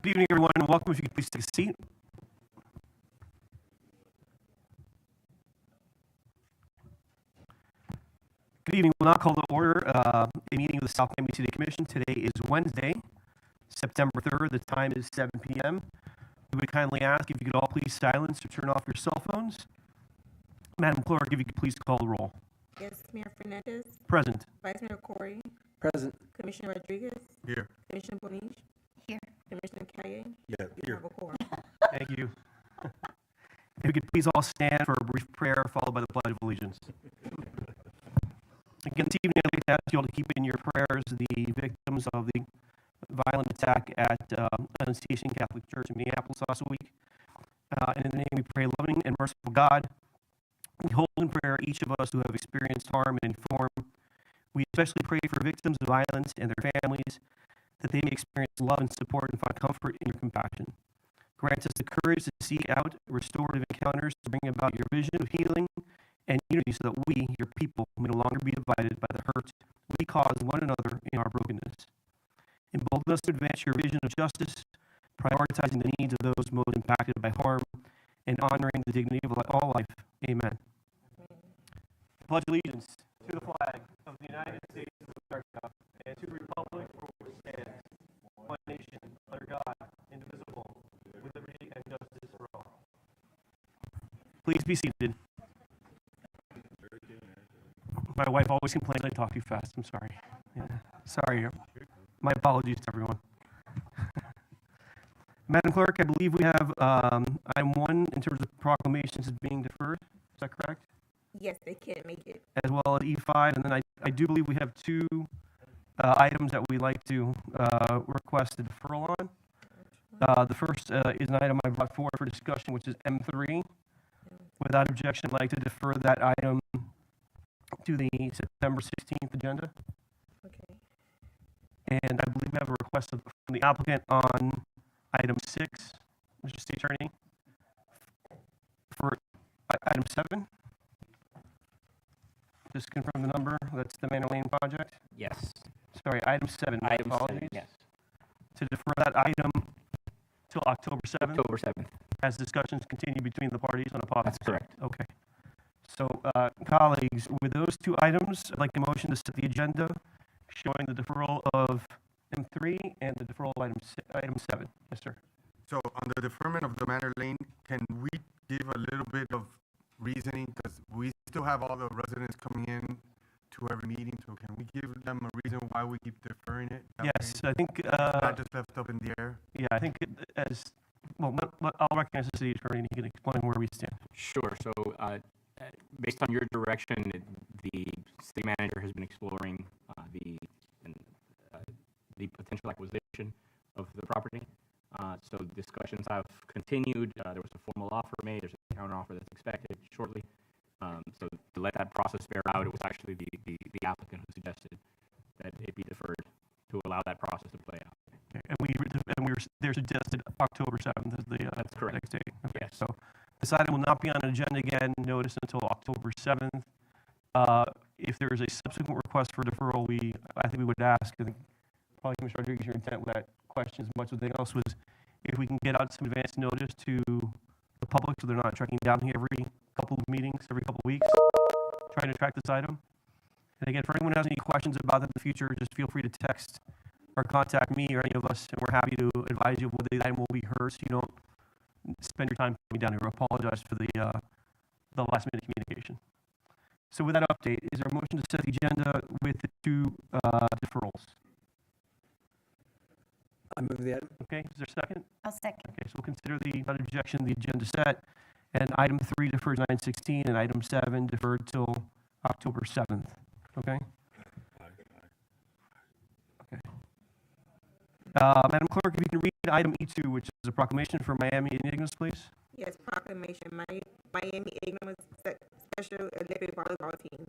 Good evening, everyone, and welcome. If you could please take a seat. Good evening. We'll now call to order a meeting of the South Miami City Commission. Today is Wednesday, September 3rd. The time is 7 p.m. We would kindly ask if you could all please silence or turn off your cell phones. Madam Clerk, if you could please call the roll. Yes, Mayor Fernandez, Present. Vice Mayor Corey, Present. Commissioner Rodriguez, Here. Commissioner Bonish, Here. Commissioner Kaye. Yeah, You here. have a quorum. Thank you. If we could please all stand for a brief prayer followed by the Pledge of Allegiance. Again, this evening, I'd like to ask you all to keep in your prayers the victims of the violent attack at Annunciation Catholic Church in Minneapolis last week. And in the name we pray, loving and merciful God, we hold in prayer each of us who have experienced harm and inform. We especially pray for victims of violence and their families, that they may experience love and support and find comfort in your compassion. Grant us the courage to seek out restorative encounters to bring about your vision of healing and unity so that we, your people, may no longer be divided by the hurt we cause one another in our brokenness. Embolden us to advance your vision of justice, prioritizing the needs of those most impacted by harm and honoring the dignity of all life. Amen. Pledge allegiance to the flag of the United States of America and to the republic for which it stands, one nation, under God, indivisible, with liberty and justice for all. Please be seated. My wife always complains I talk too fast. I'm sorry. Yeah. Sorry. My apologies to everyone. Madam Clerk, I believe we have item 1 in terms of proclamations is being deferred. Is that correct? Yes, they can't make it. As well as E5, and then I do believe we have 2 items that we'd like to request a deferral on. The first is an item I brought forward for discussion, which is M3. Without objection, I'd like to defer that item to the September 16th agenda. Okay. And I believe we have a request from the applicant on item 6, Mr. State Attorney, for item 7. Just confirm the number. That's the Manor Lane project. Yes. Sorry, item 7. My Item 7, apologies. yes. To defer that item till October 7th, October 7th. as discussions continue between the parties on a possible. That's correct. Okay. So, colleagues, with those 2 items, I'd like the motion to set the agenda showing the deferral of M3 and the deferral of item 7. Yes, sir. So on the deferment of the Manor Lane, can we give a little bit of reasoning? Because we still have all the residents coming in to every meeting, so can we give them a reason why we keep deferring it? That Yes, I think, way it's not just left up in the air? yeah, I think I'll recognize the city attorney and he can explain where we stand. Sure. So, based on your direction, the city manager has been exploring the potential acquisition of the property. So discussions have continued. There was a formal offer made. There's a counter offer that's expected shortly. So to let that process bear out, it was actually the applicant who suggested that it be deferred to allow that process to play out. Okay, they suggested October 7th as the That's correct. next date. Okay, Yes. so this item will not be on an agenda again, notice until October 7th. If there is a subsequent request for deferral, I think we would ask, I think probably Commissioner Rodriguez, your intent with that question as much as anything else was if we can get out some advance notice to the public so they're not tracking down here every couple of meetings, every couple of weeks, trying to track this item. And again, for anyone who has any questions about that in the future, just feel free to text or contact me or any of us, and we're happy to advise you whether the item will be heard so you don't spend your time coming down here. I apologize for the last minute communication. So with that update, is there a motion to set the agenda with the 2 deferrals? I move the item. Okay, is there a second? I'll second. Okay, so we'll consider without objection, the agenda set, and item 3 deferred 9/16, and item 7 deferred till October 7th. Okay? Okay. Madam Clerk, if you can read item E2, which is a proclamation for Miami Enigmas, please. Yes, proclamation, Miami Enigmas Special Olympic Volleyball Team.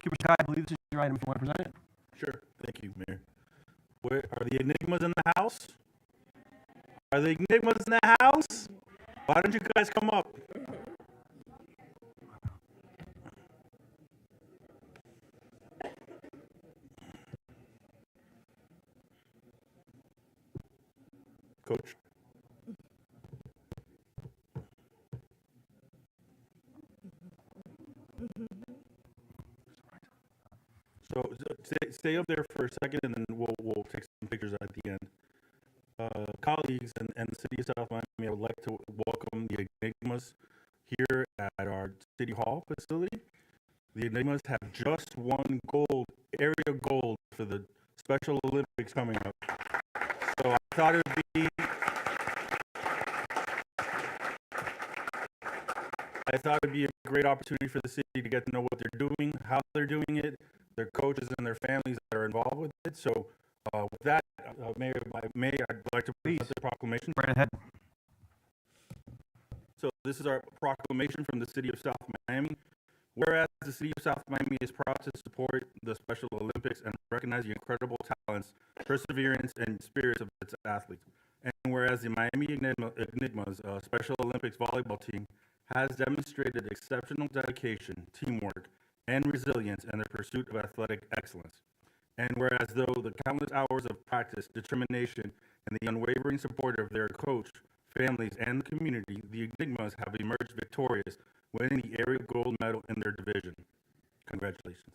Commissioner Kai, I believe this is your item if you want to present it. Sure. Thank you, Mayor. Where are the Enigmas in the house? Are the Enigmas in the house? Why don't you guys come up? Coach. So stay up there for a second, and then we'll take some pictures at the end. Colleagues and the city of South Miami, I would like to welcome the Enigmas here at our City Hall facility. The Enigmas have just won area gold for the Special Olympics coming up. So I thought it'd be a great opportunity for the city to get to know what they're doing, how they're doing it, their coaches and their families that are involved with it. So with that, Mayor, I'd like to present the proclamation. Right ahead. So this is our proclamation from the city of South Miami. Whereas the city of South Miami is proud to support the Special Olympics and recognize the incredible talents, perseverance, and spirits of its athletes. And whereas the Miami Enigmas Special Olympics volleyball team has demonstrated exceptional dedication, teamwork, and resilience in their pursuit of athletic excellence. And whereas though the countless hours of practice, determination, and the unwavering support of their coach, families, and the community, the Enigmas have emerged victorious, winning the area gold medal in their division. Congratulations.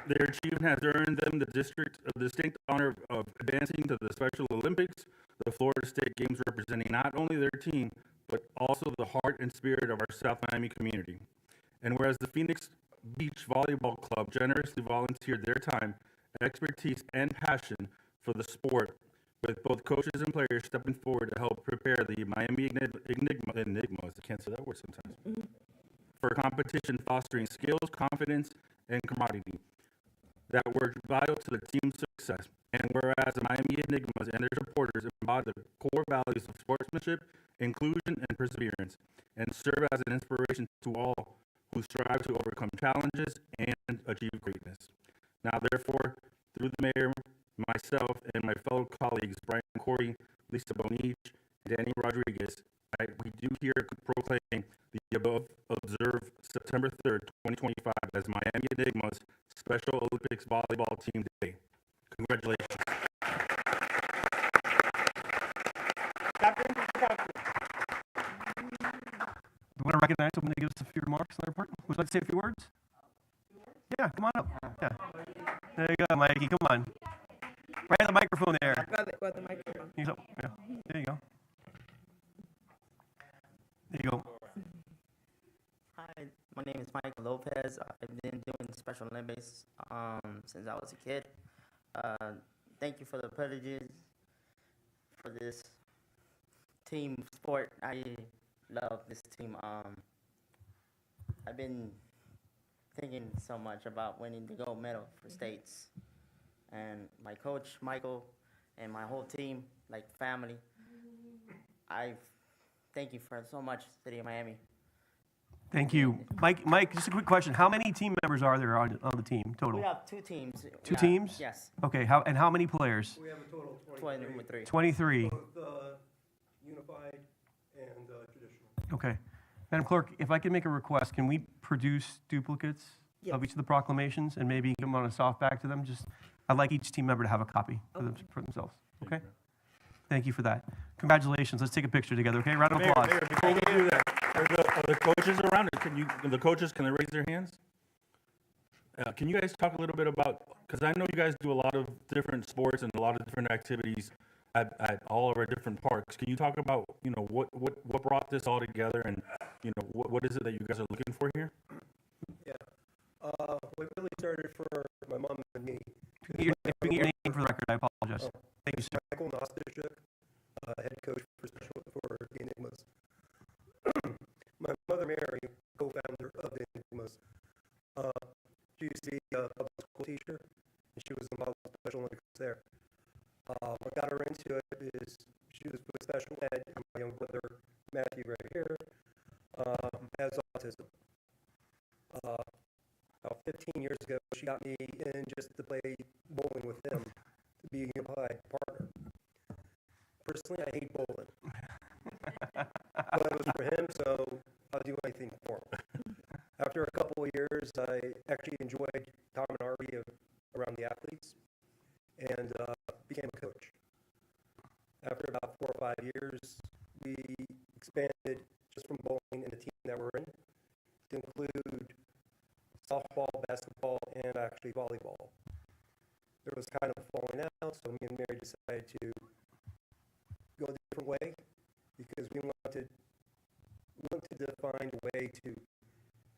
Their achievement has earned them the distinct honor of advancing to the Special Olympics, the Florida State Games, representing not only their team, but also the heart and spirit of our South Miami community. And whereas the Phoenix Beach Volleyball Club generously volunteered their time, expertise, and passion for the sport, with both coaches and players stepping forward to help prepare the Miami Enigmas, I can't say that word sometimes, for competition, fostering skills, confidence, and camaraderie that were vital to the team's success. And whereas the Miami Enigmas and their supporters embody the core values of sportsmanship, inclusion, and perseverance, and serve as an inspiration to all who strive to overcome challenges and achieve greatness. Now, therefore, through the mayor, myself, and my fellow colleagues, Brian Corey, Lisa Bonich, and Danny Rodriguez, we do here proclaim the above observed September 3rd, 2025 as Miami Enigmas Special Olympics Volleyball Team Day. Congratulations. Do you want to recognize someone to give us a few remarks on their part? Would you like to say a few words? Yeah, come on up. Yeah. There you go, Mikey. Come on. Right at the microphone there. Got the microphone. Yeah. There you go. There you go. Hi, my name is Michael Lopez. I've been doing Special Olympics since I was a kid. Thank you for the privileges for this team sport. I love this team. I've been thinking so much about winning the gold medal for states. And my coach, Michael, and my whole team, like family, I thank you for so much, City of Miami. Thank you. Mike, just a quick question. How many team members are there on the team total? We have two teams. Two teams? Yes. Okay, how many players? We have a total of 23. 23. both unified and traditional. Okay. Madam Clerk, if I could make a request, can we produce duplicates of each of the proclamations and maybe give them on a softback to them? I'd like each team member to have a copy for themselves. Okay? Thank you for that. Congratulations. Let's take a picture together, okay? Round of applause. Mayor, before we do that, are the coaches around? Can they raise their hands? Can you guys talk a little bit about, because I know you guys do a lot of different sports and a lot of different activities at all of our different parks. Can you talk about, what brought this all together and, what is it that you guys are looking for here? Yeah. We really started for my mom and me. If you can get your name for the record, I apologize. Thank you, sir. Michael Nostishuk, head coach for the Enigmas. My mother, Mary, co-founder of the Enigmas. She used to be a public school teacher, and she was involved with Special Olympics there. What got her into it is she was with special ed, and my young brother, Matthew, right here, has autism. About 15 years ago, she got me in just to play bowling with him, to be a unified partner. Personally, I hate bowling. But it was for him, so I'll do anything for him. After a couple of years, I actually enjoyed Tom and Arby of basketball. There was kind of falling out, so me and Mary decided to go a different way because we wanted to define a way to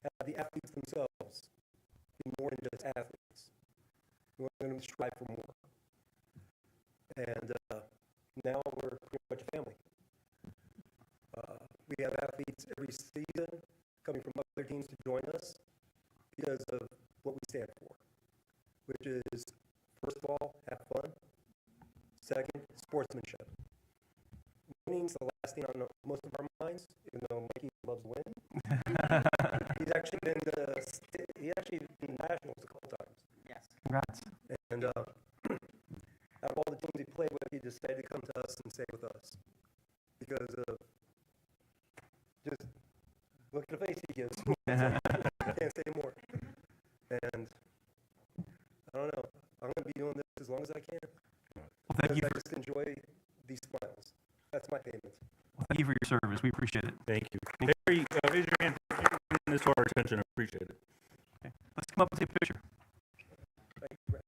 have the athletes themselves be more than just athletes. We want them to strive for more. And now we're pretty much a family. We have athletes every season coming from other teams to join us because of what we stand for, which is, first of all, have fun. Second, sportsmanship. Winning's the last thing on most of our minds, even though Mikey loves to win. He's actually been in nationals a couple times. Yes. Congrats. And out of all the teams he played with, he decided to come to us and stay with us because of just look at the face he gives. Can't say more. And I don't know. I'm going to be doing this as long as I can. Well, thank you Because I for, just enjoy these smiles. That's my payment. well, thank you for your service. We appreciate it. Thank you. Harry, raise your hand. Thank you for bringing this to our attention. I appreciate it. Okay. Let's come up and take a picture. Thank you, Brad.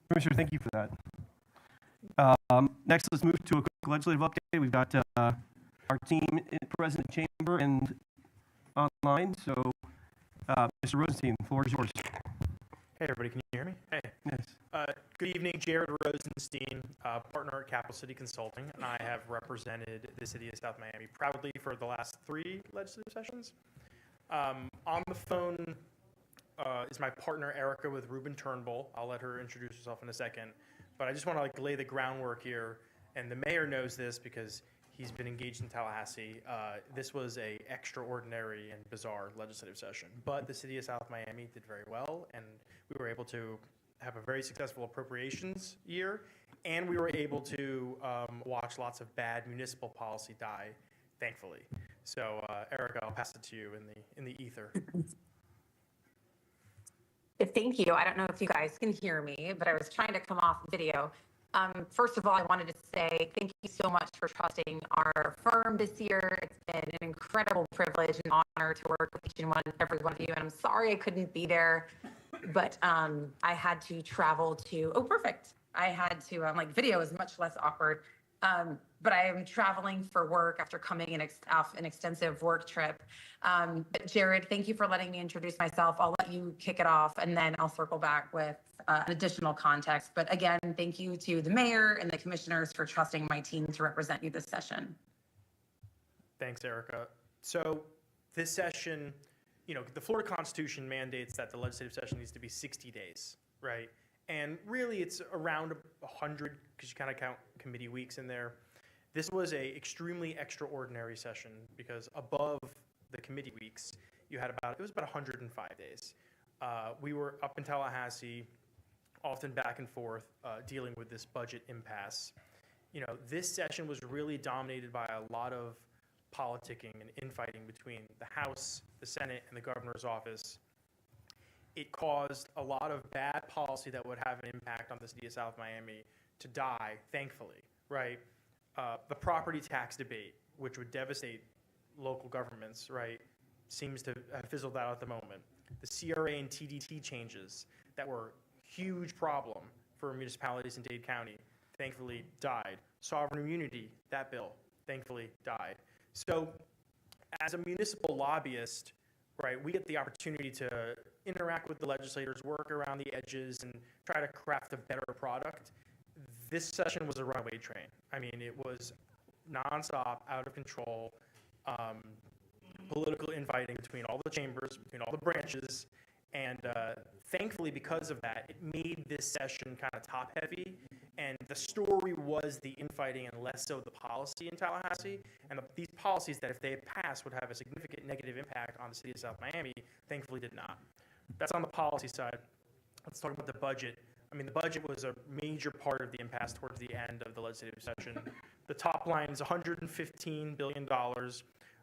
Commissioner, thank you for that. Next, let's move to a quick legislative update. We've got our team present in the chamber and online. So, Mr. Rosenstein, the floor is yours. Hey, everybody, can you hear me? Hey. Yes. Good evening, Jared Rosenstein, partner at Capital City Consulting, and I have represented the city of South Miami proudly for the last 3 legislative sessions. On the phone is my partner, Erica, with Ruben Turnbull. I'll let her introduce herself in a second, but I just want to lay the groundwork here, and the mayor knows this because he's been engaged in Tallahassee. This was a extraordinary and bizarre legislative session, but the city of South Miami did very well, and we were able to have a very successful appropriations year, and we were able to watch lots of bad municipal policy die, thankfully. So, Erica, I'll pass it to you in the ether. Thank you. I don't know if you guys can hear me, but I was trying to come off video. First of all, I wanted to say thank you so much for trusting our firm this year. It's been an incredible privilege and honor to work with each and every one of you. And I'm sorry I couldn't be there, but I had to travel to, oh, perfect. I had to, video is much less awkward. But I am traveling for work after coming in off an extensive work trip. But Jared, thank you for letting me introduce myself. I'll let you kick it off, and then I'll circle back with an additional context. But again, thank you to the mayor and the commissioners for trusting my team to represent you this session. Thanks, Erica. So this session, the Florida Constitution mandates that the legislative session needs to be 60 days, right? And really, it's around 100 because you kind of count committee weeks in there. This was a extremely extraordinary session because above the committee weeks, it was about 105 days. We were up in Tallahassee, often back and forth, dealing with this budget impasse. This session was really dominated by a lot of politicking and infighting between the House, the Senate, and the governor's office. It caused a lot of bad policy that would have an impact on the city of South Miami to die, thankfully, right? The property tax debate, which would devastate local governments, right, seems to have fizzled out at the moment. The CRA and TDT changes that were a huge problem for municipalities in Dade County, thankfully died. Sovereign immunity, that bill, thankfully died. So as a municipal lobbyist, right? We get the opportunity to interact with the legislators, work around the edges, and try to craft a better product. This session was a runaway train. I mean, it was nonstop, out of control, political infighting between all the chambers, between all the branches, and thankfully, because of that, it made this session kind of top-heavy, and the story was the infighting and less so the policy in Tallahassee, and these policies that, if they had passed, would have a significant negative impact on the city of South Miami, thankfully did not. That's on the policy side. Let's talk about the budget. I mean, the budget was a major part of the impasse towards the end of the legislative session. The top line is $115 billion,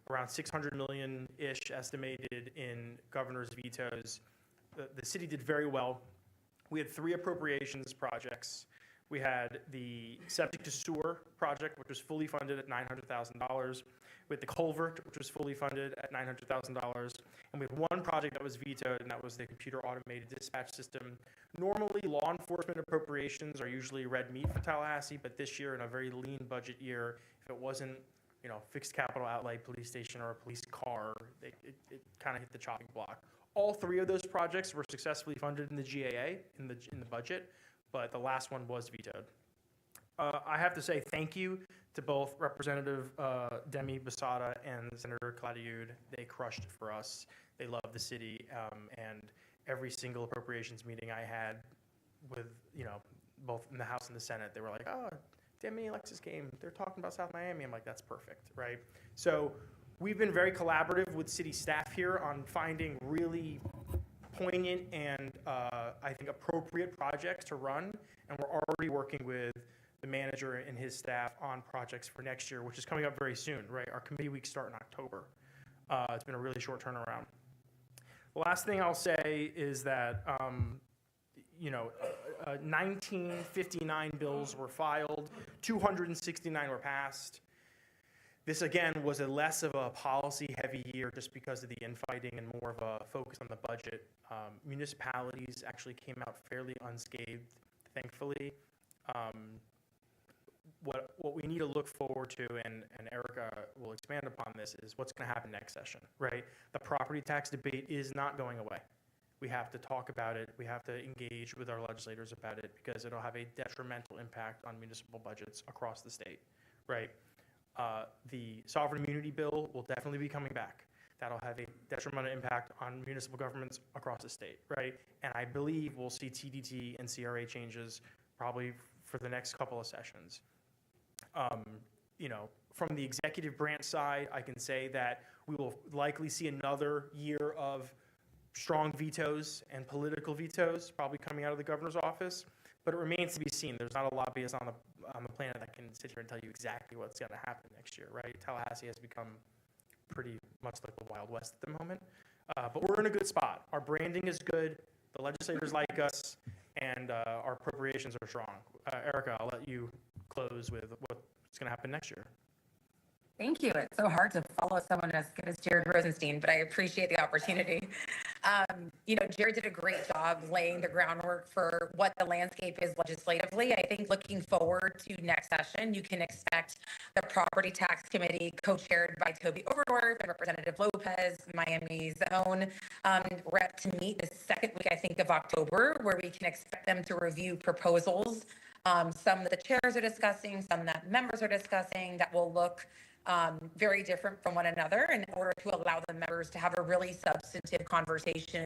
around 600 million-ish estimated in governor's vetoes. The city did very well. We had 3 appropriations projects. We had the septic to sewer project, which was fully funded at $900,000. We had the culvert, which was fully funded at $900,000. And we had one project that was vetoed, and that was the computer automated dispatch system. Normally, law enforcement appropriations are usually red meat for Tallahassee, but this year, in a very lean budget year, if it wasn't, fixed capital outlay police station or a police car, it kind of hit the chopping block. All 3 of those projects were successfully funded in the GAA, in the budget, but the last one was vetoed. I have to say thank you to both Representative Demi Basada and Senator Claudiude. They crushed it for us. They love the city, and every single appropriations meeting I had with, both in the House and the Senate, they were like, oh, Demi, Alexis came. They're talking about South Miami. I'm like, that's perfect, right? So we've been very collaborative with city staff here on finding really poignant and I think appropriate projects to run, and we're already working with the manager and his staff on projects for next year, which is coming up very soon, right? Our committee weeks start in October. It's been a really short turnaround. The last thing I'll say is that 1959 bills were filed, 269 were passed. This, again, was less of a policy-heavy year just because of the infighting and more of a focus on the budget. Municipalities actually came out fairly unscathed, thankfully. What we need to look forward to, and Erica will expand upon this, is what's going to happen next session, right? The property tax debate is not going away. We have to talk about it. We have to engage with our legislators about it because it'll have a detrimental impact on municipal budgets across the state, right? The sovereign immunity bill will definitely be coming back. That'll have a detrimental impact on municipal governments across the state, right? And I believe we'll see TDT and CRA changes probably for the next couple of sessions. From the executive branch side, I can say that we will likely see another year of strong vetoes and political vetoes probably coming out of the governor's office, but it remains to be seen. There's not a lobbyist on the planet that can sit here and tell you exactly what's going to happen next year, right? Tallahassee has become pretty much like the Wild West at the moment, but we're in a good spot. Our branding is good, the legislators like us, and our appropriations are strong. Erica, I'll let you close with what's going to happen next year. Thank you. It's so hard to follow someone as good as Jared Rosenstein, but I appreciate the opportunity. Jared did a great job laying the groundwork for what the landscape is legislatively. I think looking forward to next session, you can expect the Property Tax Committee, co-chaired by Toby Overdorf and Representative Lopez, Miami's own rep, to meet the second week, I think, of October, where we can expect them to review proposals, some that the chairs are discussing, some that members are discussing, that will look very different from one another in order to allow the members to have a really substantive conversation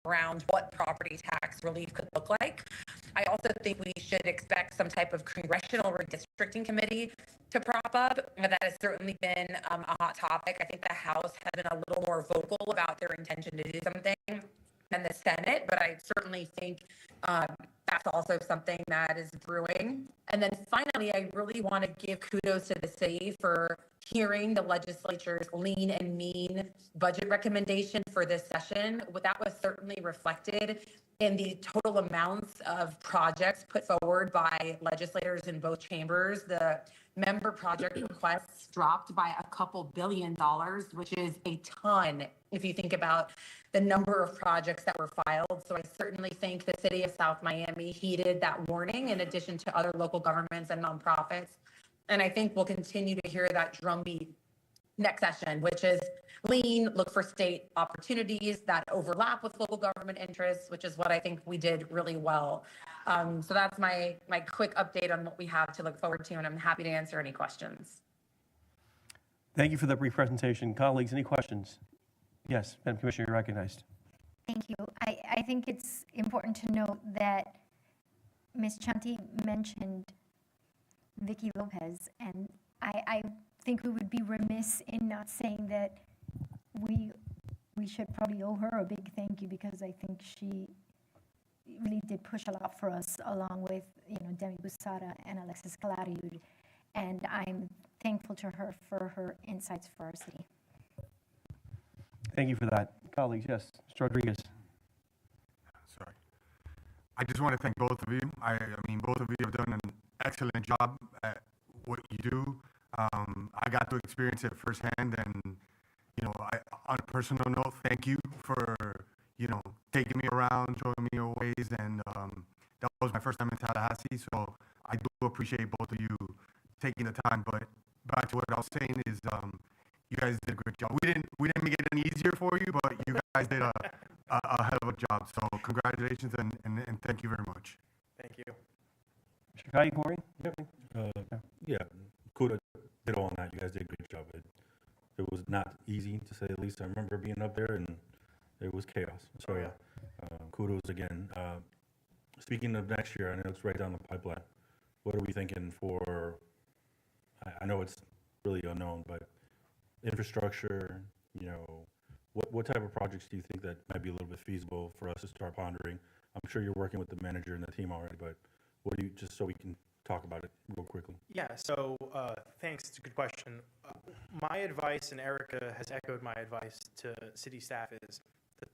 around what property tax relief could look like. I also think we should expect some type of congressional redistricting committee to prop up. That has certainly been a hot topic. I think the House has been a little more vocal about their intention to do something than the Senate, but I certainly think that's also something that is brewing. And then finally, I really want to give kudos to the city for hearing the legislature's lean and mean budget recommendation for this session. That was certainly reflected in the total amounts of projects put forward by legislators in both chambers. The member project requests dropped by a couple $2 billion, which is a ton if you think about the number of projects that were filed. So I certainly think the city of South Miami heeded that warning, in addition to other local governments and nonprofits. And I think we'll continue to hear that drumbeat next session, which is lean, look for state opportunities that overlap with local government interests, which is what I think we did really well. So that's my quick update on what we have to look forward to, and I'm happy to answer any questions. Thank you for that brief presentation. Colleagues, any questions? Yes, Madam Commissioner, you're recognized. Thank you. I think it's important to note that Ms. Chanti mentioned Vicky Lopez, and I think we would be remiss in not saying that we should probably owe her a big thank you, because I think she really did push a lot for us, along with, Demi Busada and Alexis Calariud, and I'm thankful to her for her insights for our city. Thank you for that. Colleagues, yes, Mr. Rodriguez. Sorry. I just want to thank both of you. I mean, both of you have done an excellent job at what you do. I got to experience it firsthand, and on a personal note, thank you for taking me around, showing me your ways, and that was my first time in Tallahassee, so I do appreciate both of you taking the time. But back to what I was saying is, you guys did a great job. We didn't make it any easier for you, but you guys did a hell of a job. So congratulations and thank you very much. Thank you. Mr. Kai, Corey? Yeah, kudos on that. You guys did a great job. It was not easy, to say the least. I remember being up there, and it was chaos. So, kudos again. Speaking of next year, I know it's right down the pipeline. What are we thinking for, I know it's really unknown, but infrastructure, what type of projects do you think that might be a little bit feasible for us to start pondering? I'm sure you're working with the manager and the team already, but what do you, just so we can talk about it real quickly? Yeah, so thanks. It's a good question. My advice, and Erica has echoed my advice to city staff, is the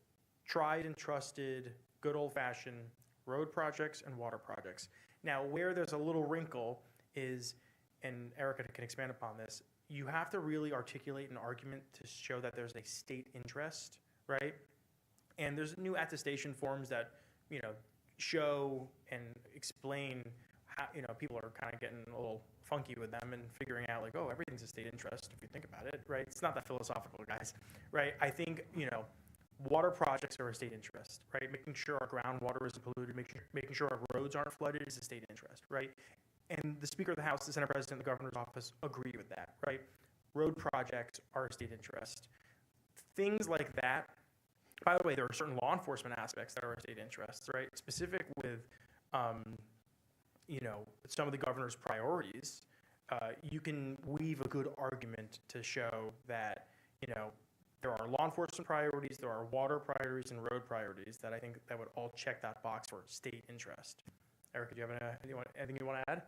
tried and trusted, good old-fashioned road projects and water projects. Now, where there's a little wrinkle is, and Erica can expand upon this, you have to really articulate an argument to show that there's a state interest, right? And there's new attestation forms that, show and explain how, people are kind of getting a little funky with them and figuring out like, oh, everything's a state interest if you think about it, right? It's not that philosophical, guys, right? I think, water projects are a state interest, right? Making sure our groundwater isn't polluted, making sure our roads aren't flooded is a state interest, right? And the Speaker of the House, the Senate President, the Governor's Office agree with that, right? Road projects are a state interest. Things like that. By the way, there are certain law enforcement aspects that are a state interests, right? Specific with, some of the governor's priorities, you can weave a good argument to show that, there are law enforcement priorities, there are water priorities, and road priorities that I think that would all check that box for state interest. Erica, do you have anything you want to add?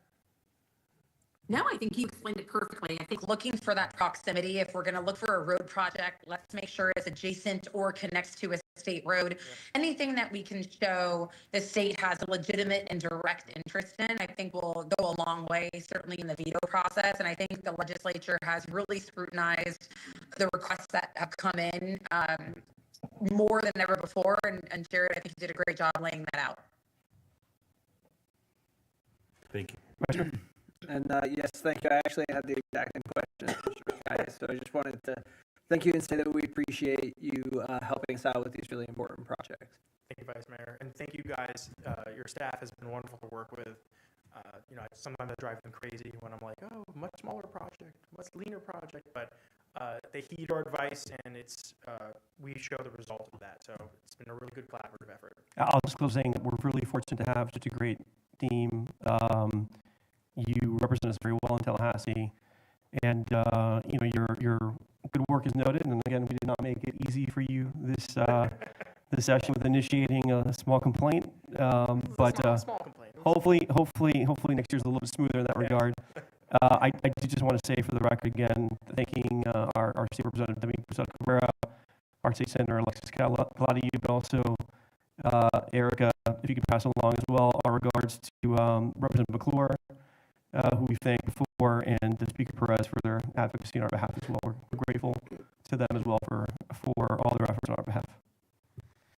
No, I think you explained it perfectly. I think looking for that proximity, if we're going to look for a road project, let's make sure it's adjacent or connects to a state road. Yeah. Anything that we can show the state has a legitimate and direct interest in, I think will go a long way, certainly in the veto process. And I think the legislature has really scrutinized the requests that have come in more than ever before. And Jared, I think you did a great job laying that out. Thank you. And yes, thank you. I actually had the exact same question, guys. So I just wanted to thank you and say that we appreciate you helping us out with these really important projects. Thank you, Vice Mayor, and thank you guys. Your staff has been wonderful to work with. Sometimes I drive them crazy when I'm like, oh, much smaller project, much leaner project, but they heed our advice, and we show the result of that. So it's been a really good collaborative effort. I'll just close saying that we're really fortunate to have such a great team. You represent us very well in Tallahassee, and your good work is noted. And again, we did not make it easy for you this session with initiating a small complaint, but small complaint. hopefully next year's a little bit smoother in that regard. I do just want to say for the record again, thanking our state representative Demi Busada Cabrera, our state senator Alexis Calariud, but also Erica, if you could pass along as well our regards to Representative McClure, who we thanked before, and to Speaker Perez for their advocacy on our behalf as well. We're grateful to them as well for all their efforts on our behalf.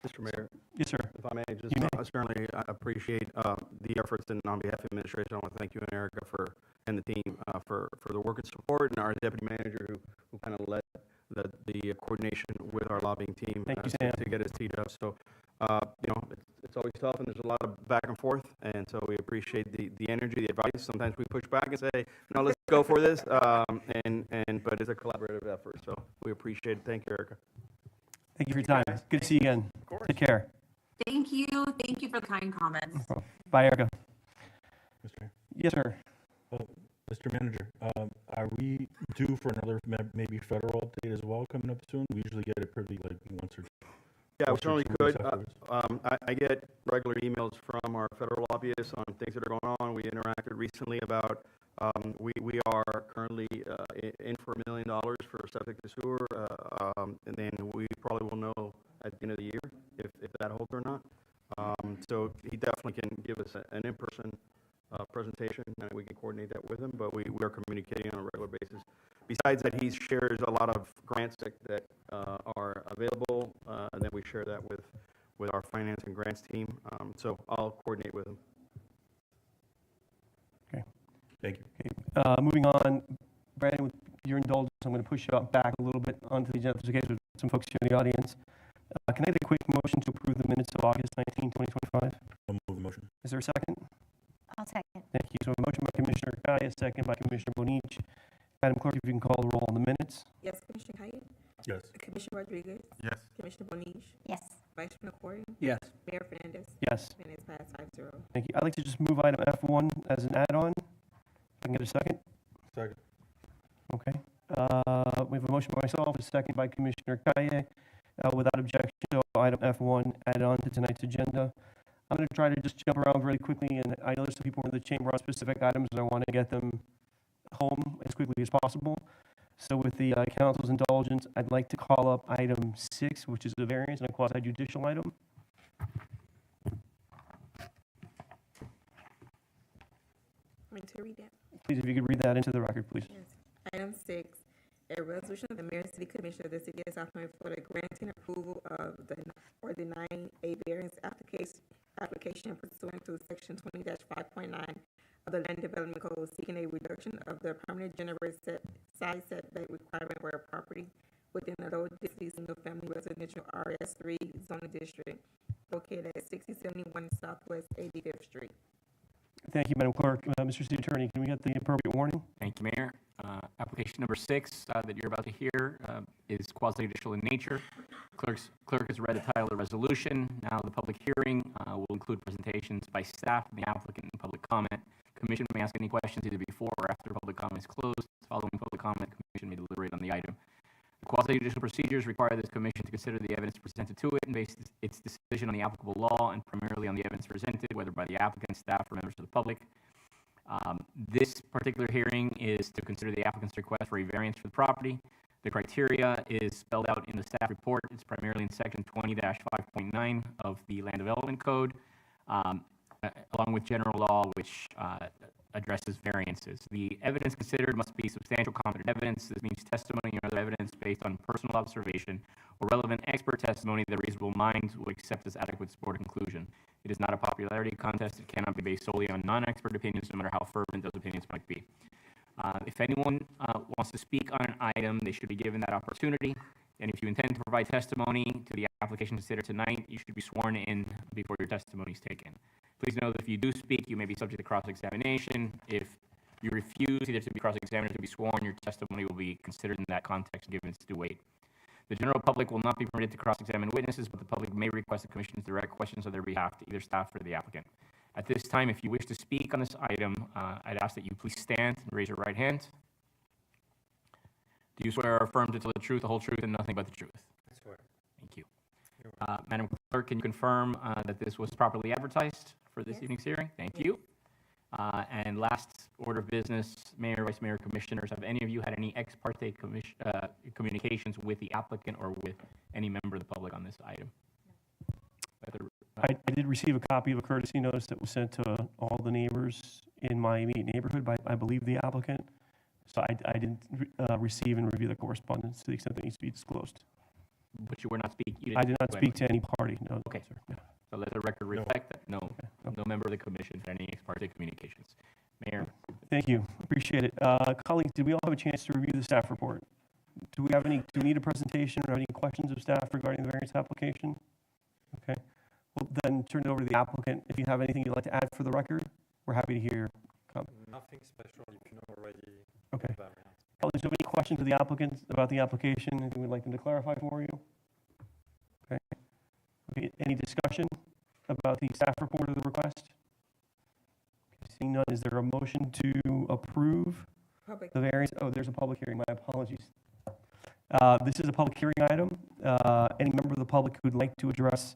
Mr. Mayor. Yes, sir. If I may, just certainly appreciate the efforts, and on behalf of the administration, I want to thank you and Erica and the team for the work and support, and our deputy manager who kind of led the coordination with our lobbying team. Thank you, to- Sam. To get us teed up. So, it's always tough and there's a lot of back and forth. And so we appreciate the energy, the advice. Sometimes we push back and say, no, let's go for this. But it's a collaborative effort. So we appreciate it. Thank you, Erica. Thank you for your time. Good to see you again. Take care. Thank you. Thank you for the kind comments. Bye, Erica. Mr. Yes, sir. Mr. Manager, are we due for another maybe federal update as well coming up soon? We usually get it pretty like once or Yeah, we once or certainly 2 could. weeks afterwards. I get regular emails from our federal lobbyists on things that are going on. We interacted recently about, we are currently in for $1 million for septic to sewer, and then we probably will know at the end of the year if that holds or not. So he definitely can give us an in-person presentation, and we can coordinate that with him, but we are communicating on a regular basis. Besides that, he shares a lot of grants that are available, and then we share that with our finance and grants team. So I'll coordinate with him. Okay. Thank you. Moving on, Brandon, with your indulgence, I'm going to push you up back a little bit onto the agenda, if it's okay with some folks here in the audience. Can I get a quick motion to approve the minutes of August 19, 2025? I'll move the motion. Is there a second? I'll second. Thank you. So a motion by Commissioner Kaya, a second by Commissioner Bonich. Madam Clerk, if you can call the roll on the minutes. Yes, Commissioner Kite, Yes. Commissioner Rodriguez, Yes. Commissioner Bonich, Yes. Vice Chair Corey, Yes. Mayor Fernandez, Yes. and it's passed 5-0. Thank you. I'd like to just move item F1 as an add-on. If I can get a second. Second. Okay. We have a motion by myself, a second by Commissioner Kaye. Without objection, so item F1 added on to tonight's agenda. I'm going to try to just jump around really quickly, and I know there's some people in the chamber on specific items, and I want to get them home as quickly as possible. So with the council's indulgence, I'd like to call up item 6, which is a variance and a quasi-judicial item. Want me to read that? Please, if you could read that into the record, please. Yes. Item 6, a resolution of the Mayor and City Commission of the City of South Miami, Florida, granting approval of or denying a variance application pursuant to section 20-5.9 of the Land Development Code, seeking a reduction of the permanent generator size setback requirement where a property within a low density single-family residential RS3 zoning district located at 6071 Southwest 85th Street. Thank you, Madam Clerk. Mr. City Attorney, can we get the appropriate warning? Thank you, Mayor. Application number 6 that you're about to hear is quasi-judicial in nature. Clerk has read the title of the resolution. Now the public hearing will include presentations by staff, the applicant, and public comment. Commission may ask any questions either before or after public comment is closed. Following public comment, the commission may deliberate on the item. The quasi-judicial procedures require this commission to consider the evidence presented to it and base its decision on the applicable law and primarily on the evidence presented, whether by the applicant, staff, or members of the public. This particular hearing is to consider the applicant's request for a variance for the property. The criteria is spelled out in the staff report. It's primarily in section 20-5.9 of the Land Development Code, along with general law, which addresses variances. The evidence considered must be substantial competent evidence. This means testimony or other evidence based on personal observation or relevant expert testimony that a reasonable mind will accept as adequate to support a conclusion. It is not a popularity contest. It cannot be based solely on non-expert opinions, no matter how fervent those opinions might be. If anyone wants to speak on an item, they should be given that opportunity. And if you intend to provide testimony to the application considered tonight, you should be sworn in before your testimony is taken. Please know that if you do speak, you may be subject to cross-examination. If you refuse either to be cross-examined or to be sworn, your testimony will be considered in that context and given its due weight. The general public will not be permitted to cross-examine witnesses, but the public may request the commission to direct questions on their behalf to either staff or the applicant. At this time, if you wish to speak on this item, I'd ask that you please stand and raise your right hand. Do you swear or affirm to tell the truth, the whole truth, and nothing but the truth? I swear. Thank you. Madam Clerk, can you confirm that this was properly advertised for this Yes. evening's hearing? Thank you. And last order of business, Mayor, Vice Mayor, Commissioners, have any of you had any ex parte communications with the applicant or with any member of the public on this item? I did receive a copy of a courtesy notice that was sent to all the neighbors in my immediate neighborhood by, I believe, the applicant. So I didn't receive and review the correspondence to the extent that needs to be disclosed. But you were not speaking. I did not speak to any party, no. Okay. Sir. Yeah. So let the record reflect that no No. member of the commission had any ex parte communications. Mayor, Thank you, appreciate it. Colleagues, did we all have a chance to review the staff report? do we need a presentation or any questions of staff regarding the variance application? Okay, well then turn it over to the applicant. If you have anything you'd like to add for the record, we're happy to hear your comment. Nothing special, you know already. Okay. About it. Colleagues, do you have any questions of the applicant about the application? Anything we'd like them to clarify for you? Okay. Okay, any discussion about the staff report of the request? Okay, seeing none, is there a motion to approve Public, the variance? Oh, there's a public hearing, my apologies. This is a public hearing item. Any member of the public who'd like to address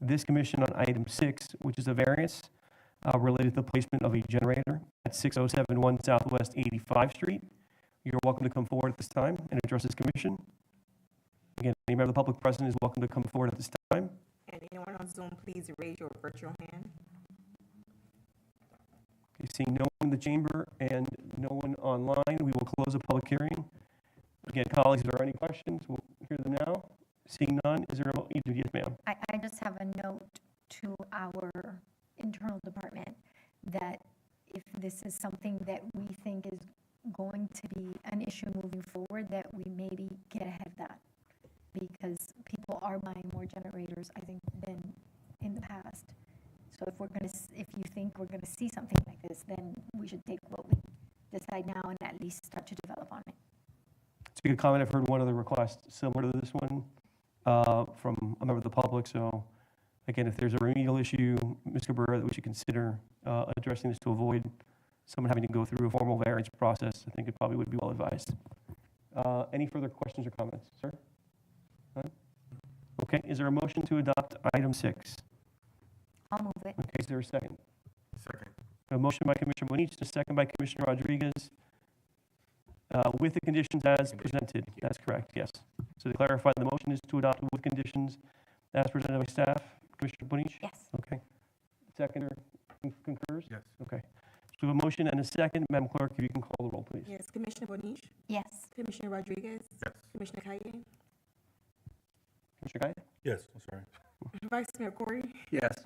this commission on item 6, which is a variance related to the placement of a generator at 6071 Southwest 85 Street. You're welcome to come forward at this time and address this commission. Again, any member of the public present is welcome to come forward at this time. and anyone on Zoom, please raise your virtual hand. Okay, seeing no one in the chamber and no one online, we will close the public hearing. Again, colleagues, if there are any questions, we'll hear them now. Seeing none, is there a, yes, ma'am. I just have a note to our internal department that if this is something that we think is going to be an issue moving forward, that we maybe get ahead of that. Because people are buying more generators, I think, than in the past. So if you think we're gonna see something like this, then we should take what we decide now and at least start to develop on it. It's a good comment. I've heard one other request similar to this one from a member of the public. So again, if there's a remedial issue, Ms. Cabrera, that we should consider addressing this to avoid someone having to go through a formal variance process, I think it probably would be well advised. Any further questions or comments, sir? None? Okay, is there a motion to adopt item 6? I'll move it. Okay, is there a second? Second. A motion by Commissioner Bonich, a second by Commissioner Rodriguez, with the conditions as presented. That's correct, yes. So to clarify, the motion is to adopt with conditions as presented by staff. Commissioner Bonich? Yes. Okay. Seconder concurs? Yes. Okay. So we have a motion and a second. Madam Clerk, if you can call the roll, please. Yes, Commissioner Bonich, Yes. Commissioner Rodriguez, Yes. Commissioner Kaye, Commissioner Guy? Yes, I'm sorry. Vice Mayor Corey, Yes.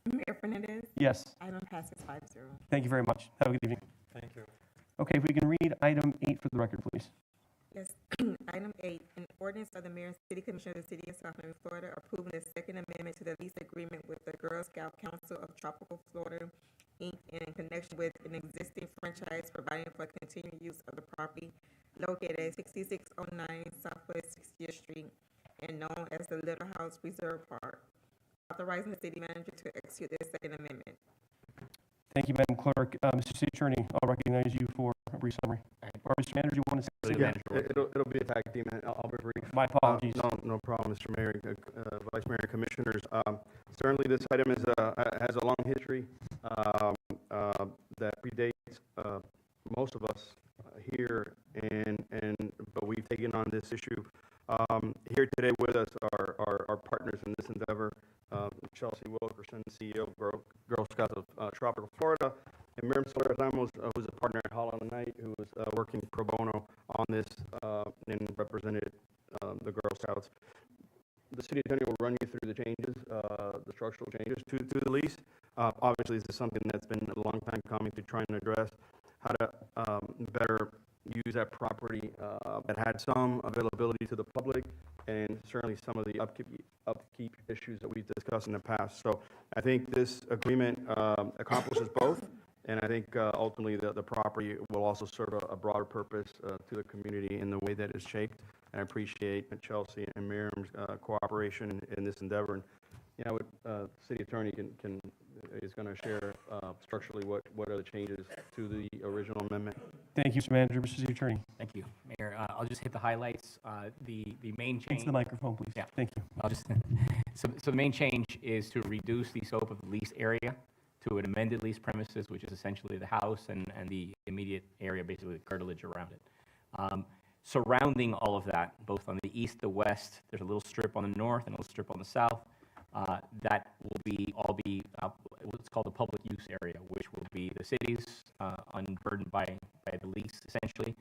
Mayor Fernandez. Yes. Item passes 5-0. Thank you very much. Have a good evening. Thank you. Okay, if we can read item 8 for the record, please. Yes, item 8, an ordinance of the Mayor and City Commission of the City of South Miami, Florida, approving the second amendment to the lease agreement with the Girl Scout Council of Tropical Florida, Inc., in connection with an existing franchise providing for continued use of the property located at 6609 Southwest 60th Street and known as the Little House Reserve Park, authorizing the city manager to execute this second amendment. Thank you, Madam Clerk. Mr. City Attorney, I'll recognize you for a brief summary. Or Mr. Manager, you want to say? Yeah. It'll be a tag team, and I'll be brief. My apologies. No problem, Mr. Mayor, Vice Mayor, Commissioners. Certainly, this item has a long history that predates most of us here, but we've taken on this issue. Here today with us are our partners in this endeavor, Chelsea Wilkerson, CEO of Girl Scouts of Tropical Florida, and Miriam Soler Ramos, who's a partner at Holland Night, who is working pro bono on this and represented the Girl Scouts. The city attorney will run you through the changes, the structural changes to the lease. Obviously, this is something that's been a long time coming to try and address how to better use that property that had some availability to the public and certainly some of the upkeep issues that we've discussed in the past. So I think this agreement accomplishes both, and I think ultimately the property will also serve a broader purpose to the community in the way that it's shaped. And I appreciate Chelsea and Miriam's cooperation in this endeavor. And you know, city attorney is going to share structurally what are the changes to the original amendment. Thank you, Mr. Manager. Mr. City Attorney. Thank you, Mayor. I'll just hit the highlights. The main change. Into the microphone, please. Yeah. Thank you. I'll just, so the main change is to reduce the scope of the lease area to an amended lease premises, which is essentially the house and the immediate area, basically the curtilage around it. Surrounding all of that, both on the east, the west, there's a little strip on the north and a little strip on the south. That will all be what's called the public use area, which will be the city's, unburdened by the lease, essentially.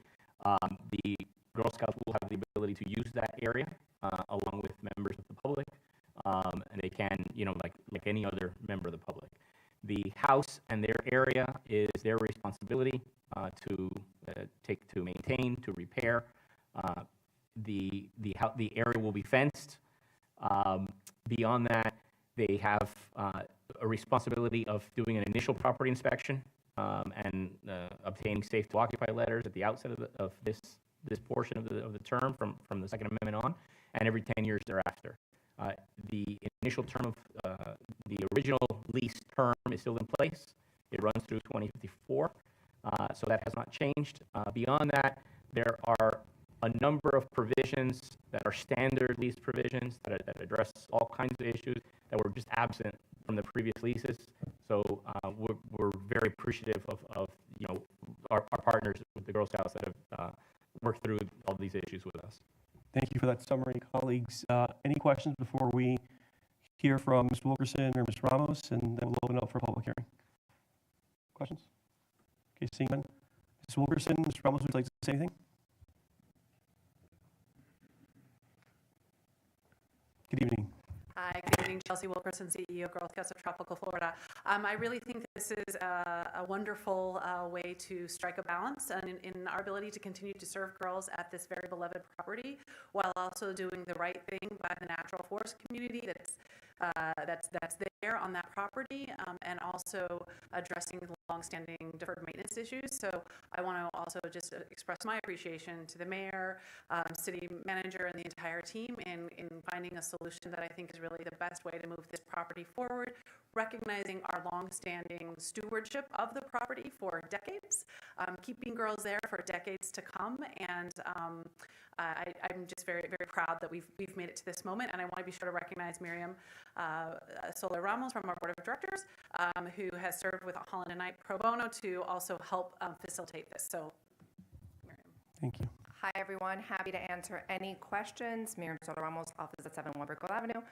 The Girl Scouts will have the ability to use that area along with members of the public, and they can, like any other member of the public. The house and their area is their responsibility to maintain, to repair. The area will be fenced. Beyond that, they have a responsibility of doing an initial property inspection and obtaining safe to occupy letters at the outset of this portion of the term from the Second Amendment on, and every 10 years thereafter. The initial term of the original lease term is still in place. It runs through 2054, so that has not changed. Beyond that, there are a number of provisions that are standard lease provisions that address all kinds of issues that were just absent from the previous leases. So we're very appreciative of our partners with the Girl Scouts that have worked through all these issues with us. Thank you for that summary, colleagues. Any questions before we hear from Ms. Wilkerson or Ms. Ramos, and then we'll open up for a public hearing? Questions? Okay, seeing none. Ms. Wilkerson, Ms. Ramos, would you like to say anything? Good evening. Hi, good evening. Chelsea Wilkerson, CEO of Girl Scouts of Tropical Florida. I really think this is a wonderful way to strike a balance in our ability to continue to serve girls at this very beloved property, while also doing the right thing by the natural forest community that's there on that property, and also addressing the longstanding deferred maintenance issues. So I want to also just express my appreciation to the mayor, city manager, and the entire team in finding a solution that I think is really the best way to move this property forward, recognizing our longstanding stewardship of the property for decades, keeping girls there for decades to come, and I'm just very, very proud that we've made it to this moment, and I want to be sure to recognize Miriam Soler Ramos from our board of directors, who has served with Holland and Knight pro bono to also help facilitate this. So, Miriam. Thank you. Hi, everyone. Happy to answer any questions. Miriam Soler Ramos, office at 71 Brickell Avenue.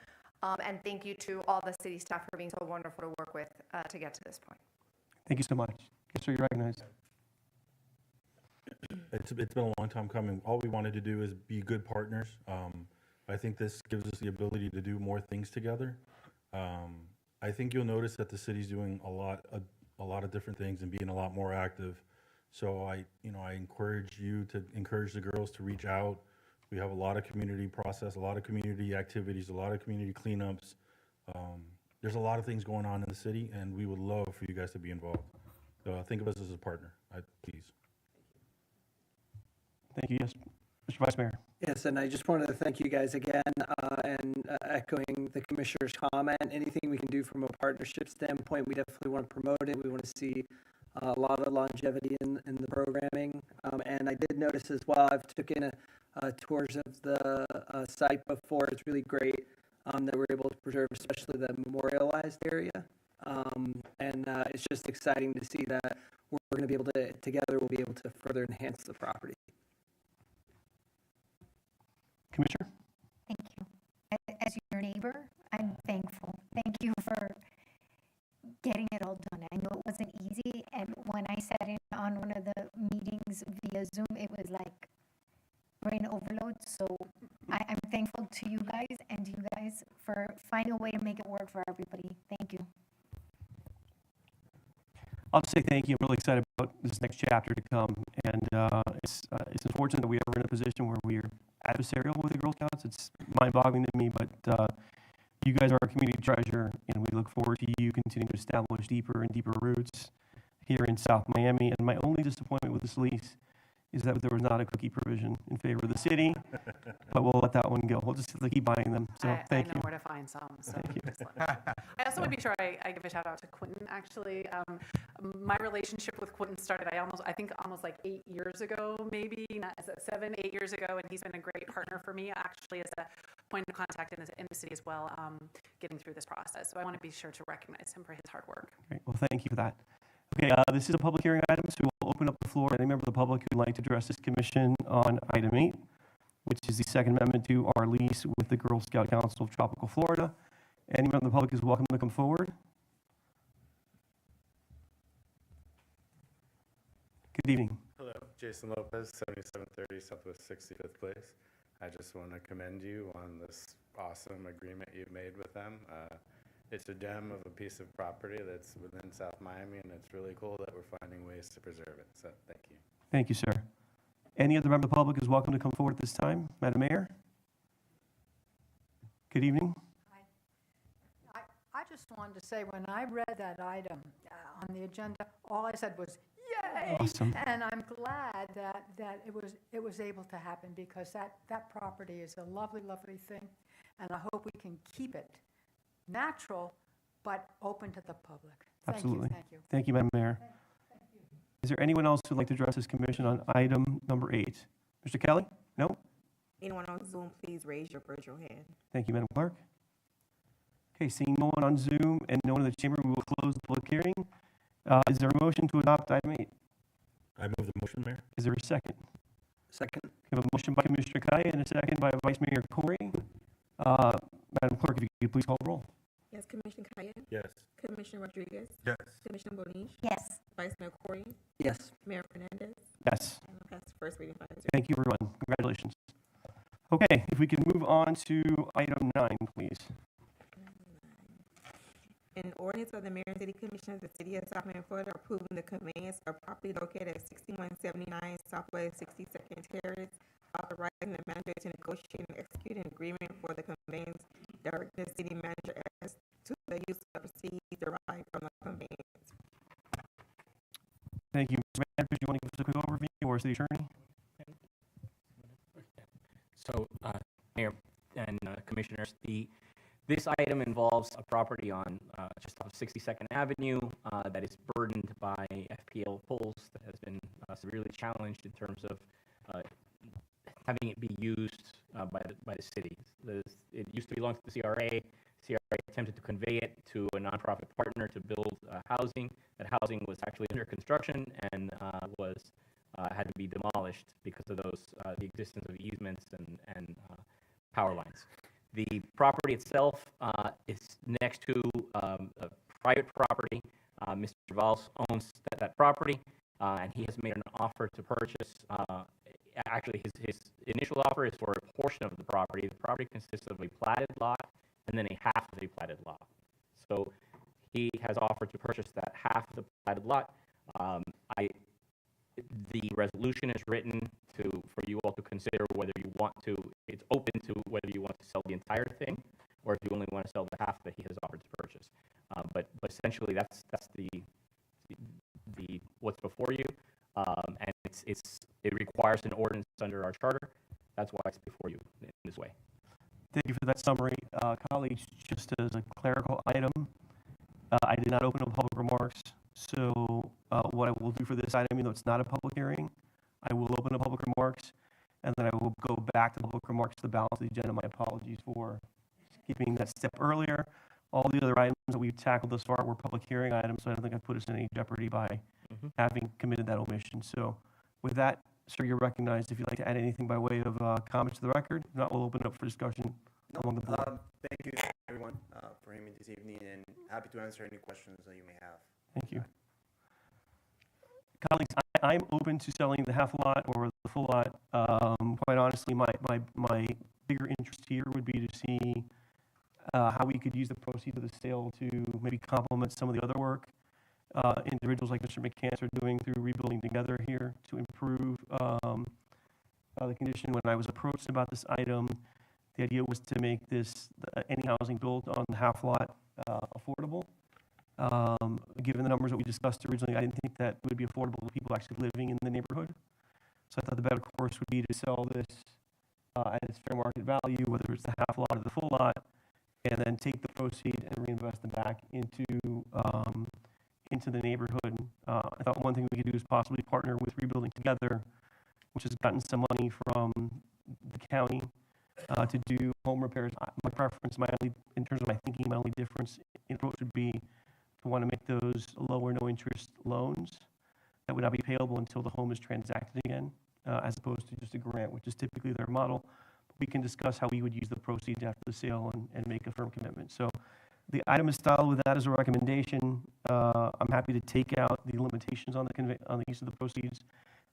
And thank you to all the city staff for being so wonderful to work with to get to this point. Thank you so much. Yes, sir, you're recognized. It's been a long time coming. All we wanted to do is be good partners. I think this gives us the ability to do more things together. I think you'll notice that the city's doing a lot of different things and being a lot more active. So I encourage you to encourage the girls to reach out. We have a lot of community process, a lot of community activities, a lot of community cleanups. There's a lot of things going on in the city, and we would love for you guys to be involved. So think of us as a partner, please. Thank you. Yes, Mr. Vice Mayor. Yes, and I just wanted to thank you guys again, and echoing the commissioner's comment, anything we can do from a partnership standpoint, we definitely want to promote it. We want to see a lot of longevity in the programming. And I did notice as well, I've taken tours of the site before. It's really great that we're able to preserve, especially the memorialized area. And it's just exciting to see that we're going to be able to, together, we'll be able to further enhance the property. Commissioner? Thank you. As your neighbor, I'm thankful. Thank you for getting it all done. I know it wasn't easy, and when I sat in on one of the meetings via Zoom, it was like brain overload. So I'm thankful to you guys and you guys for finding a way to make it work for everybody. Thank you. I'll just say thank you. I'm really excited about this next chapter to come, and it's unfortunate that we are in a position where we are adversarial with the Girl Scouts. It's mind-boggling to me, but you guys are our community treasure, and we look forward to you continuing to establish deeper and deeper roots here in South Miami. And my only disappointment with this lease is that there was not a cookie provision in favor of the city, but we'll let that one go. We'll just keep buying them. So thank you. I know where to find some. So Thank you. I also want to be sure I give a shout out to Quentin. Actually, my relationship with Quentin started I think almost like 8 years ago, maybe not, 7, 8 years ago, and he's been a great partner for me actually as a point of contact in the city as well, getting through this process. So I want to be sure to recognize him for his hard work. Great. Well, thank you for that. Okay, this is a public hearing item, so we'll open up the floor. Any member of the public who'd like to address this commission on item 8, which is the Second Amendment to our lease with the Girl Scout Council of Tropical Florida. Any member of the public is welcome to come forward. Good evening. Hello, Jason Lopez, 7730 Southwest 65th Place. I just want to commend you on this awesome agreement you've made with them. It's a gem of a piece of property that's within South Miami, and it's really cool that we're finding ways to preserve it. So thank you. Thank you, sir. Any other member of the public is welcome to come forward at this time. Madam Mayor? Good evening. I just wanted to say, when I read that item on the agenda, all I said was, yay! Awesome. And I'm glad that it was able to happen, because that property is a lovely, lovely thing. And I hope we can keep it natural, but open to the public. Absolutely. Thank you. Thank you, Madam Mayor. Is there anyone else who'd like to address this commission on item number 8? Mr. Kelly? No? Anyone on Zoom, please raise your virtual hand. Thank you, Madam Clerk. Okay, seeing no one on Zoom and no one in the chamber, we will close the public hearing. Is there a motion to adopt item 8? I move the motion, Mayor. Is there a second? Second. We have a motion by Commissioner Kaya and a second by Vice Mayor Corey. Madam Clerk, if you could please call the roll. Yes, Commissioner Kaya? Yes. Commissioner Rodriguez? Yes. Commissioner Bonish? Yes. Vice Mayor Corey? Yes. Mayor Fernandez? Yes. And I'll pass the first reading 5-0. Thank you, everyone. Congratulations. Okay, if we can move on to item 9, please. An ordinance of the Mayor and City Commission of the City of South Miami, Florida, approving the conveyance of property located at 6179 Southwest 62nd Terrace, authorizing the manager to negotiate and execute an agreement for the conveyance, directing the city manager as to the use of proceeds derived from the conveyance. Thank you. Mr. Manager, do you want to give us a quick overview, or City Attorney? So, Mayor and Commissioners, this item involves a property on just off 62nd Avenue that is burdened by FPL poles that has been severely challenged in terms of having it be used by the city. It used to belong to the CRA. CRA attempted to convey it to a nonprofit partner to build housing. That housing was actually under construction and had to be demolished because of the existence of easements and power lines. The property itself is next to a private property. Mr. Valls owns that property, and he has made an offer to purchase. Actually, his initial offer is for a portion of the property. The property consists of a platted lot and then a half of a platted lot. So he has offered to purchase that half of the platted lot. The resolution is written for you all to consider whether you want to. It's open to whether you want to sell the entire thing, or if you only want to sell the half that he has offered to purchase. But essentially, that's the what's before you, and it requires an ordinance under our charter. That's why it's before you in this way. Thank you for that summary. Colleagues, just as a clerical item, I did not open up public remarks. So what I will do for this item, even though it's not a public hearing, I will open up public remarks, and then I will go back to public remarks to the balance of the agenda. My apologies for skipping that step earlier. All the other items that we've tackled thus far were public hearing items, so I don't think I've put us in any jeopardy by having committed that omission. So with that, sir, you're recognized if you'd like to add anything by way of comments to the record. If not, we'll open it up for discussion among the board. Thank you, everyone, for hearing me this evening, and happy to answer any questions that you may have. Thank you. Colleagues, I'm open to selling the half lot or the full lot. Quite honestly, my bigger interest here would be to see how we could use the proceeds of the sale to maybe complement some of the other work individuals like Mr. McCants are doing through Rebuilding Together here to improve the condition. When I was approached about this item, the idea was to make this any housing built on the half lot affordable. Given the numbers that we discussed originally, I didn't think that would be affordable to people actually living in the neighborhood. So I thought the better course would be to sell this at its fair market value, whether it's the half lot or the full lot, and then take the proceeds and reinvest them back into the neighborhood. I thought one thing we could do is possibly partner with Rebuilding Together, which has gotten some money from the county to do home repairs. My preference, in terms of my thinking, my only difference in approach would be to want to make those lower no interest loans that would not be payable until the home is transacted again, as opposed to just a grant, which is typically their model. We can discuss how we would use the proceeds after the sale and make a firm commitment. So the item is styled with that as a recommendation. I'm happy to take out the limitations on the use of the proceeds.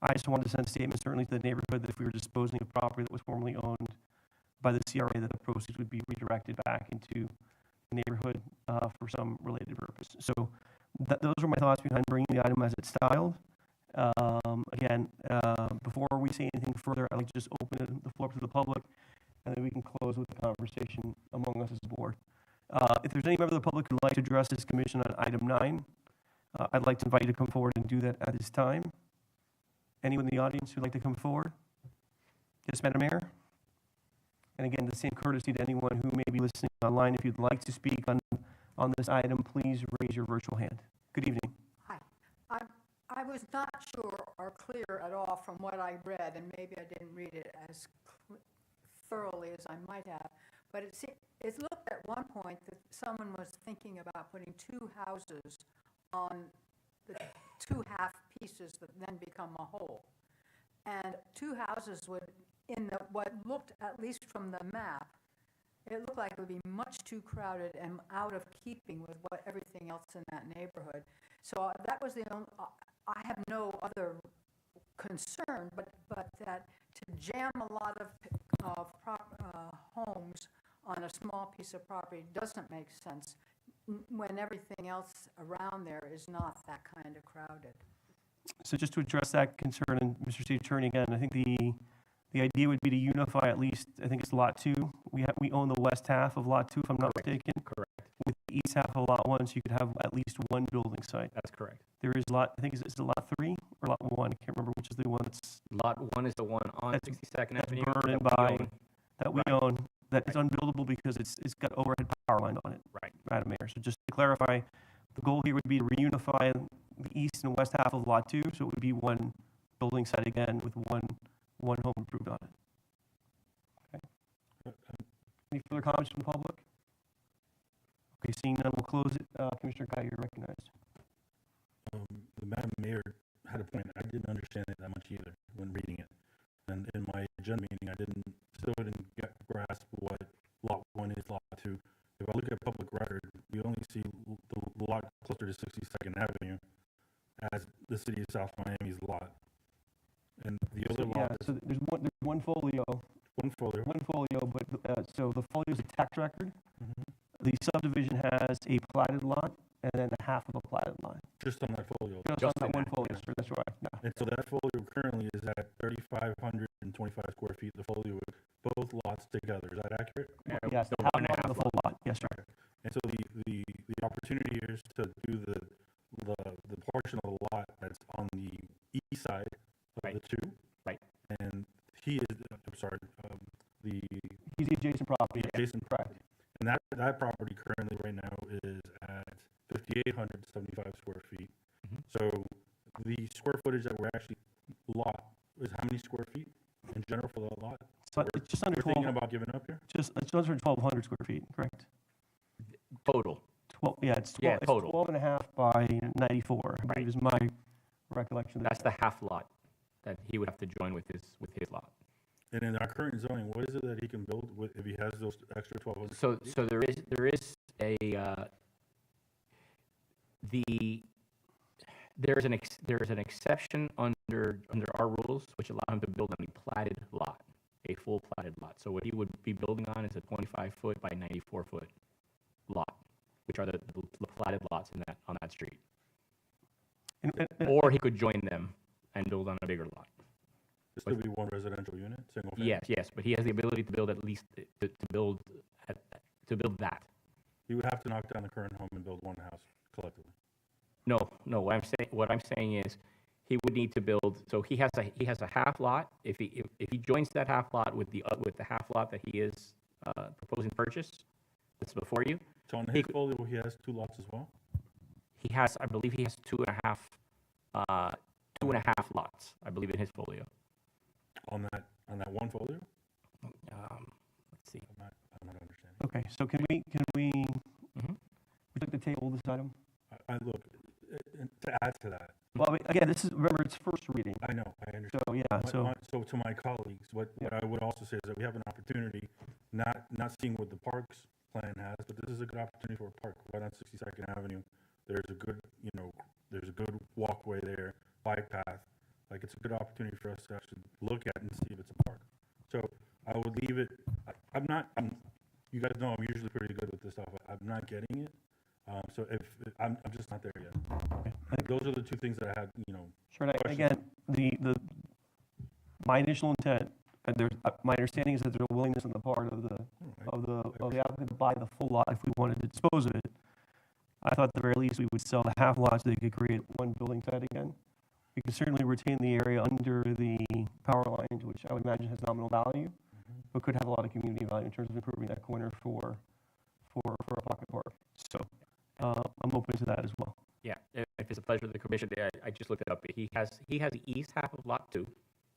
I just wanted to send a statement certainly to the neighborhood that if we were disposing of property that was formerly owned by the CRA, that the proceeds would be redirected back into the neighborhood for some related purpose. So those are my thoughts behind bringing the item as it's styled. Again, before we say anything further, I'd like to just open the floor up to the public. and then we can close with the conversation among us as a board. If there's any member of the public who'd like to address this commission on item 9, I'd like to invite you to come forward and do that at this time. Anyone in the audience who'd like to come forward? Yes, Madam Mayor? And again, the same courtesy to anyone who may be listening online. If you'd like to speak on this item, please raise your virtual hand. Good evening. Hi. I was not sure or clear at all from what I read, and maybe I didn't read it as thoroughly as I might have, but it looked at one point that someone was thinking about putting 2 houses on the 2 half pieces that then become a whole. And 2 houses would, what looked, at least from the map, it looked like it would be much too crowded and out of keeping with what everything else in that neighborhood. So that was the only, I have no other concern, but that to jam a lot of homes on a small piece of property doesn't make sense when everything else around there is not that kind of crowded. So just to address that concern, and Mr. City Attorney, again, I think the idea would be to unify at least, I think it's Lot 2. We own the west half of Lot 2, if I'm not mistaken. Correct. With the east half of Lot 1, so you could have at least one building site. That's correct. There is I think is it Lot 3 or Lot 1? I can't remember which is the one that's Lot 1 is the one on That's- 62nd that's Avenue. burdened that we by, own. that we own, that is unbuildable because it's got overhead power line on it. Right. Madam Mayor. So just to clarify, the goal here would be to reunify the east and west half of Lot 2, so it would be one building site again with one home improved on it. Okay. Any further comments from the public? Okay, seeing none, we'll close it. Commissioner Guy, you're recognized. The Madam Mayor had a point. I didn't understand it that much either when reading it. And in my agenda meeting, I still didn't grasp what Lot 1 is, Lot 2. If I look at public record, we only see the lot closer to 62nd Avenue as the city of South Miami's lot. And the other lot is So there's one folio. one folio. One folio, but so the folio is a tax record. Mhm. The subdivision has a platted lot and then half of a platted lot. Just on that folio. Just on that one folio, sir, that's right. No. And so that folio currently is at 3,525 square feet, the folio with both lots together. Is that accurate? Yes, the half lot and the full lot, yes, sir. And so the opportunity here is to do the portion of the lot that's on the east side of the 2. Right. And he is, I'm sorry, He's the adjacent property. adjacent Correct. And that property currently right now is at 5,875 square feet. So the square footage that we're actually lot is how many square feet in general for the lot? So it's just under We're thinking 12. about giving up here? It's under 1,200 square feet, correct? Total. 12, yeah, it's 12, Yeah, it's total. 12 and a half by 94, I believe is my recollection. That's the half lot that he would have to join with his lot. And in our current zoning, what is it that he can build with if he has those extra 1,200? So there is there's an exception under our rules which allow him to build on a platted lot, a full platted lot. So what he would be building on is a 25-foot by 94-foot lot, which are the platted lots on that street. Or he could join them and build on a bigger lot. This could be one residential unit, single family? Yes, but he has the ability to build at least to build that. He would have to knock down the current home and build one house collectively. No. What I'm saying is, he would need to build. So he has a half lot. If he joins that half lot with the half lot that he is proposing purchase, that's before you. So on his folio, he has 2 lots as well. I believe he has 2.5 lots. I believe in his folio. On that one folio. Let's see. I'm not understanding. Okay, so can we would like to table this item? I look to add to that. Well, I mean, again, remember, it's first reading. I know, I understand. So, yeah, So to my colleagues, what I would also say is that we have an opportunity, not seeing what the parks plan has, but this is a good opportunity for a park right on 62nd Avenue. There's a good walkway there, bike path. Like, it's a good opportunity for us to actually look at and see if it's a park. So I would leave it. You guys know I'm usually pretty good with this stuff. I'm not getting it. So if I'm just not there yet. Okay. Those are the 2 things that I had, Sure. And again, my initial intent, And my understanding is that there's a willingness on the part of the applicant to buy the full lot if we wanted to dispose of it. I thought at the very least we would sell the half lot so they could create one building site again. We could certainly retain the area under the power lines, which I would imagine has nominal value, but could have a lot of community value in terms of improving that corner for a pocket park. So I'm open to that as well. Yeah, if it's a pleasure of the commission, I just looked it up. He has the east half of lot 2.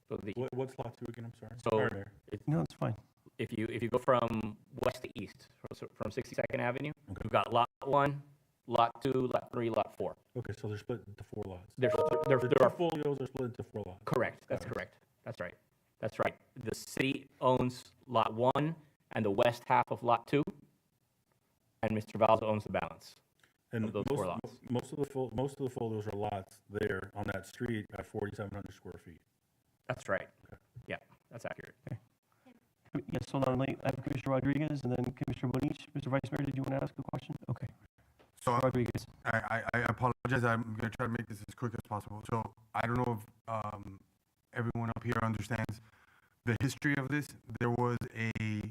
So What's lot 2 again? I'm sorry. So Sorry, Mayor. No, it's fine. if you go from west to east, from 62nd Avenue, you've got lot 1, lot 2, lot 3, lot 4. Okay, so they're split into 4 lots. There The are portfolios are split into 4 lots. correct. That's correct. That's right. That's right. The city owns lot 1 and the west half of lot 2, and Mr. Valzo owns the balance And of those 4 lots. most of the folios are lots there on that street at 4,700 square feet. That's right. Yeah, that's accurate. Yes, hold on. I have Commissioner Rodriguez and then Commissioner Bonich. Mr. Vice Mayor, did you want to ask a question? Okay. So Rodriguez. I apologize. I'm going to try to make this as quick as possible. So I don't know if everyone up here understands the history of this. There was a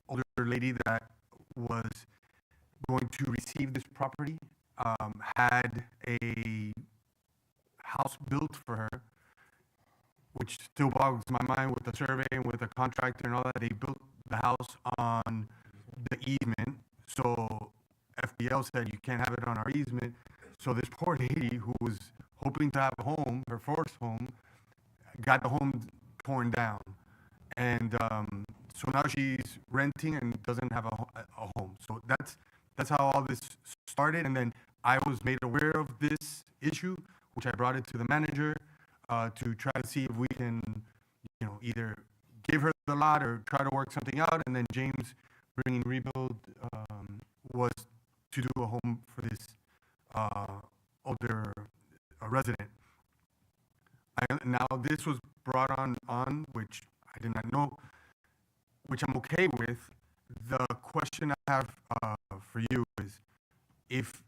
older lady that was going to receive this property, had a house built for her, which still boggles my mind with the survey and with the contractor and all that. They built the house on the easement. So FPL said you can't have it on our easement. So this poor lady who was hoping to have a home, her first home, got the home torn down. And so now she's renting and doesn't have a home. So that's how all this started. And then I was made aware of this issue, which I brought it to the manager to try to see if we can, either give her the lot or try to work something out. And then James bringing Rebuild was to do a home for this older resident. Now this was brought on, which I did not know, which I'm okay with. The question I have for you is, if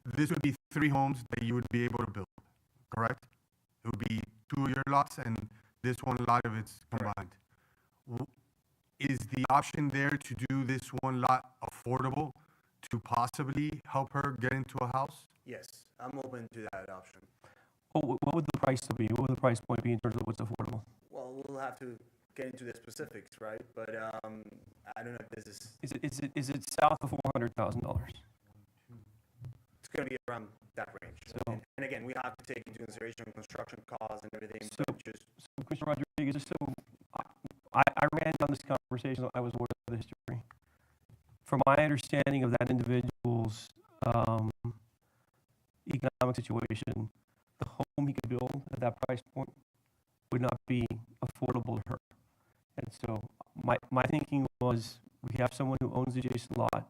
this would be 3 homes that you would be able to build, correct? It would be 2 of your lots and this one lot of it's combined. Is the option there to do this one lot affordable to possibly help her get into a house? Yes, I'm open to that option. What would the price be? What would the price point be in terms of what's affordable? Well, we'll have to get into the specifics, right? But I don't know if this is. Is it south of $400,000? It's going to be around that range. And again, we have to take into consideration construction costs and everything. So Commissioner Rodriguez, just so I ran down this conversation, I was aware of the history. From my understanding of that individual's economic situation, the home he could build at that price point would not be affordable to her. And so my thinking was, we have someone who owns the adjacent lot.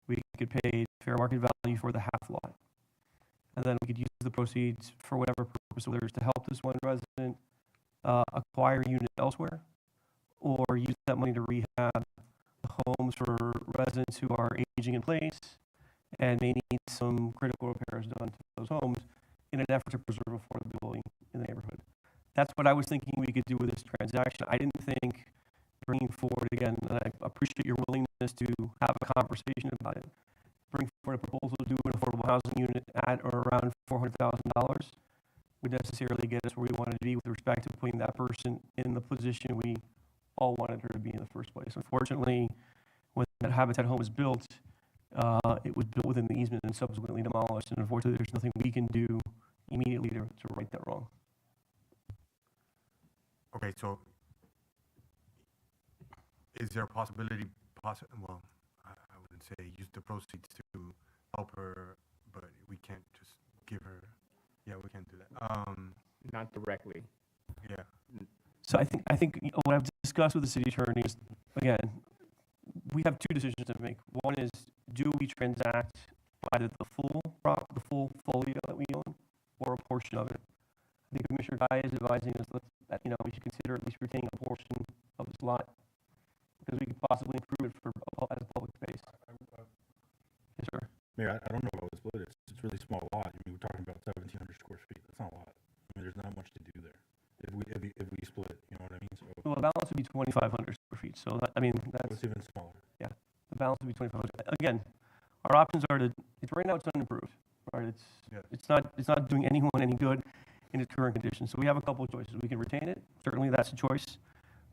We could pay fair market value for the half lot. And then we could use the proceeds for whatever purpose, whether it's to help this one resident acquire a unit elsewhere, or use that money to rehab the homes for residents who are aging in place and may need some critical repairs done to those homes in an effort to preserve affordability in the neighborhood. That's what I was thinking we could do with this transaction. I didn't think bringing forward, again, and I appreciate your willingness to have a conversation about it, bring forward a proposal to do an affordable housing unit at or around $400,000 would necessarily get us where we wanted to be with respect to putting that person in the position we all wanted her to be in the first place. Unfortunately, when that Habitat home was built, it was built within the easement and subsequently demolished, and unfortunately there's nothing we can do immediately to right that wrong. Okay, so is there a possibility, well, I wouldn't say use the proceeds to help her, but we can't just give her, yeah, we can't do that. Not directly. Yeah. So I think what I've discussed with the city attorney is, again, we have 2 decisions to make. One is, do we transact either the full folio that we own or a portion of it? I think Commissioner Guy is advising us that we should consider at least retaining a portion of this lot because we could possibly improve it as a public space. Yes, sir. Mayor, I don't know about the split. It's a really small lot. I mean, we're talking about 1,700 square feet. That's not a lot. I mean, there's not much to do there. If we split it, you know what I mean? So Well, the balance would be 2,500 square feet, so that, I mean, that's, It's even smaller. yeah, the balance would be 2,500. Again, our options are to, it's, right now it's unimproved, right? It's not doing anyone any good in its current condition. So we have a couple of choices. We can retain it, certainly that's a choice.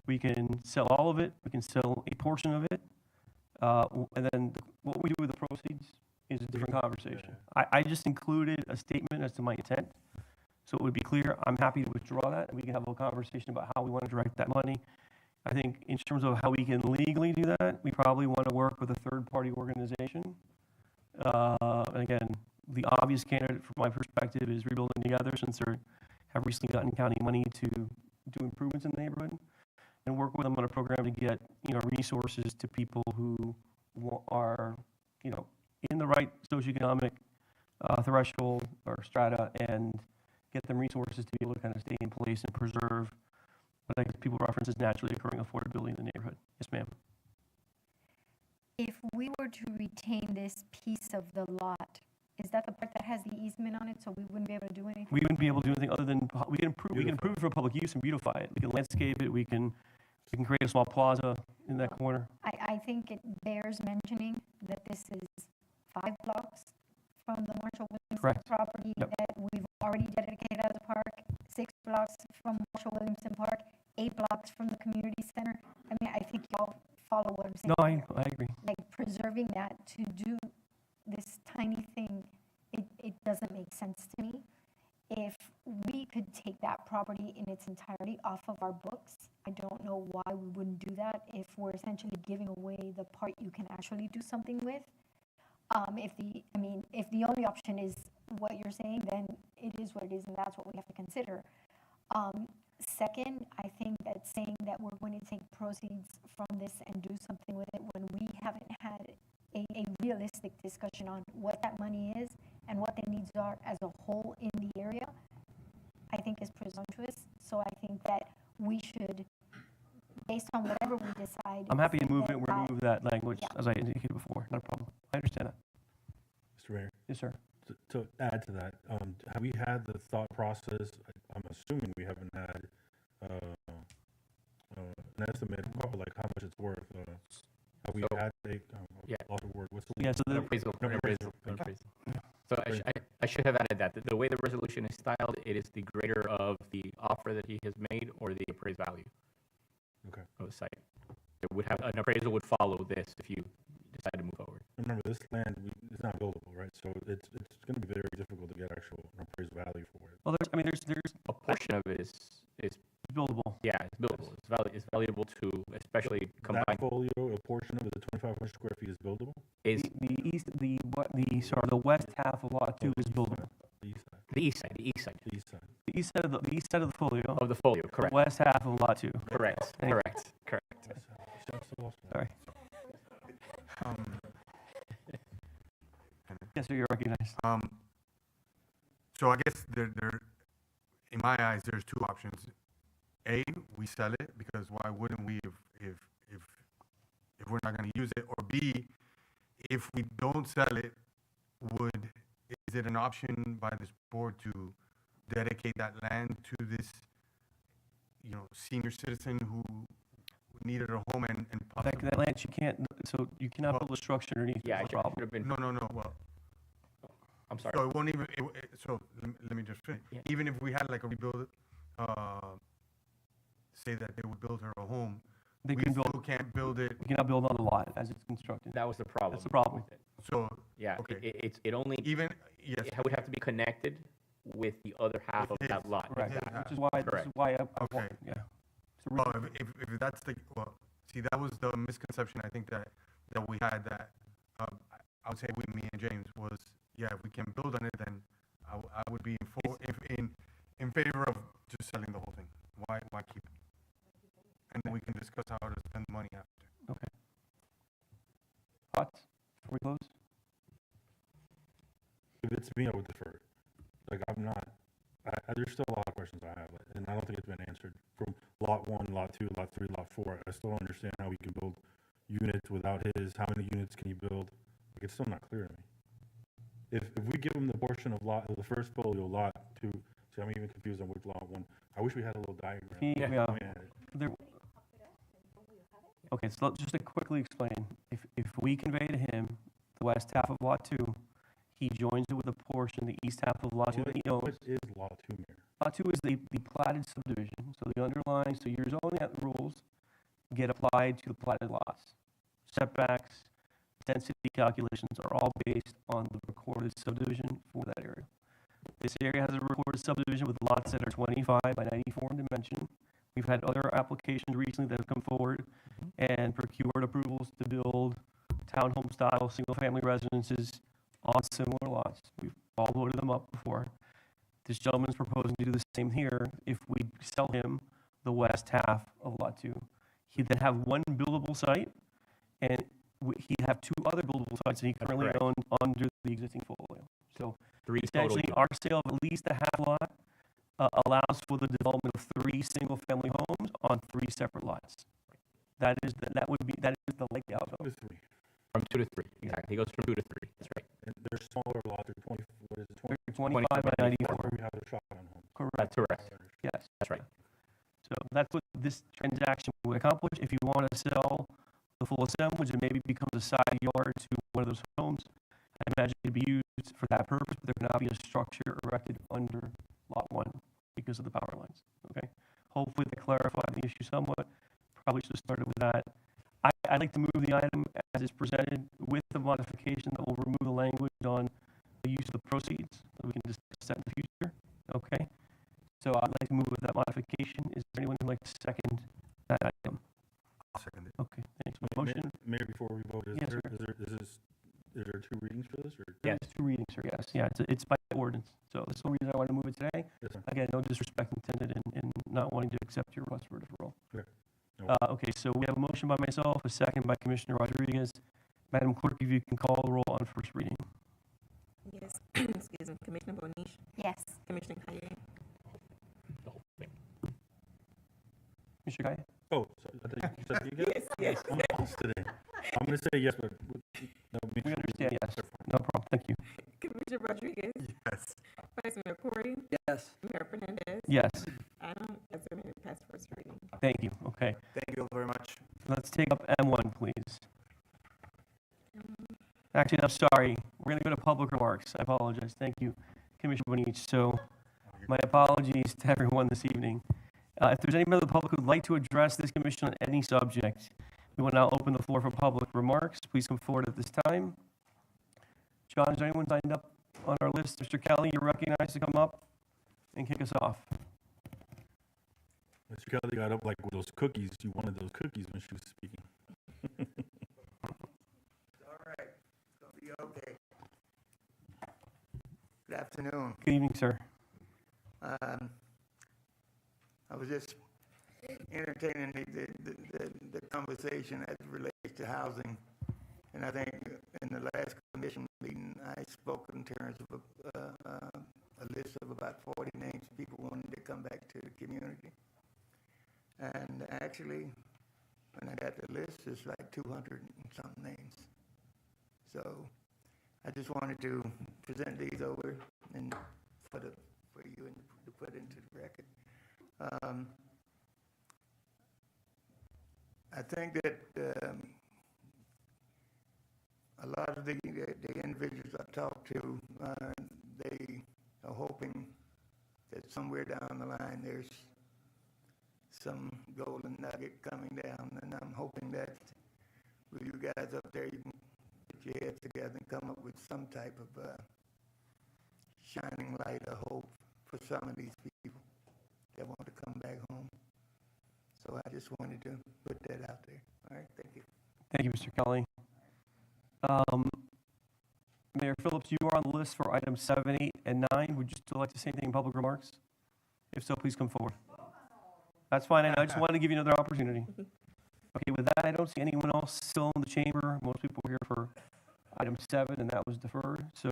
We can sell all of it, we can sell a portion of it, and then what we do with the proceeds is a different conversation. I just included a statement as to my intent, so it would be clear. I'm happy to withdraw that, and we can have a conversation about how we want to direct that money. I think in terms of how we can legally do that, we probably want to work with a third-party organization. And again, the obvious candidate from my perspective is Rebuilding Together, since they have recently gotten county money to do improvements in the neighborhood, and work with them on a program to get, resources to people who are, in the right socioeconomic threshold or strata, and get them resources to be able to kind of stay in place and preserve what I guess people reference as naturally occurring affordability in the neighborhood. Yes, ma'am. If we were to retain this piece of the lot, is that the part that has the easement on it, so we wouldn't be able to do anything? We wouldn't be able to do anything other than, we can improve it for public use and beautify it. We can landscape it, we can create a small plaza in that corner. I think it bears mentioning that this is 5 blocks from the Marshall Williamson Correct. property Yep. that we've already dedicated as a park, 6 blocks from Marshall Williamson Park, 8 blocks from the community center. I mean, I think y'all follow what I'm saying. No, here. I agree. Like preserving that to do this tiny thing, it doesn't make sense to me. If we could take that property in its entirety off of our books, I don't know why we wouldn't do that if we're essentially giving away the part you can actually do something with. If the only option is what you're saying, then it is what it is, and that's what we have to consider. Second, I think that saying that we're going to take proceeds from this and do something with it when we haven't had a realistic discussion on what that money is and what the needs are as a whole in the area, I think is presumptuous. So I think that we should, based on whatever we decide. I'm happy to say move that it, remove that language, Yeah. as I indicated before, not a problem. I understand that. Mr. Mayor, Yes, sir. to add to that, have we had the thought process, I'm assuming we haven't had, an estimate of like how much it's worth, have we had lost of word, what's the? Yeah, so An the, appraisal. No, an appraisal. appraisal. an appraisal. So I should have added that. The way the resolution is styled, it is the greater of the offer that he has made or the appraised value Okay. of the site. It would have, an appraisal would follow this if you decide to move forward. Remember, this land is not buildable, right? So it's going to be very difficult to get actual appraised value for it. well, there's A portion of it is buildable. yeah, it's buildable. It's valuable to, especially That combined, folio, a portion of the 2,500 square feet is buildable? is The west half of lot 2 is buildable. The east side, the east side. the east side. The east side of the folio. Of the folio, The correct. west half of lot 2. Correct, Thank you. correct. Sorry. Yes, sir, you're recognized. So I guess in my eyes, there's 2 options. A, we sell it, because why wouldn't we if we're not gonna use it? Or B, if we don't sell it, is it an option by this board to dedicate that land to this, senior citizen who needed a home and possibly? That land, you cannot build a structure underneath. Yeah, That's it the problem. should have been. No, well, I'm sorry. so it won't even, so let me just finish. Yeah. Even if we had like a rebuild, say that they would build her a home, They we can still build, can't build it, we cannot build on the lot as it's constructed. That was the problem. That's the problem. with it. so, Yeah, Okay. it only, even, yes, it would have to be connected with the other half of With that his. lot. Correct, Yeah. which is why, Correct. Okay. yeah. It's a well, reason- if that's the, well, see, that was the misconception I think that we had, that, I would say with me and James was, yeah, if we can build on it, then I would be in favor of just selling the whole thing. Why keep it? And then we can discuss how to spend the money after. Okay. Thoughts before we close? If it's me, I would defer. Like, there's still a lot of questions I have, and I don't think it's been answered. From lot 1, lot 2, lot 3, lot 4, I still don't understand how we can build units without his. How many units can you build? Like, it's still not clear to me. If we give him the portion of the first folio, lot 2, see, I'm even confused on which lot 1. I wish we had a little diagram. Yeah. Point at it. There, Okay, so just to quickly explain, if we convey to him the west half of Lot 2, he joins it with a portion, the east half of Lot 2 that he owns. What is Lot 2, Mayor? Lot 2 is the platted subdivision, so the underlying, so your zoning rules get applied to the platted lots. Setbacks, density calculations are all based on the recorded subdivision for that area. This area has a recorded subdivision with lots that are 25 by 94 in dimension. We've had other applications recently that have come forward and procured approvals to build townhome style, single-family residences on similar lots. We've all voted them up before. This gentleman's proposing to do the same here if we sell him the west half of Lot 2. He'd then have one buildable site, and he'd have two other buildable sites that he currently correct. owned under the existing folio. So Three total essentially, units. our sale of at least a half lot allows for the development of 3 single-family homes on 3 separate lots. That is the layout of it. 3. From 2 to 3, exactly. He goes from 2 to 3. That's right. And they're smaller lots, they're 20, what is it, 20? They're 25 by 94. We have a shotgun home. Correct. That's correct. Yes. That's right. So that's what this transaction would accomplish. If you want to sell the full assemblage, it maybe becomes a side yard to one of those homes. I imagine it could be used for that purpose, but there cannot be a structure erected under Lot 1 because of the power lines. Okay? Hopefully that clarified the issue somewhat. Probably should have started with that. I'd like to move the item as is presented with the modification that will remove the language on the use of the proceeds, so we can discuss that in the future. Okay? So I'd like to move with that modification. Is there anyone who'd like to second that item? I'll second it. Okay, thanks. Motion? Mayor, before we vote, is Yes, there, sir. is there 2 readings for this, or? Yes, 2 readings, sir, yes. Yeah, it's by ordinance. So that's the reason I want to move it today. Yes, sir. Again, no disrespect intended in not wanting to accept your request for a deferral. Okay. No. Okay, so we have a motion by myself, a second by Commissioner Rodriguez. Madam Clerk, if you can call the roll on first reading. Yes, excuse me, Commissioner Bonish, Yes. Commissioner Kaye, Mr. Guy? Oh, sorry, I thought you said you Yes, yes. I'm lost today. I'm gonna say yes, but, no, make We sure understand, yes. No problem, thank you. Commissioner Rodriguez, Yes. Vice Mayor Corey, Yes. Mayor Fernandez. Yes, Item as amended passed first reading. thank you. Okay, Thank you all very much. let's take up M1, please. Actually, I'm sorry. We're going to go to public remarks. I apologize. Thank you, Commissioner Bonich. So my apologies to everyone this evening. If there's any member of the public who would like to address this commission on any subject, we will now open the floor for public remarks. Please come forward at this time. John, is there anyone signed up on our list? Mr. Kelly, you're recognized to come up and kick us off. Mr. Kelly got up like with those cookies. You wanted those cookies when she was speaking. All right, it's gonna be okay. Good afternoon. Good evening, sir. I was just entertaining the conversation as it relates to housing. And I think in the last commission meeting, I spoke in terms of a list of about 40 names, people wanting to come back to the community. And actually, when I got the list, it's like 200 and some names. So I just wanted to present these over and for you and to put into the record. I think that a lot of the individuals I talked to, they are hoping that somewhere down the line there's some golden nugget coming down, and I'm hoping that with you guys up there, you can put your heads together and come up with some type of shining light of hope for some of these people that want to come back home. So I just wanted to put that out there. All right, thank you. Thank you, Mr. Kelly. Mayor Phillips, you are on the list for items 7, 8, and 9. Would you still like to say anything in public remarks? If so, please come forward. That's fine. I just wanted to give you another opportunity. Okay, with that, I don't see anyone else still in the chamber. Most people were here for item 7, and that was deferred. So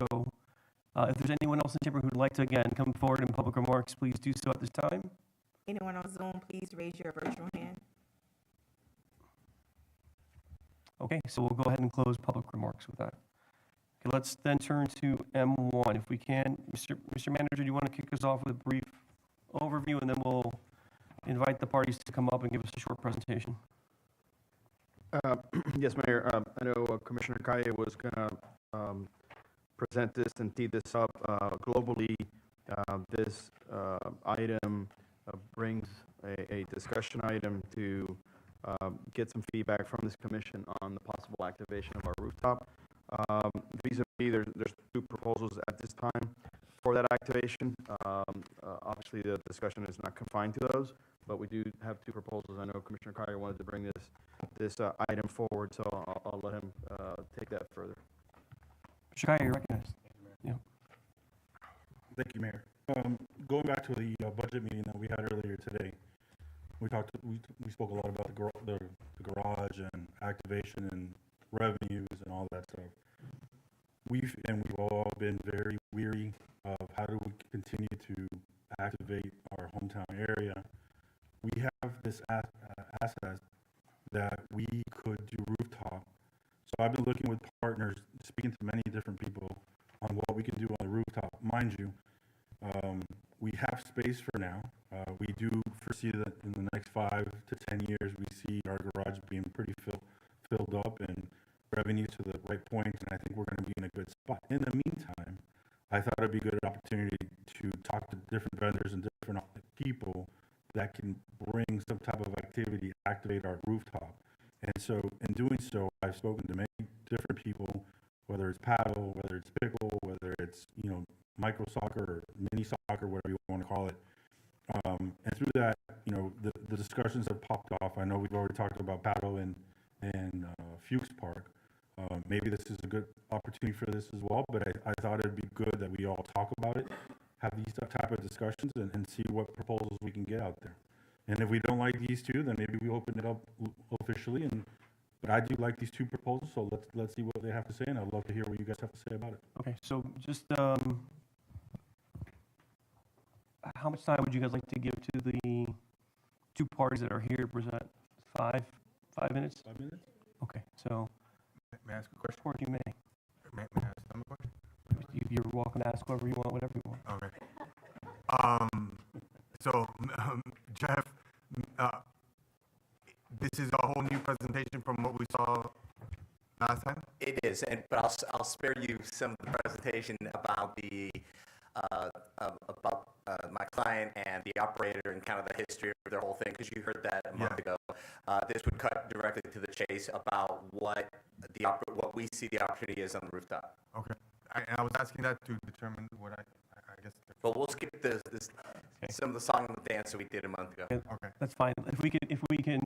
if there's anyone else in the chamber who'd like to, again, come forward in public remarks, please do so at this time. Anyone on Zoom, please raise your virtual hand. Okay, so we'll go ahead and close public remarks with that. Okay, let's then turn to M1, if we can. Mr. Manager, do you want to kick us off with a brief overview, and then we'll invite the parties to come up and give us a short presentation? Yes, Mayor. I know Commissioner Kaye was going to present this and tee this up globally. This item brings a discussion item to get some feedback from this commission on the possible activation of our rooftop. Vis-a-vis, there's two proposals at this time for that activation. Obviously, the discussion is not confined to those, but we do have two proposals. I know Commissioner Kaye wanted to bring this item forward, so I'll let him take that further. Mr. Kaye, you're recognized. Yeah. Thank you, Mayor. Going back to the budget meeting that we had earlier today, we spoke a lot about the garage and activation and revenues and all that stuff. We've all been very weary of how do we continue to activate our hometown area. We have this asset that we could do rooftop. So I've been looking with partners, speaking to many different people on what we can do on the rooftop. Mind you, we have space for now. We do foresee that in the next 5 to 10 years, we see our garage being pretty filled up and revenue to the right point, and I think we're going to be in a good spot. In the meantime, I thought it'd be a good opportunity to talk to different vendors and different people that can bring some type of activity, activate our rooftop. And so in doing so, I've spoken to many different people, whether it's paddle, whether it's pickle, whether it's, micro soccer or mini soccer, whatever you want to call it. And through that, the discussions have popped off. I know we've already talked about paddle and Fuchs Park. Maybe this is a good opportunity for this as well, but I thought it'd be good that we all talk about it, have these type of discussions, and see what proposals we can get out there. And if we don't like these two, then maybe we open it up officially. But I do like these two proposals, so let's see what they have to say, and I'd love to hear what you guys have to say about it. Okay, so just how much time would you guys like to give to the two parties that are here to present? 5 minutes? 5 minutes? Okay, so. May I ask a question? Of course you may. May I ask them a question? You're welcome to ask whatever you want, whatever you want. Okay. So, Jeff, this is a whole new presentation from what we saw last time? It is, but I'll spare you some of the presentation about my client and the operator and kind of the history of their whole thing, because you heard that a month ago. This would cut directly to the chase about what we see the opportunity is on the rooftop. Okay. I was asking that to determine what I guess. But we'll skip some of the song and the dance that we did a month ago. Okay. That's fine. If we can,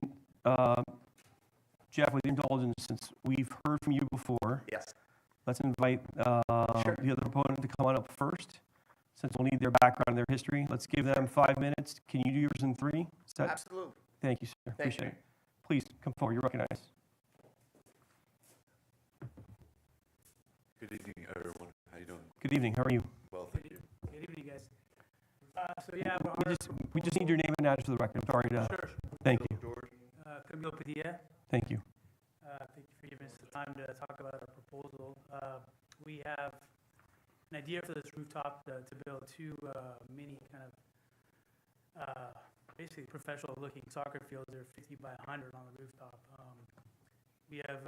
Jeff, with your indulgence, since we've heard from you before. Yes. Let's invite the other proponent to come on up first, since we'll need their background and their history. Let's give them 5 minutes. Can you do yours in 3? Absolutely. Thank you, sir. Appreciate it. Please come forward. You're recognized. Good evening, everyone. How you doing? Good evening. How are you? Well, thank you. Good evening, guys. So yeah, We just need your name and address for the record. I'm sorry to. Sure. Thank you. Camilo Padilla. Thank you. Thank you for giving us the time to talk about our proposal. We have an idea for this rooftop to build 2 mini kind of basically professional-looking soccer fields. They're 50 by 100 on the rooftop. We have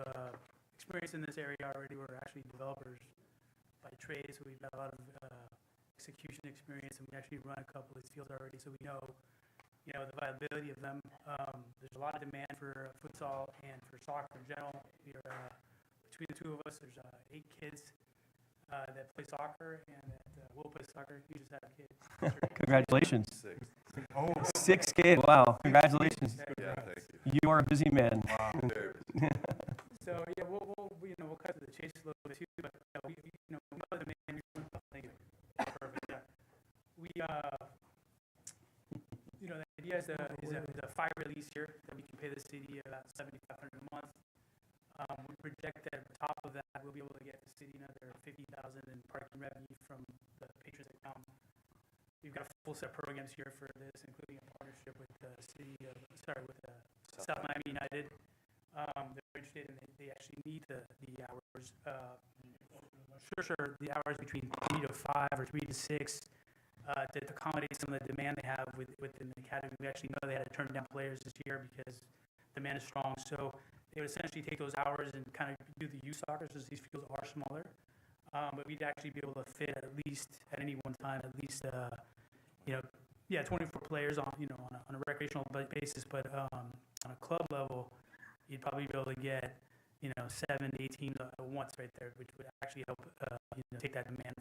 experience in this area already. We're actually developers by trade, so we've got a lot of execution experience, and we actually run a couple of these fields already, so we know, the viability of them. There's a lot of demand for futsal and for soccer in general. We are, between the two of us, there's 8 kids that play soccer and that will play soccer. You just have kids. Congratulations. 6. Oh. 6 kids. Wow. Congratulations. Yeah, thank you. You are a busy man. Wow. So yeah, we'll cut to the chase a little bit too, but we know the demand. Thank you. Perfect. Yeah. We the idea is a 5 release here that we can pay the city about $7,500 a month. We project that on top of that, we'll be able to get the city another $50,000 in parking revenue from the patrons that come. We've got a full set of programs here for this, including a partnership with the South Miami United. They're interested and they actually need the hours. Sure, the hours between 3 to 5 or 3 to 6 to accommodate some of the demand they have within the academy. We actually know they had to turn down players this year because demand is strong. So they would essentially take those hours and kind of do the youth soccer, since these fields are smaller. But we'd actually be able to fit at least, at any one time, at least, 24 players on a recreational basis. But on a club level, you'd probably be able to get, 7 to 8 teams at once right there, which would actually help, take that demand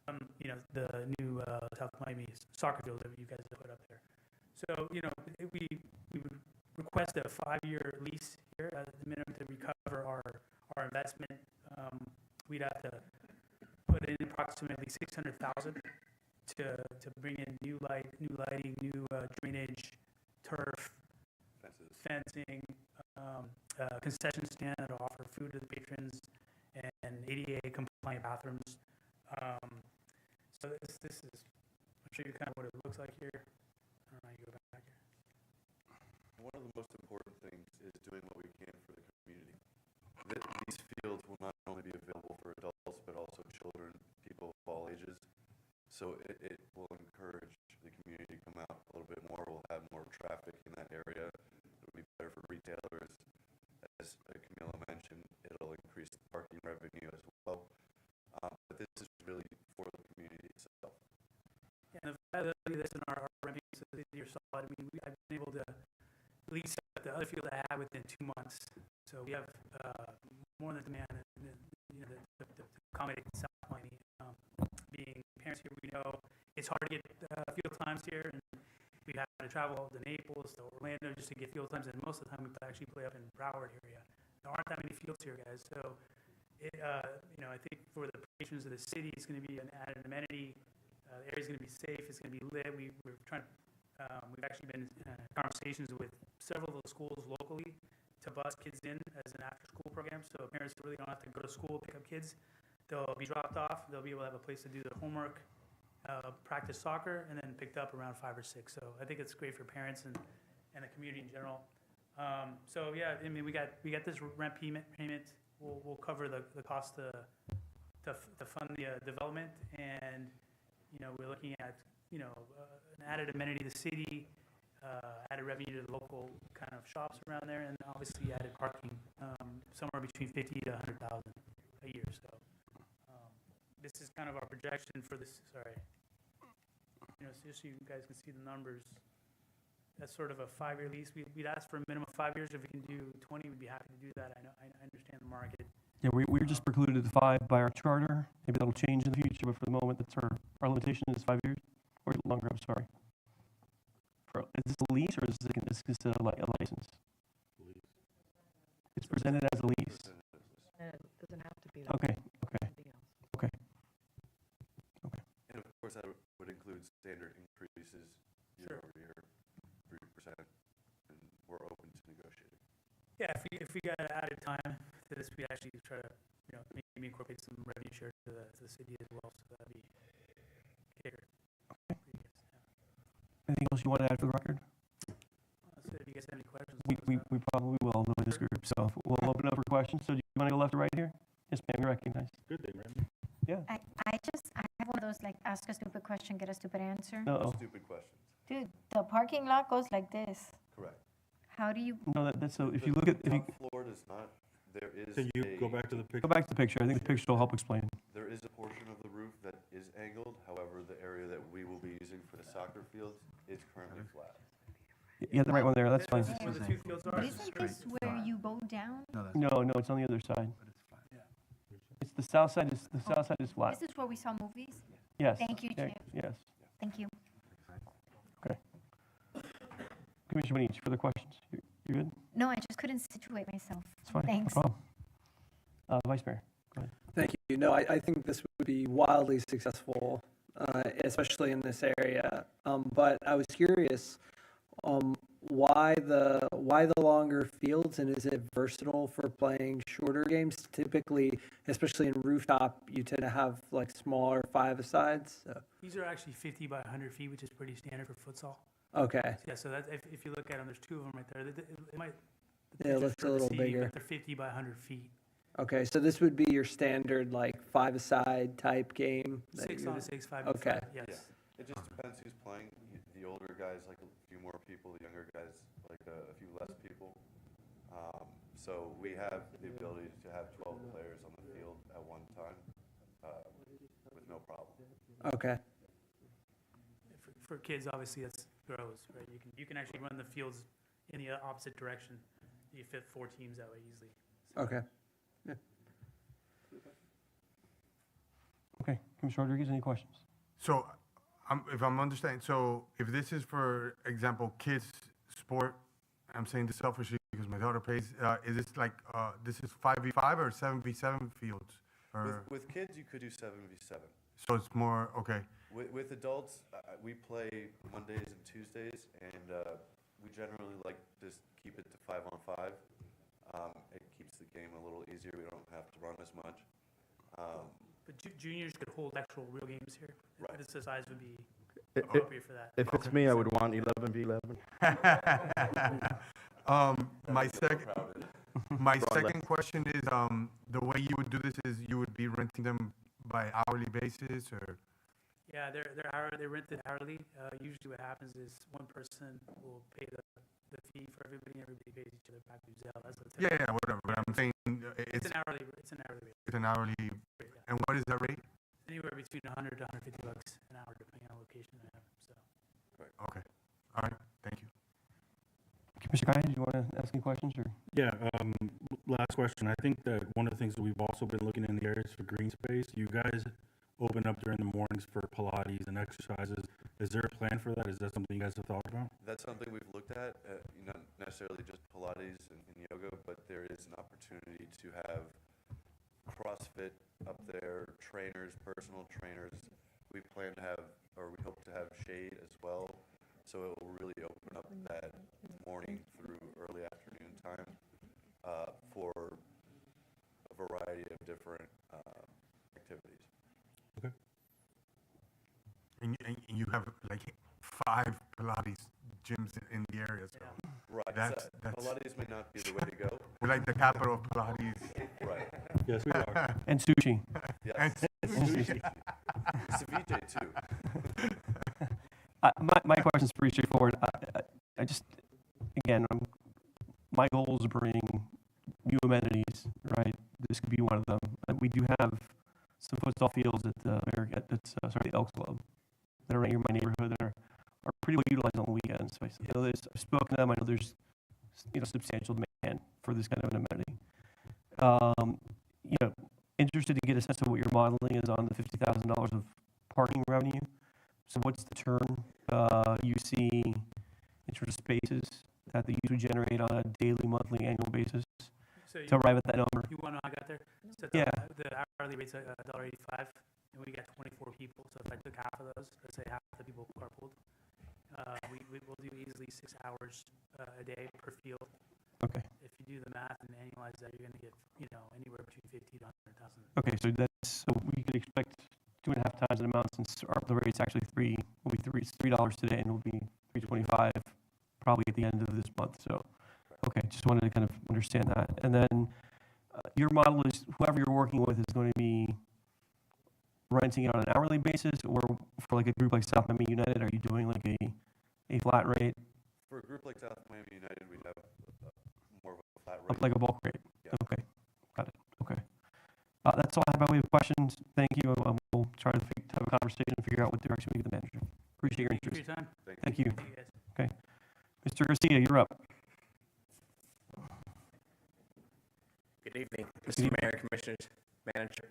from, the new South Miami soccer field that you guys have put up there. So, we would request a 5-year lease here at the minimum to recover our investment. We'd have to put in approximately $600,000 to bring in new lighting, new drainage, turf, fencing, concession stand to offer food to the patrons, and ADA compliant bathrooms. So this is, I'll show you kind of what it looks like here. I don't know how you go back here. One of the most important things is doing what we can for the community. These fields will not only be available for adults, but also children, people of all ages. So it will encourage the community to come out a little bit more. We'll have more traffic in that area. It'll be better for retailers. As Camila mentioned, it'll increase the parking revenue as well. But this is really for the community itself. Yeah, and the viability of this in our revenues of the year solid. I mean, I've been able to lease the other field I had within 2 months. So we have more than demand to accommodate South Miami. Being parents here, we know it's hard to get field times here, and we have to travel to Naples, to Orlando just to get field times, and most of the time we actually play up in Broward area. There aren't that many fields here, guys. So, I think for the patrons of the city, it's going to be an added amenity. The area's going to be safe. It's going to be lit. We're trying. We've actually been in conversations with several of the schools locally to bus kids in as an after-school program, so parents really don't have to go to school, pick up kids. They'll be dropped off. They'll be able to have a place to do their homework, practice soccer, and then picked up around 5 or 6. So I think it's great for parents and the community in general. So yeah, I mean, we got this rent payment. We'll cover the cost to fund the development, and we're looking at an added amenity to the city, added revenue to the local kind of shops around there, and obviously added parking, somewhere between 50 to 100,000 a year. So this is kind of our projection for this. Sorry, so just so you guys can see the numbers. That's sort of a 5-year lease. We'd ask for a minimum of 5 years. If we can do 20, we'd be happy to do that. I understand the market. Yeah, we're just precluded at 5 by our charter. Maybe that'll change in the future, but for the moment, that's our limitation is 5 years or longer. I'm sorry. Is this a lease or is this a license? Lease. It's presented as a lease. It doesn't have to be. Okay. And of course, that would include standard increases year over year, 3%, and we're open to negotiating. Yeah, if we got added time to this, we actually try to maybe incorporate some revenue share to the city as well. So that'd be kicker. Okay. Anything else you want to add for the record? So if you guys have any questions, We probably will with this group, so we'll open up for questions. So do you want to go left or right here? Yes, ma'am, you're recognized. Good day, man. Yeah. I have one of those, like, ask a stupid question, get a stupid answer. Uh-oh. Stupid questions. Dude, the parking lot goes like this. Correct. How do you? No, that's so. If you look at, The top floor does not. There is. Can you go back to the picture? Go back to the picture. I think the picture will help explain. There is a portion of the roof that is angled. However, the area that we will be using for the soccer fields is currently flat. You have the right one there. That's fine. where the two fields are. But isn't this where you go down? No, it's on the other side. It's the south side. The south side is flat. This is where we saw movies? Yes. Thank you, Yeah, Jim. yes. Thank you. Okay. Commissioner Bonich, further questions? You good? No, I just couldn't situate myself. It's fine. Thanks. No problem. Vice Mayor, go ahead. Thank you. No, I think this would be wildly successful, especially in this area. But I was curious, why the longer fields, and is it versatile for playing shorter games? Typically, especially in rooftop, you tend to have like smaller 5-a-sides. So. These are actually 50 by 100 feet, which is pretty standard for futsal. Okay. Yeah, so that if you look at them, there's 2 of them right there. It might. Yeah, it looks a little bigger. But they're 50 by 100 feet. Okay, so this would be your standard like 5-a-side type game. 6 on 6, 5 Okay. on 5. Yes. Yeah. It just depends who's playing. The older guys like a few more people. The younger guys like a few less people. So we have the ability to have 12 players on the field at one time with no problem. Okay. For kids, obviously, that's grows, right? You can actually run the fields in the opposite direction. You fit 4 teams that way easily. Okay. Yeah. Okay, Commissioner Rodriguez, any questions? So, if I'm understanding, so if this is, for example, kids' sport, I'm saying this selfishly because my daughter plays, is this like, this is 5v5 or 7v7 fields? Or, With kids, you could do 7v7. so it's more, okay. With adults, we play Mondays and Tuesdays, and we generally like just keep it to 5-on-5. It keeps the game a little easier. We don't have to run as much. But juniors could hold actual real games here. Right. The size would be If appropriate for that. it's me, I would want 11v11. My second question is, the way you would do this is you would be renting them by hourly basis, or? Yeah, they're rented hourly. Usually what happens is one person will pay the fee for everybody, and everybody pays each other back through Zelle. That's the Yeah, whatever, but I'm saying It's an hourly rate. It's an hourly, and what is that rate? Anywhere between 100 to 150 bucks an hour, depending on location they have. So. Okay, all right, thank you. Commissioner Guy, do you want to ask any questions, or? Yeah, last question. I think that one of the things that we've also been looking in the areas for green space, you guys open up during the mornings for Pilates and exercises. Is there a plan for that? Is that something you guys have thought about? That's something we've looked at, not necessarily just Pilates and yoga, but there is an opportunity to have CrossFit up there, trainers, personal trainers. We plan to have, or we hope to have shade as well, so it will really open up that morning through early afternoon time for a variety of different activities. Okay. And you have like 5 Pilates gyms in the area, so. Right, That's Pilates may not be the way to go. We're like the capital of Pilates. Right. Yes, we are. And sushi. Yes. And sushi. Ceviche too. My question's pretty straightforward. I just, again, my goal is to bring new amenities, right? This could be one of them. We do have some futsal fields at the Elks Club that are right here in my neighborhood that are pretty well utilized on the weekends. So I know I've spoken to them. I know there's substantial demand for this kind of an amenity. Interested to get a sense of what your modeling is on the $50,000 of parking revenue. So what's the turn you see in terms of spaces that the use would generate on a daily, monthly, annual basis to arrive at that number? You want to know how I got there? So Yeah. The hourly rate's $1.85, and we got 24 people. So if I took half of those, let's say half the people carpooled, we will do easily 6 hours a day per field. Okay. If you do the math and annualize that, you're going to get anywhere between 50 to 100,000. Okay, so we could expect 2.5 times the amount since the rate's actually it's $3 today, and it'll be $3.25 probably at the end of this month. So, okay, just wanted to kind of understand that. And then your model is whoever you're working with is going to be renting it on an hourly basis, or for like a group like South Miami United, are you doing like a flat rate? For a group like South Miami United, we'd have more of a flat rate. Like a bulk rate? Yeah. Okay, got it. Okay. That's all I have by way of questions. Thank you. We'll try to have a conversation and figure out what direction we give the manager. Appreciate your Thank you interest. for your time. Thank you. Thank you, guys. Okay. Mr. Garcia, you're up. Good evening, Mr. Mayor, Commissioners, Manager.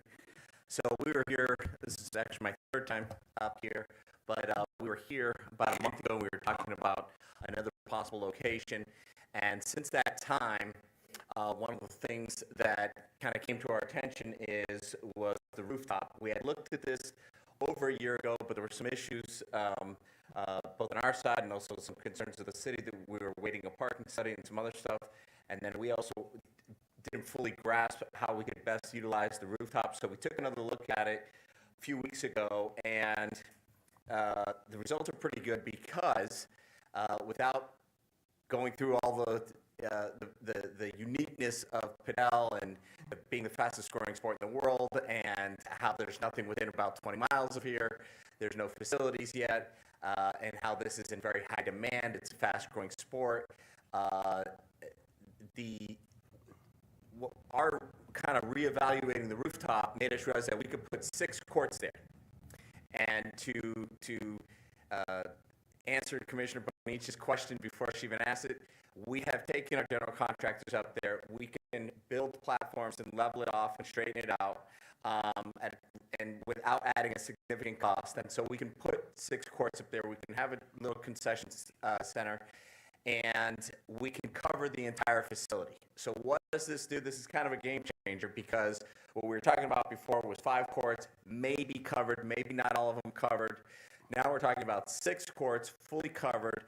So we were here, this is actually my 3rd time up here, but we were here about a month ago. We were talking about another possible location. And since that time, one of the things that kind of came to our attention was the rooftop. We had looked at this over a year ago, but there were some issues both on our side and also some concerns of the city that we were waiting a parking study and some other stuff. And then we also didn't fully grasp how we could best utilize the rooftop. So we took another look at it a few weeks ago, and the results are pretty good because without going through all the uniqueness of Padel and being the fastest scoring sport in the world, and how there's nothing within about 20 miles of here, there's no facilities yet, and how this is in very high demand, it's a fast growing sport. our kind of reevaluating the rooftop made us realize that we could put 6 courts there. And to answer Commissioner Bonici's question before she even asked it, we have taken our general contractors up there. We can build platforms and level it off and straighten it out, and without adding a significant cost. And so we can put 6 courts up there. We can have a little concession center, and we can cover the entire facility. So what does this do? This is kind of a game changer, because what we were talking about before was 5 courts, maybe covered, maybe not all of them covered. Now we're talking about 6 courts fully covered.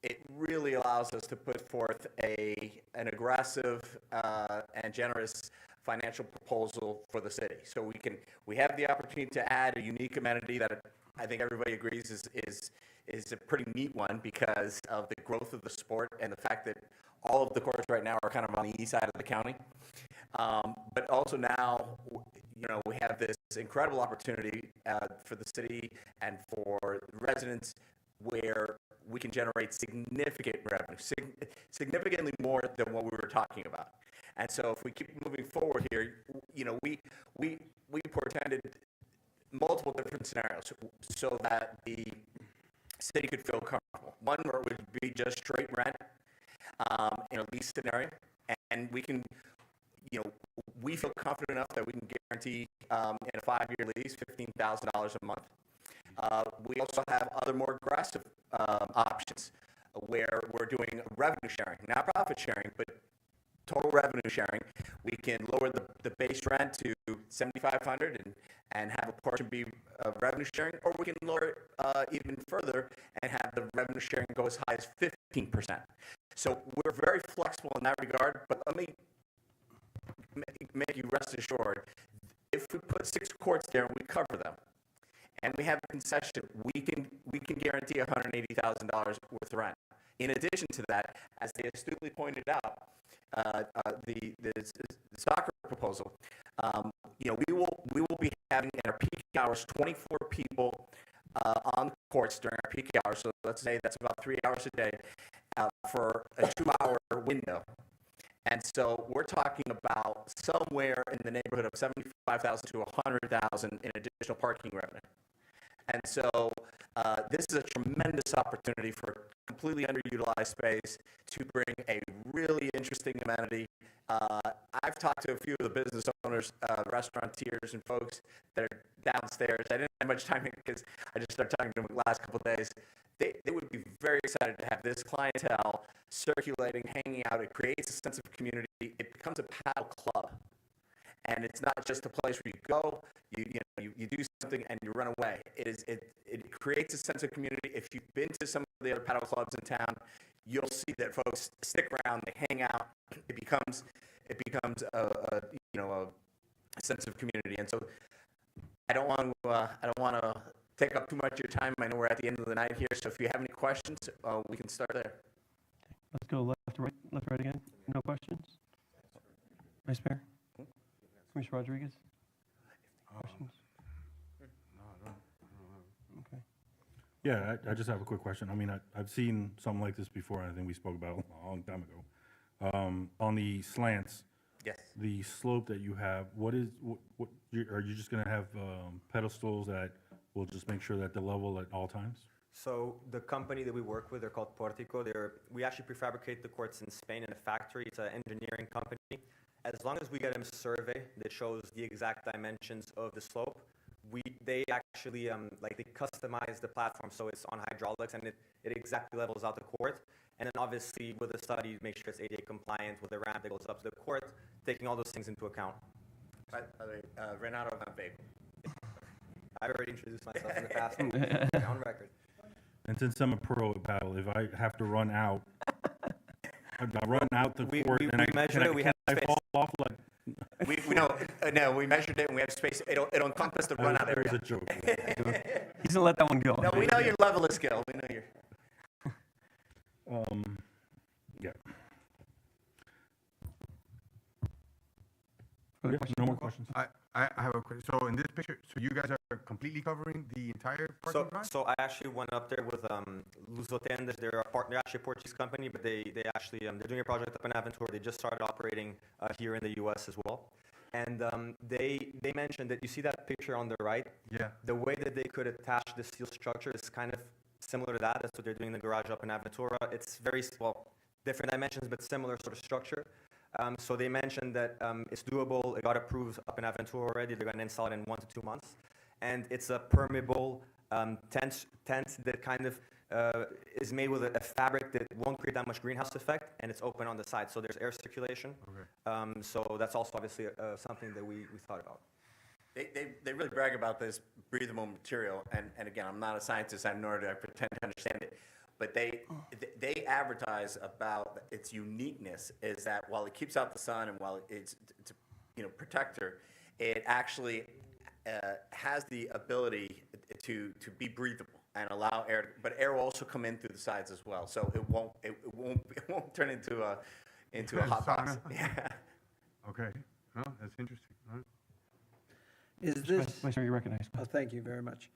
It really allows us to put forth an aggressive and generous financial proposal for the city. So we have the opportunity to add a unique amenity that I think everybody agrees is a pretty neat one because of the growth of the sport and the fact that all of the courts right now are kind of on the east side of the county. But also now, we have this incredible opportunity for the city and for residents where we can generate significant revenue, significantly more than what we were talking about. And so if we keep moving forward here, we portended multiple different scenarios so that the city could feel comfortable. One where it would be just straight rent in a lease scenario, and we can, we feel confident enough that we can guarantee in a 5-year lease $15,000 a month. We also have other more aggressive options where we're doing revenue sharing, not profit sharing, but total revenue sharing. We can lower the base rent to $7,500 and have a portion be revenue sharing, or we can lower it even further and have the revenue sharing go as high as 15%. So we're very flexible in that regard, but let me make you rest assured, if we put 6 courts there and we cover them, and we have a concession, we can guarantee $180,000 worth of rent. In addition to that, as they astutely pointed out, the soccer proposal, we will be having in our peak hours 24 people on the courts during our peak hours. So let's say that's about 3 hours a day for a 2-hour window. And so we're talking about somewhere in the neighborhood of $75,000 to $100,000 in additional parking revenue. And so this is a tremendous opportunity for completely underutilized space to bring a really interesting amenity. I've talked to a few of the business owners, restaurateurs, and folks that are downstairs. I didn't have much time because I just started talking to them the last couple of days. They would be very excited to have this clientele circulating, hanging out. It creates a sense of community. It becomes a paddle club. And it's not just a place where you go, you do something and you run away. It creates a sense of community. If you've been to some of the other paddle clubs in town, you'll see that folks stick around, they hang out. It becomes a sense of community. And so I don't want to take up too much of your time. I know we're at the end of the night here, so if you have any questions, we can start there. Let's go left to right again. No questions? Vice Mayor? Commissioner Rodriguez? Questions? Okay. Yeah, I just have a quick question. I mean, I've seen something like this before. I think we spoke about it a long time ago. On the slants, yes, the slope that you have, what are you just going to have pedestals that will just make sure that they're level at all times? So the company that we work with, they're called Portico. We actually prefabricate the courts in Spain in a factory. It's an engineering company. As long as we get them a survey that shows the exact dimensions of the slope, they actually they customize the platform so it's on hydraulics and it exactly levels out the court. And then obviously with the study, make sure it's ADA compliant with the ramp that goes up to the court, taking all those things into account. By the way, Renato Vampego. I've already introduced myself in the past. On record. And since I'm a pro at paddle, if I have to run out, the court, and I measured it. We have I space. fall off like. We measured it and we have space. It'll encompass the run out area. It was a joke. He's gonna let that one go. No, we know your level of skill. We know your. Yeah. Further No more questions. I have a question. So in this picture, so you guys are completely covering the entire So, parking lot? so I actually went up there with Luz Hotendas. They're actually a Portuguese company, but they actually they're doing a project up in Aventura. They just started operating here in the U.S. as well, and they mentioned that you see that picture on the right. Yeah. The way that they could attach the steel structure is kind of similar to that. That's what they're doing in the garage up in Aventura. It's very different dimensions, but similar sort of structure. So they mentioned that it's doable. It got approved up in Aventura already. They're going to install it in 1 to 2 months. And it's a permeable tent that kind of is made with a fabric that won't create that much greenhouse effect, and it's open on the side, so there's air circulation. Okay. So that's also obviously something that we thought about. They really brag about this breathable material, and again, I'm not a scientist, nor do I pretend to understand it, but they advertise about its uniqueness is that while it keeps out the sun and while it's a protector, it actually has the ability to be breathable and allow air, but air will also come in through the sides as well, so it won't turn into a hot box. Yeah. Okay. No, that's interesting. All right. Is Vice this, Mayor, you recognize. oh, thank you very much.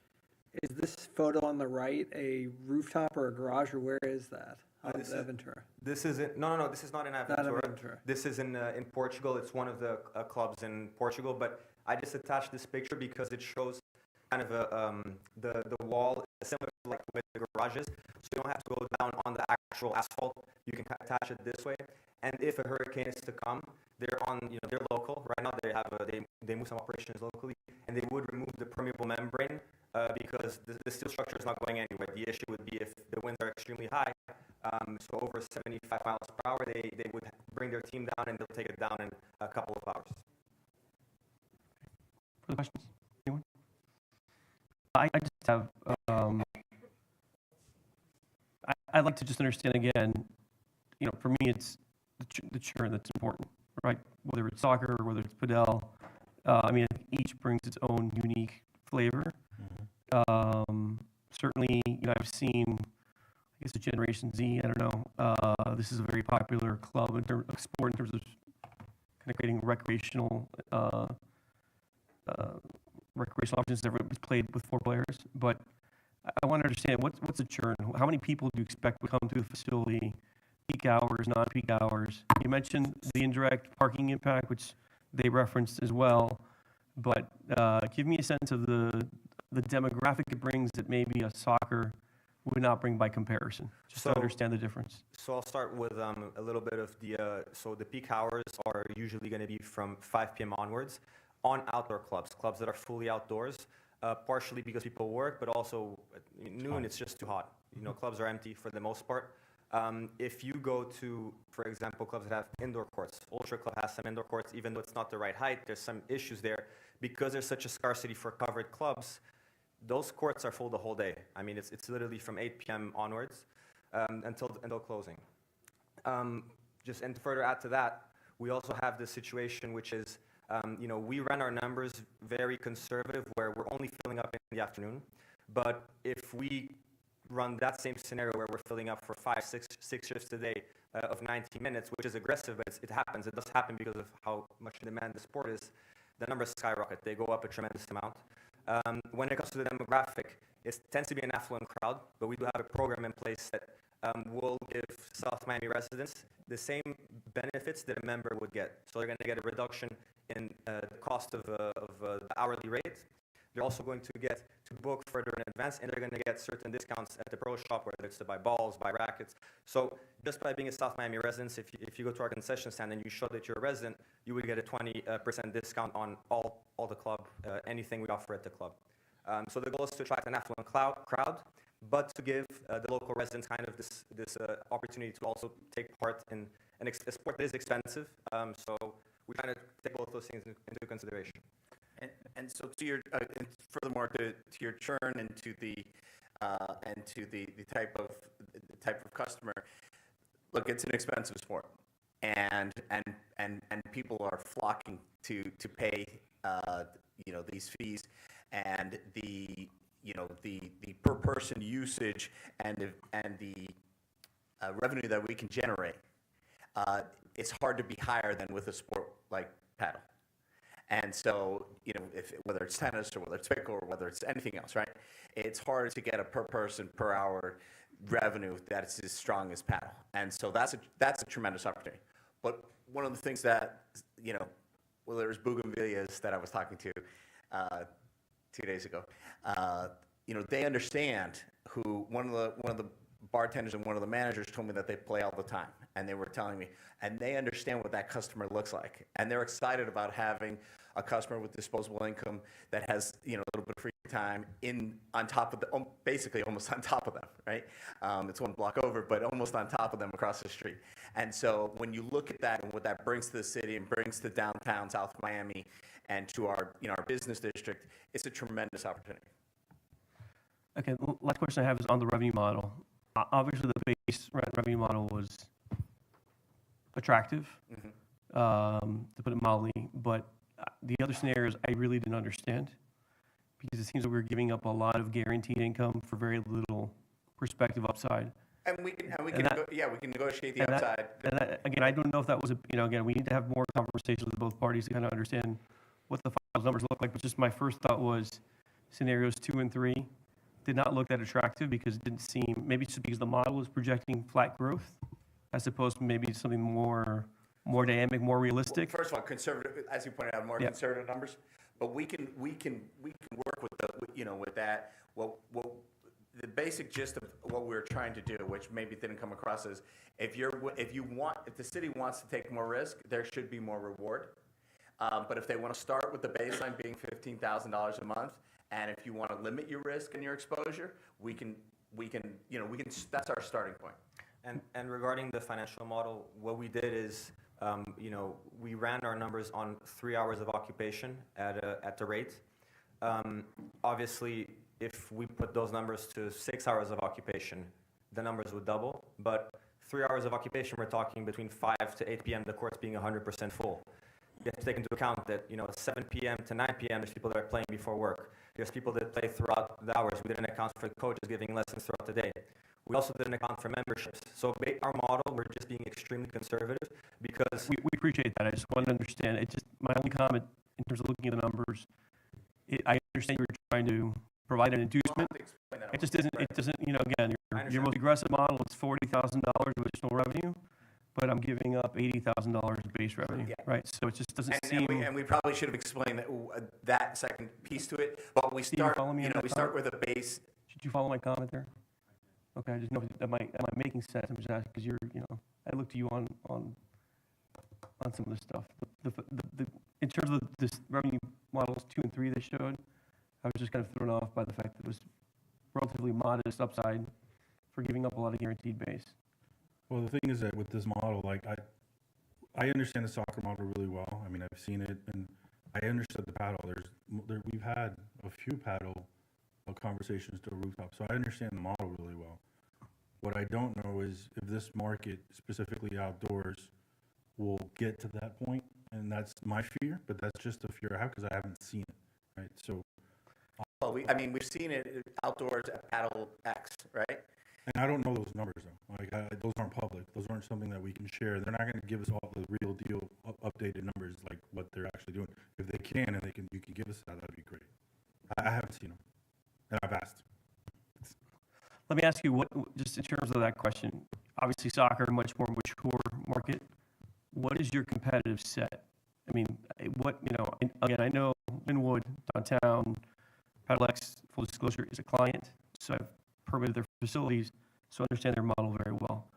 Is this photo on the right a rooftop or a garage, or where is that? On This is- Aventura? This is no. This is not in Aventura. Aventura. This is in Portugal. It's one of the clubs in Portugal. But I just attached this picture because it shows kind of the wall similar to like with the garages, so you don't have to go down on the actual asphalt. You can attach it this way. And if a hurricane is to come, they're they're local right now. They have they move some operations locally, and they would remove the permeable membrane because the steel structure is not going anywhere. The issue would be if the winds are extremely high, so over 75 miles per hour, they would bring their team down and they'll take it down in a couple of hours. Further questions? Anyone? I just have, I'd like to just understand again, for me, it's the churn that's important, right? Whether it's soccer or whether it's padel, each brings its own unique flavor. Certainly, I've seen, I guess, the Generation Z, I don't know, this is a very popular club sport in terms of kind of creating recreational options that is played with 4 players. But I want to understand, what's the churn? How many people do you expect would come to the facility, peak hours, non-peak hours? You mentioned the indirect parking impact, which they referenced as well. But give me a sense of the demographic it brings that maybe a soccer would not bring by comparison, just to understand the difference. So I'll start with a little bit of the peak hours are usually going to be from 5 p.m. onwards on outdoor clubs that are fully outdoors, partially because people work, but also at noon it's just too hot. Clubs are empty for the most part. If you go to, for example, clubs that have indoor courts, Ultra Club has some indoor courts, even though it's not the right height, there's some issues there. Because there's such a scarcity for covered clubs, those courts are full the whole day. It's literally from 8 p.m. onwards until closing. And further add to that, we also have the situation which is, we run our numbers very conservative where we're only filling up in the afternoon. But if we run that same scenario where we're filling up for 5, 6 shifts a day of 90 minutes, which is aggressive, but it happens. It does happen because of how much demand the sport is. The numbers skyrocket. They go up a tremendous amount. When it comes to the demographic, it tends to be an affluent crowd, but we do have a program in place that will give South Miami residents the same benefits that a member would get. So they're going to get a reduction in the cost of the hourly rate. They're also going to get to book further in advance, and they're going to get certain discounts at the pro shop, whether it's to buy balls, buy rackets. So just by being a South Miami resident, if you go to our concession stand and you show that you're a resident, you would get a 20% discount on all the club, anything we offer at the club. So the goal is to attract an affluent crowd, but to give the local residents kind of this opportunity to also take part in a sport that is expensive. So we kind of take both those things into consideration. And so to your furthermore to your churn and to the type of customer, look, it's an expensive sport, and people are flocking to pay these fees, and the per person usage and the revenue that we can generate, it's hard to be higher than with a sport like paddle. And so, whether it's tennis or whether it's pickle or whether it's anything else, right? It's hard to get a per person per hour revenue that's as strong as paddle. And so that's a tremendous opportunity. But one of the things that, there's Bougainvilleas that I was talking to 2 days ago. They understand who one of the bartenders and one of the managers told me that they play all the time, and they were telling me, and they understand what that customer looks like, and they're excited about having a customer with disposable income that has a little bit of free time on top of basically almost on top of them, right? It's one block over, but almost on top of them across the street. And so when you look at that and what that brings to the city and brings to downtown South Miami and to our our business district, it's a tremendous opportunity. Okay, last question I have is on the revenue model. Obviously, the base rent revenue model was attractive, to put it mildly, but the other scenarios I really didn't understand, because it seems that we're giving up a lot of guaranteed income for very little prospective upside. And we can negotiate the upside. Again, I don't know if that was again, we need to have more conversations with both parties to kind of understand what the final numbers look like. But just my first thought was scenarios 2 and 3 did not look that attractive because it didn't seem, maybe it's just because the model was projecting flat growth as opposed to maybe something more dynamic, more realistic. First of all, conservative, as you pointed out, more conservative numbers. But we can work with with that. Well, the basic gist of what we're trying to do, which maybe didn't come across, is if the city wants to take more risk, there should be more reward. But if they want to start with the baseline being $15,000 a month, and if you want to limit your risk and your exposure, we can that's our starting point. And regarding the financial model, what we did is, we ran our numbers on 3 hours of occupation at the rate. Obviously, if we put those numbers to 6 hours of occupation, the numbers would double. But 3 hours of occupation, we're talking between 5 to 8 p.m., the courts being 100% full. You have to take into account that, 7 p.m. to 9 p.m., there's people that are playing before work. There's people that play throughout the hours. We didn't account for coaches giving lessons throughout the day. We also didn't account for memberships. So our model, we're just being extremely conservative because... We appreciate that. I just want to understand. My only comment in terms of looking at the numbers, I understand you're trying to provide an inducement. It just isn't, again, your most aggressive model, it's $40,000 of additional revenue, but I'm giving up $80,000 of base revenue, right? So it just doesn't seem... And we probably should have explained that second piece to it, but we start, we start with a base... Did you follow my comment there? Okay, I just know, am I making sense? I'm just asking, because I look to you on some of this stuff. In terms of this revenue models 2 and 3 they showed, I was just kind of thrown off by the fact that it was relatively modest upside for giving up a lot of guaranteed base. Well, the thing is that with this model, I understand the soccer model really well. I mean, I've seen it, and I understood the paddle. We've had a few paddle conversations to a rooftop, so I understand the model really well. What I don't know is if this market, specifically outdoors, will get to that point, and that's my fear, but that's just a fear I have because I haven't seen it, right? So, well, we've seen it outdoors at Paddle X, right? And I don't know those numbers though. Those aren't public. Those aren't something that we can share. They're not going to give us all the real deal updated numbers like what they're actually doing. If they can and you can give us that'd be great. I haven't seen them, and I've asked. Let me ask you, just in terms of that question, obviously soccer, much more mature market. What is your competitive set? I mean, again, I know Linwood, downtown, Paddle X, full disclosure, is a client, so I've permitted their facilities, so I understand their model very well.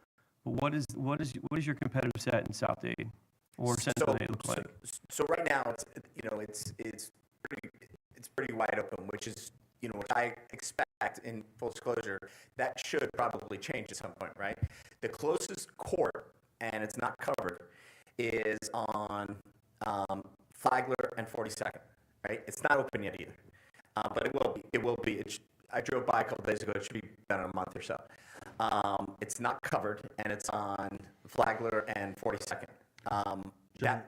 But what is your competitive set in South Dade, or Central Dade look like? So right now, it's pretty wide open, which is what I expect in full disclosure. That should probably change at some point, right? The closest court, and it's not covered, is on Flagler and 42nd, right? It's not open yet either, but it will be. It will be. I drove by a couple days ago. It should be done in a month or so. It's not covered, and it's on Flagler and 42nd. Sorry,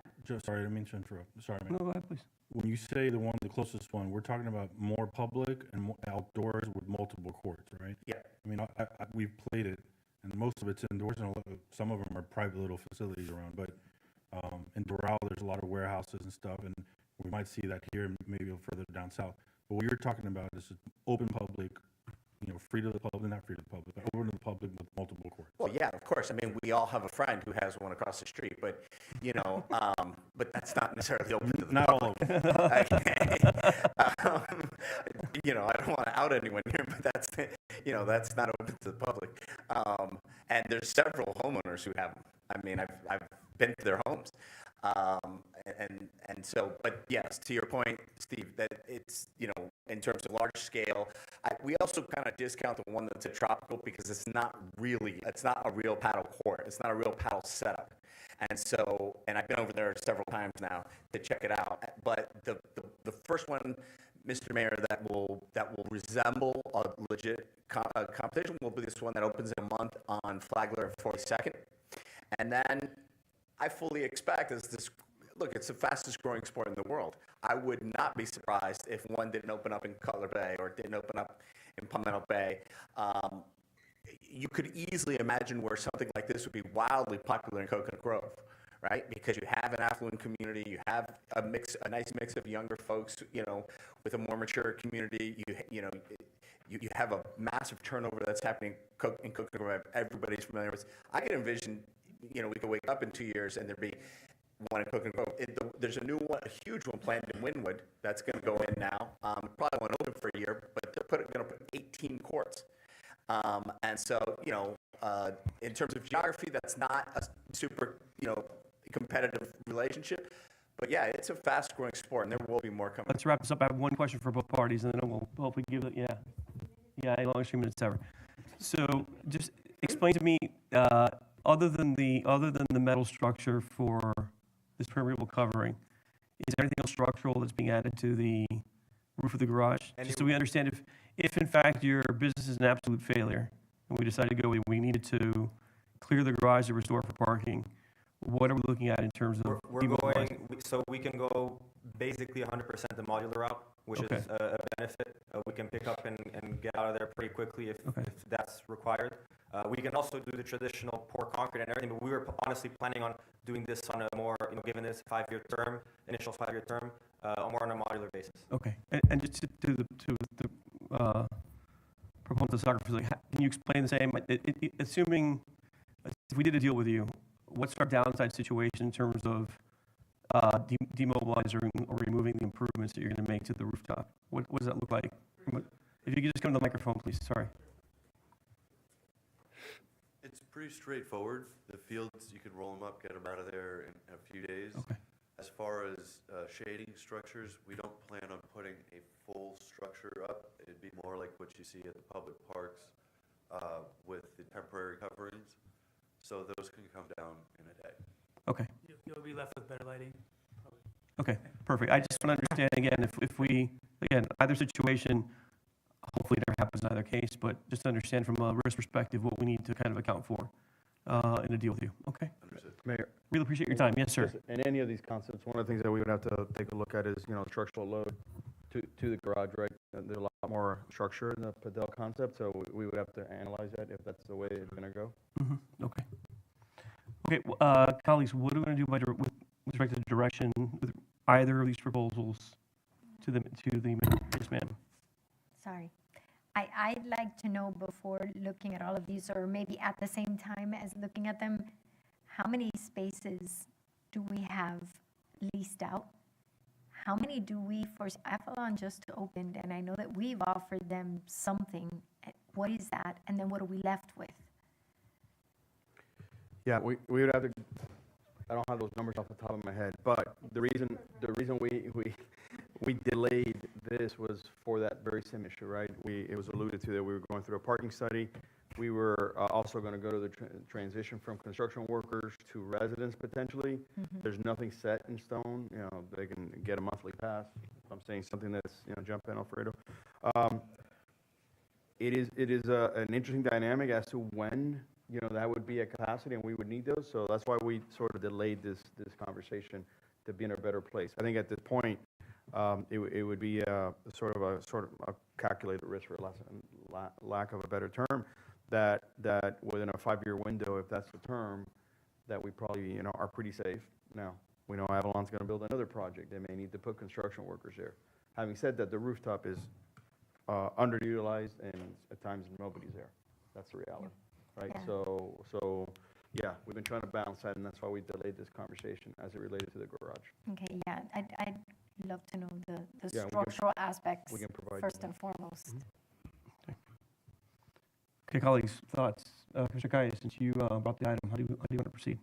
I didn't mean to interrupt. Sorry, man. No, go ahead, please. When you say the closest one, we're talking about more public and more outdoors with multiple courts, right? Yeah. I mean, we've played it, and most of it's indoors, and some of them are private little facilities around. But in Doral, there's a lot of warehouses and stuff, and We might see that here, and maybe a little further down south. But what you're talking about is open public, free to the public, not free to the public, but open to the public with multiple courts. Well, yeah, of course. I mean, we all have a friend who has one across the street, but, but that's not necessarily open to the Not all public. of them. Okay. I don't want to out anyone here, but that's not open to the public. And there's several homeowners who have them. I mean, I've been to their homes. And so, but yes, to your point, Steve, that it's, in terms of large scale, we also kind of discount the one that's a tropical because it's not a real paddle court. It's not a real paddle setup. And so, and I've been over there several times now to check it out. But the first one, Mr. Mayor, that will resemble a legit competition will be this one that opens in a month on Flagler and 42nd. And then I fully expect it's the fastest growing sport in the world. I would not be surprised if one didn't open up in Cutler Bay or didn't open up in Palmetto Bay. You could easily imagine where something like this would be wildly popular in Coconut Grove, right? Because you have an affluent community, you have a nice mix of younger folks, with a more mature community. You have a massive turnover that's happening in Coconut Grove. Everybody's familiar with. I can envision, we could wake up in 2 years and there'd be one in Coconut Grove. There's a new one, a huge one planned in Wynwood that's going to go in now. Probably won't open for a year, but they're going to put 18 courts. And so, in terms of geography, that's not a super, competitive relationship. But yeah, it's a fast-growing sport, and there will be more coming. Let's wrap this up. I have one question for both parties, and then we'll hopefully give it, longest 3 minutes ever. So just explain to me, other than the metal structure for this permeable covering, is there anything else structural that's being added to the roof of the garage? Just so we understand if in fact your business is an absolute failure, and we decided to go, we needed to clear the garage to restore for parking, what are we looking at in terms of so we can go basically 100% the modular route, which is a benefit. We can pick up and get out of there pretty quickly if that's required. We can also do the traditional pour concrete and everything, but we were honestly planning on doing this on a more, given this 5-year term, initial 5-year term, more on a modular basis. Okay, and just to the proponent of the soccer facility, can you explain the same? Assuming if we did a deal with you, what's our downside situation in terms of demobilizing or removing the improvements that you're going to make to the rooftop? What does that look like? If you could just come to the microphone, please. Sorry. It's pretty straightforward. The fields, you can roll them up, get them out of there in a few days. Okay. As far as shading structures, we don't plan on putting a full structure up. It'd be more like what you see at the public parks with the temporary coverings. So those can come down in a day. Okay. You'll be left with better lighting. Okay, perfect. I just want to understand again, if we, either situation, hopefully it never happens in either case, but just to understand from a risk perspective what we need to kind of account for in a deal with you. Okay? Understood. Mayor. Really appreciate your time. Yes, sir. In any of these concepts, one of the things that we would have to take a look at is, structural load to the garage, right? There's a lot more structure in the Padel concept, so we would have to analyze that if that's the way it's going to go. Mm-hmm. Okay. Okay, colleagues, what are we going to do with respect to the direction with either of these proposals to the yes, ma'am? Sorry. I'd like to know before looking at all of these, or maybe at the same time as looking at them, how many spaces do we have leased out? How many do we foresee? Avalon just opened, and I know that we've offered them something. What is that? And then what are we left with? Yeah, we would have to. I don't have those numbers off the top of my head, but the reason we delayed this was for that very same issue, right? It was alluded to that we were going through a parking study. We were also going to go to the transition from construction workers to residents potentially. Mm-hmm. There's nothing set in stone. They can get a monthly pass. If I'm saying something that's jump in, Alfredo. It is an interesting dynamic as to when that would be at capacity and we would need those. So that's why we sort of delayed this conversation to be in a better place. I think at this point, it would be sort of a calculated risk, for lack of a better term, that within a 5-year window, if that's the term, that we probably are pretty safe. Now, We know Avalon's gonna build another project. They may need to put construction workers there. Having said that, the rooftop is underutilized and at times nobody's there. That's the reality, right? Yeah. So, yeah, we've been trying to balance that, and that's why we delayed this conversation as it related to the garage. Okay, yeah, I'd love to know the Yeah, we can- structural aspects we can provide you first that. and foremost. Okay, colleagues, thoughts? Commissioner Kaya, since you brought the item, how do you want to proceed?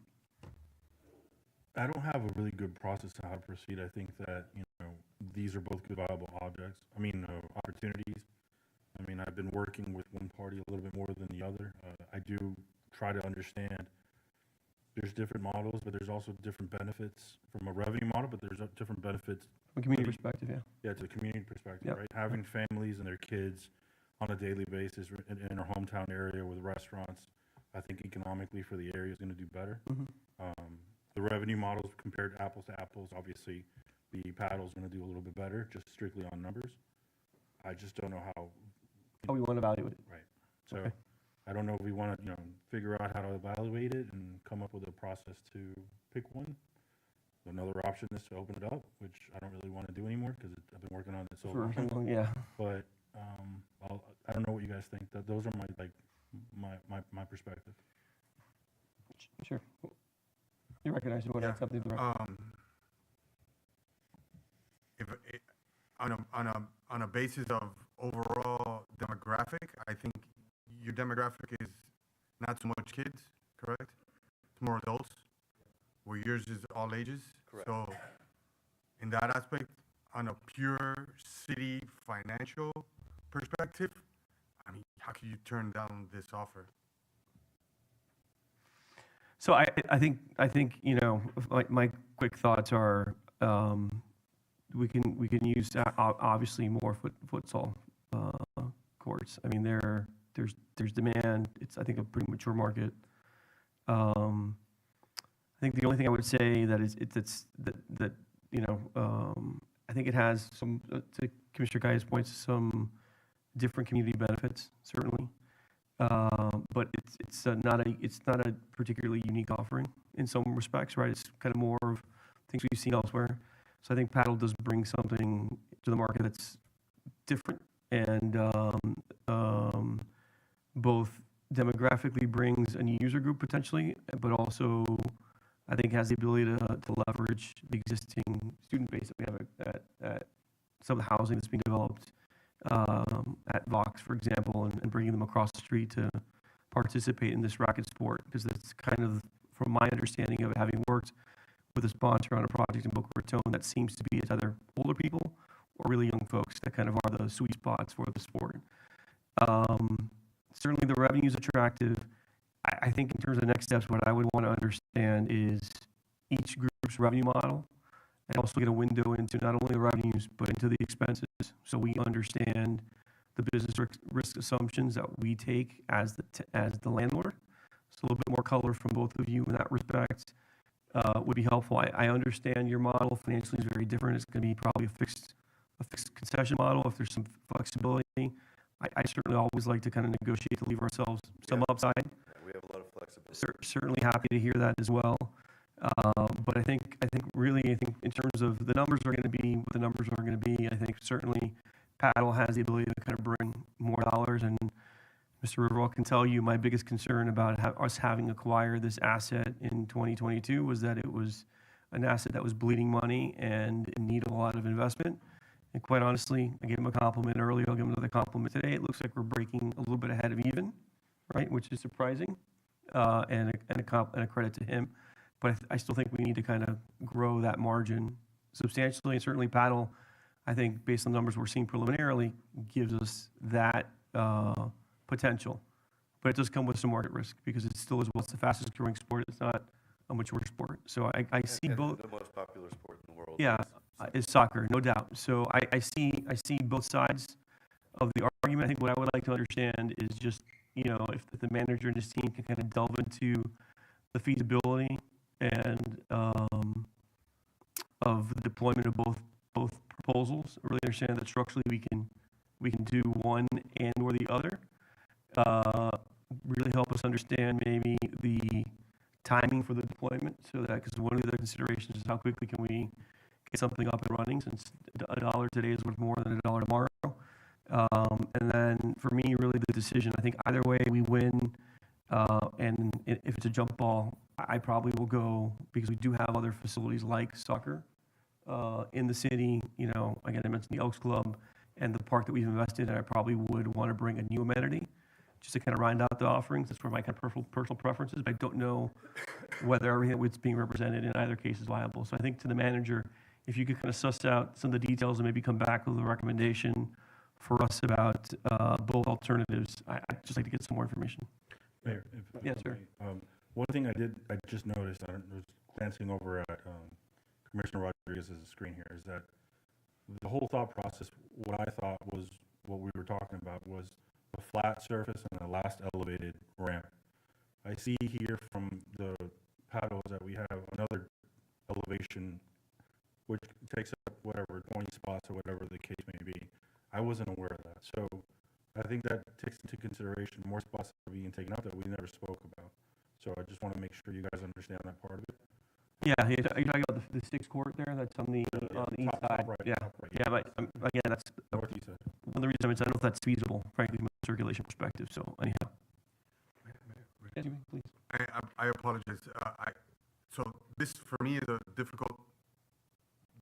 I don't have a really good process to how to proceed. I think that, these are both good viable opportunities. I mean, I've been working with one party a little bit more than the other. I do try to understand there's different models, but there's also different benefits from a revenue model, but there's different benefits. From a community perspective, yeah. Yeah, to the community perspective, Yep. right? Having families and their kids on a daily basis in our hometown area with restaurants, I think economically for the area is going to do better. Mhm. The revenue models compared apples to apples, obviously the paddle's going to do a little bit better, just strictly on numbers. I just don't know how. How we want to evaluate it. Right. So Okay. I don't know if we want to, figure out how to evaluate it and come up with a process to pick one. Another option is to open it up, which I don't really want to do anymore because I've been working on it so For long. so long, yeah. But I don't know what you guys think. Those are my perspective. Sure. You recognize you want to add something to the record? On a basis of overall demographic, I think your demographic is not so much kids, correct? It's more adults, where yours is all ages. Correct. So in that aspect, on a pure city financial perspective, I mean, how can you turn down this offer? So I think my quick thoughts are we can use obviously more futsal courts. I mean there's demand. It's I think a pretty mature market. I think the only thing I would say that I think it has some to Commissioner Kaya's points some different community benefits certainly. But it's not a particularly unique offering in some respects, right? It's kind of more of things we've seen elsewhere. So I think paddle does bring something to the market that's different and both demographically brings a new user group potentially, but also I think has the ability to leverage the existing student base that we have at some of the housing that's being developed at Vox, for example, and bringing them across the street to participate in this racket sport, because that's kind of, from my understanding of it, having worked with a sponsor on a project in Boca Raton, that seems to be it's either older people or really young folks that kind of are the sweet spots for the sport. Certainly the revenue is attractive. I think in terms of the next steps, what I would want to understand is each group's revenue model, and also get a window into not only the revenues, but into the expenses, so we understand the business risk assumptions that we take as the landlord. So a little bit more color from both of you in that respect would be helpful. I understand your model financially is very different. It's going to be probably a fixed concession model if there's some flexibility. I certainly always like to kind of negotiate to leave ourselves some upside. We have a lot of flexibility. Certainly happy to hear that as well. But I think in terms of the numbers are going to be what the numbers are going to be. I think certainly paddle has the ability to kind of bring more dollars. And Mr. Riverwalk can tell you my biggest concern about us having acquired this asset in 2022 was that it was an asset that was bleeding money and in need of a lot of investment. And quite honestly, I gave him a compliment earlier. I'll give him another compliment today. It looks like we're breaking a little bit ahead of even, right, which is surprising, and a credit to him. But I still think we need to kind of grow that margin substantially, and certainly paddle, I think, based on the numbers we're seeing preliminarily, gives us that potential. But it does come with some market risk because it still is what's the fastest growing sport. It's not a mature sport. So I see both. The most popular sport in the world. Yeah, is soccer, no doubt. So I see both sides of the argument. I think what I would like to understand is just, if the manager and his team can kind of delve into the feasibility and of the deployment of both proposals. Really understand that structurally we can do one and or the other. Really help us understand maybe the timing for the deployment, so that, because one of the other considerations is how quickly can we get something up and running, since $1 today is worth more than $1 tomorrow. And then for me, really the decision, I think either way we win, and if it's a jump ball, I probably will go, because we do have other facilities like soccer in the city. You know, again, I mentioned the Elks Club and the park that we've invested in. I probably would want to bring a new amenity just to kind of round out the offerings. That's where my kind of personal preferences, but I don't know whether everything that's being represented in either case is viable. So I think to the manager, if you could kind of suss out some of the details and maybe come back with a recommendation for us about both alternatives, I'd just like to get some more information. Mayor, Yes, sir. One thing I just noticed, I was glancing over at Commissioner Rodriguez's screen here, is that the whole thought process, what I thought was what we were talking about was a flat surface and a last elevated ramp. I see here from the paddles that we have another elevation, which takes up whatever, 20 spots or whatever the case may be. I wasn't aware of that. So I think that takes into consideration more spots that are being taken up that we never spoke about. So I just want to make sure you guys understand that part of it. Yeah, are you talking about the sixth court there? That's on the east side. Right, Yeah, right. yeah, but again, that's Northeast side. one of the reasons I don't know if that's feasible, frankly, from a circulation perspective. So anyhow. Yes, you may, please. I apologize. So this for me is a difficult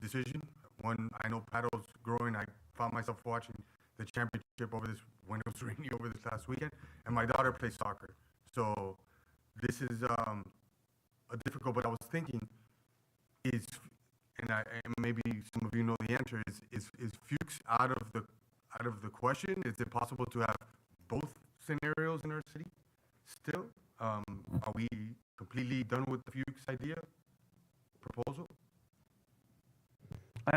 decision. When I know paddles growing, I found myself watching the championship when it was rainy over this last weekend, and my daughter plays soccer. So this is a difficult. But I was thinking, and maybe some of you know the answer, is Fuchs out of the question? Is it possible to have both scenarios in our city still? Are we completely done with the Fuchs idea proposal?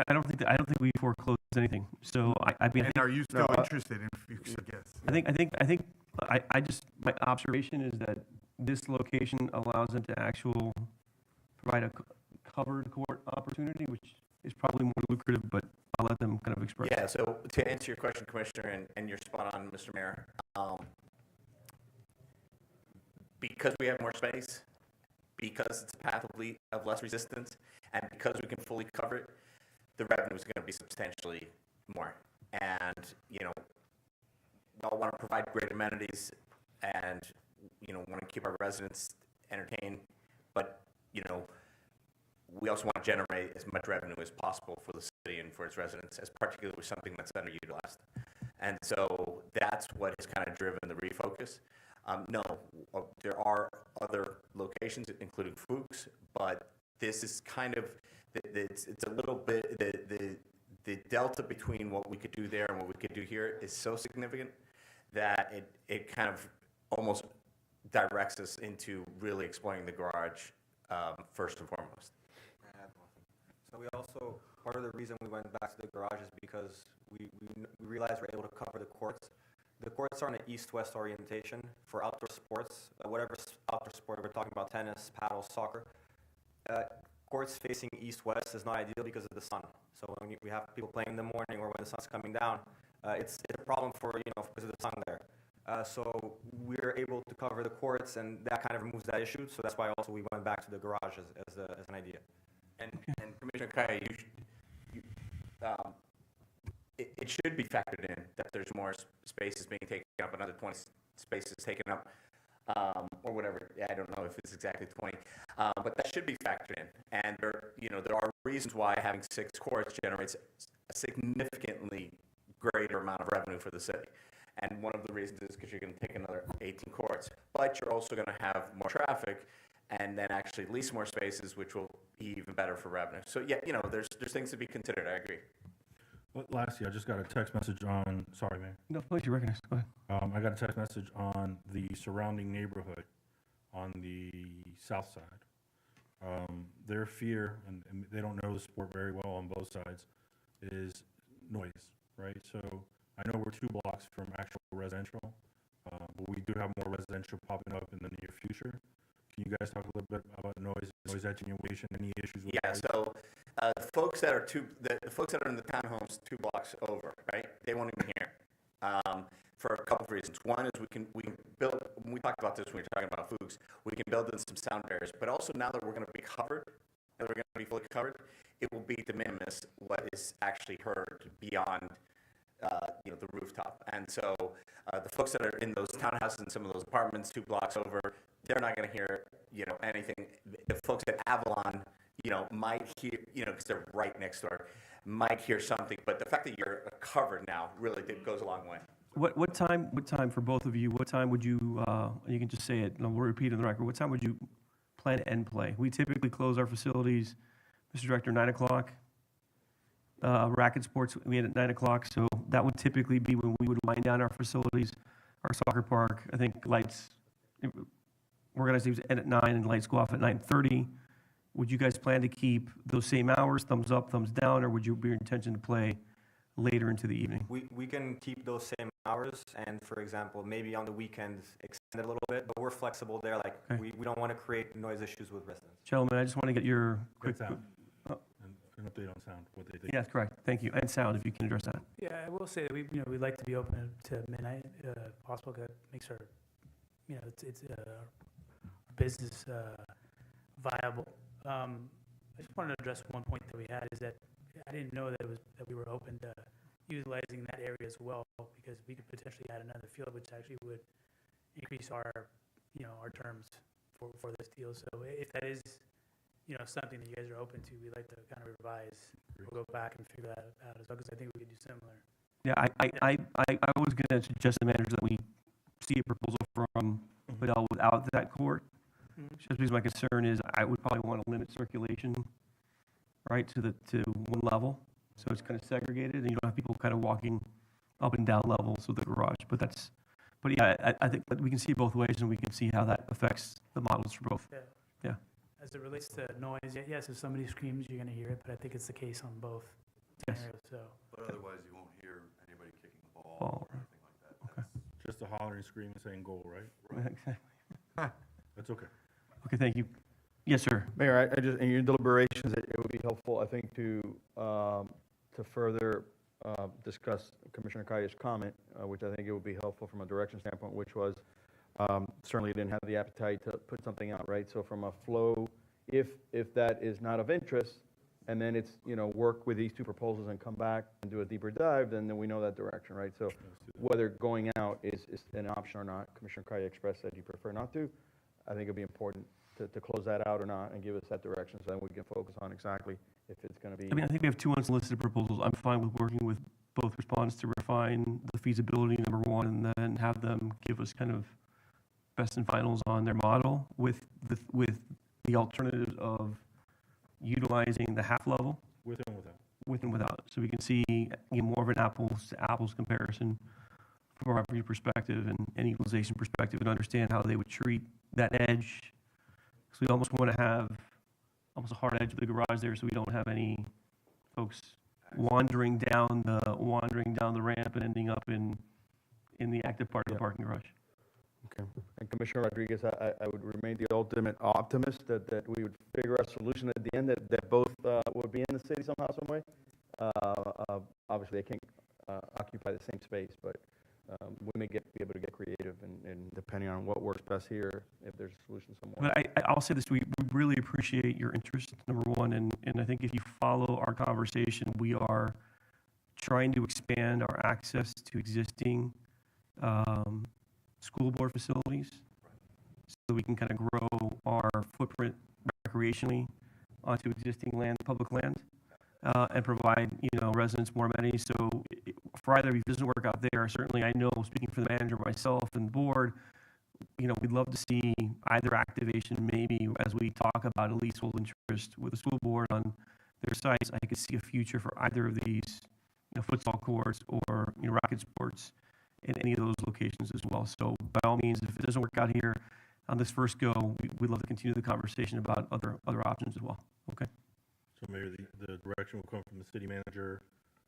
I don't think we foreclosed anything. So I mean. And are you still interested in Fuchs? I guess. I just, my observation is that this location allows them to provide a covered court opportunity, which is probably more lucrative, but I'll let them kind of express. Yeah, so to answer your question, Commissioner, and you're spot on, Mr. Mayor, because we have more space, because it's a path of less resistance, and because we can fully cover it, the revenue is going to be substantially more. And, we all want to provide great amenities and, want to keep our residents entertained, but, we also want to generate as much revenue as possible for the city and for its residents, as particularly with something that's underutilized. And so that's what has kind of driven the refocus. No, there are other locations, including Fuchs, but this is kind of, it's a little bit, the delta between what we could do there and what we could do here is so significant that it kind of almost directs us into really exploring the garage first and foremost. So we also, part of the reason we went back to the garage is because we realized we're able to cover the courts. The courts are on an east-west orientation for outdoor sports, whatever outdoor sport we're talking about, tennis, paddle, soccer. Courts facing east-west is not ideal because of the sun. So when we have people playing in the morning or when the sun's coming down, it's a problem because of the sun there. So we're able to cover the courts, and that kind of removes that issue. So that's why also we went back to the garage as an idea. And Commissioner Kaya, it should be factored in that there's more spaces being taken up, another 20 spaces taken up, or whatever. I don't know if it's exactly 20, but that should be factored in. And there are reasons why having 6 courts generates a significantly greater amount of revenue for the city. And one of the reasons is because you're going to take another 18 courts, but you're also going to have more traffic, and then actually lease more spaces, which will be even better for revenue. So yeah, there's things to be considered. I agree. Well, lastly, I just got a text message on. Sorry, man. No, please, you recognize. Go ahead. I got a text message on the surrounding neighborhood on the south side. Their fear, and they don't know the sport very well on both sides, is noise, right? So I know we're 2 blocks from actual residential, but we do have more residential popping up in the near future. Can you guys talk a little bit about noise attenuation, any issues with Yeah, so the folks that are in the townhomes 2 blocks over, right? They won't even hear. for a couple of reasons. One is we can build, when we talked about this when we were talking about Fuchs, we can build in some sound barriers, but also now that we're going to be covered, that we're going to be fully covered, it will be de minimis what is actually heard beyond the rooftop. And so the folks that are in those townhouses and some of those apartments 2 blocks over, they're not going to hear, anything. The folks at Avalon, might hear, because they're right next door, might hear something. But the fact that you're covered now really goes a long way. What time for both of you, what time would you, you can just say it, and we'll repeat it on the record, what time would you plan to end play? We typically close our facilities, Mr. Director, 9 o'clock. Racket sports, we end at 9 o'clock, so that would typically be when we would wind down our facilities, our soccer park. I think lights, we're going to end at 9 and lights go off at 9:30. Would you guys plan to keep those same hours, thumbs up, thumbs down, or would you be your intention to play later into the evening? We can keep those same hours, and for example, maybe on the weekends extend it a little bit, but we're flexible there. Like, Okay. we don't want to create noise issues with residents. Gentlemen, I just want to get your quick... Sound. An update on sound, what they think. Yes, correct. Thank you. And sound, if you can address that. Yeah, I will say that we'd like to be open to midnight, if possible. That makes our, it's business viable. I just wanted to address one point that we had is that I didn't know that we were open to utilizing that area as well, because we could potentially add another field, which actually would increase our terms for this deal. So if that is something that you guys are open to, we'd like to kind of revise or go back and figure that out as well, because I think we could do similar. Yeah, I was going to suggest to the manager that we see a proposal from Vidal without that court. Just because my concern is I would probably want to limit circulation, right, to one level. So it's kind of segregated, and you don't have people kind of walking up and down levels of the garage. But yeah, I think that we can see it both ways, and we can see how that affects the models for both. Yeah. As it relates to noise, yes, if somebody screams, you're going to hear it, but I think it's the case on both scenarios. So. But otherwise, you won't hear anybody kicking the ball or anything like that. Okay. Just a hollering, screaming, saying goal, right? Exactly. That's okay. Okay, thank you. Yes, sir. Mayor, I just, in your deliberations, it would be helpful, I think, to further discuss Commissioner Kaya's comment, which I think it would be helpful from a direction standpoint, which was certainly didn't have the appetite to put something out, right? So from a flow, if that is not of interest, and then it's, work with these 2 proposals and come back and do a deeper dive, then we know that direction, right? So whether going out is an option or not, Commissioner Kaya expressed that you prefer not to. I think it'd be important to close that out or not and give us that direction so then we can focus on exactly if it's going to be. I think we have 2 unsolicited proposals. I'm fine with working with both respondents to refine the feasibility, number 1, and then have them give us kind of best and finals on their model with the alternatives of utilizing the half level. With and without. With and without. So we can see more of an apples to apples comparison from our perspective and utilization perspective, and understand how they would treat that edge. So we almost want to have almost a hard edge of the garage there, so we don't have any folks wandering down the ramp and ending up in the active part of the parking garage. Okay. And Commissioner Rodriguez, I would remain the ultimate optimist that we would figure out a solution at the end that both would be in the city somehow, some way. Obviously, they can't occupy the same space, but we may be able to get creative and depending on what works best here, if there's a solution somewhere. But I'll say this, we really appreciate your interest, number 1, and I think if you follow our conversation, we are trying to expand our access to existing school board facilities so we can kind of grow our footprint recreationally onto existing land, public land, and provide, residents more amenities. So for either of you, if it doesn't work out there, certainly I know, speaking for the manager, myself, and the board, we'd love to see either activation, maybe as we talk about a leasehold interest with the school board on their sites. I could see a future for either of these, futsal courts or racket sports in any of those locations as well. So by all means, if it doesn't work out here on this first go, we'd love to continue the conversation about other options as well. Okay. So Mayor, the direction will come from the city manager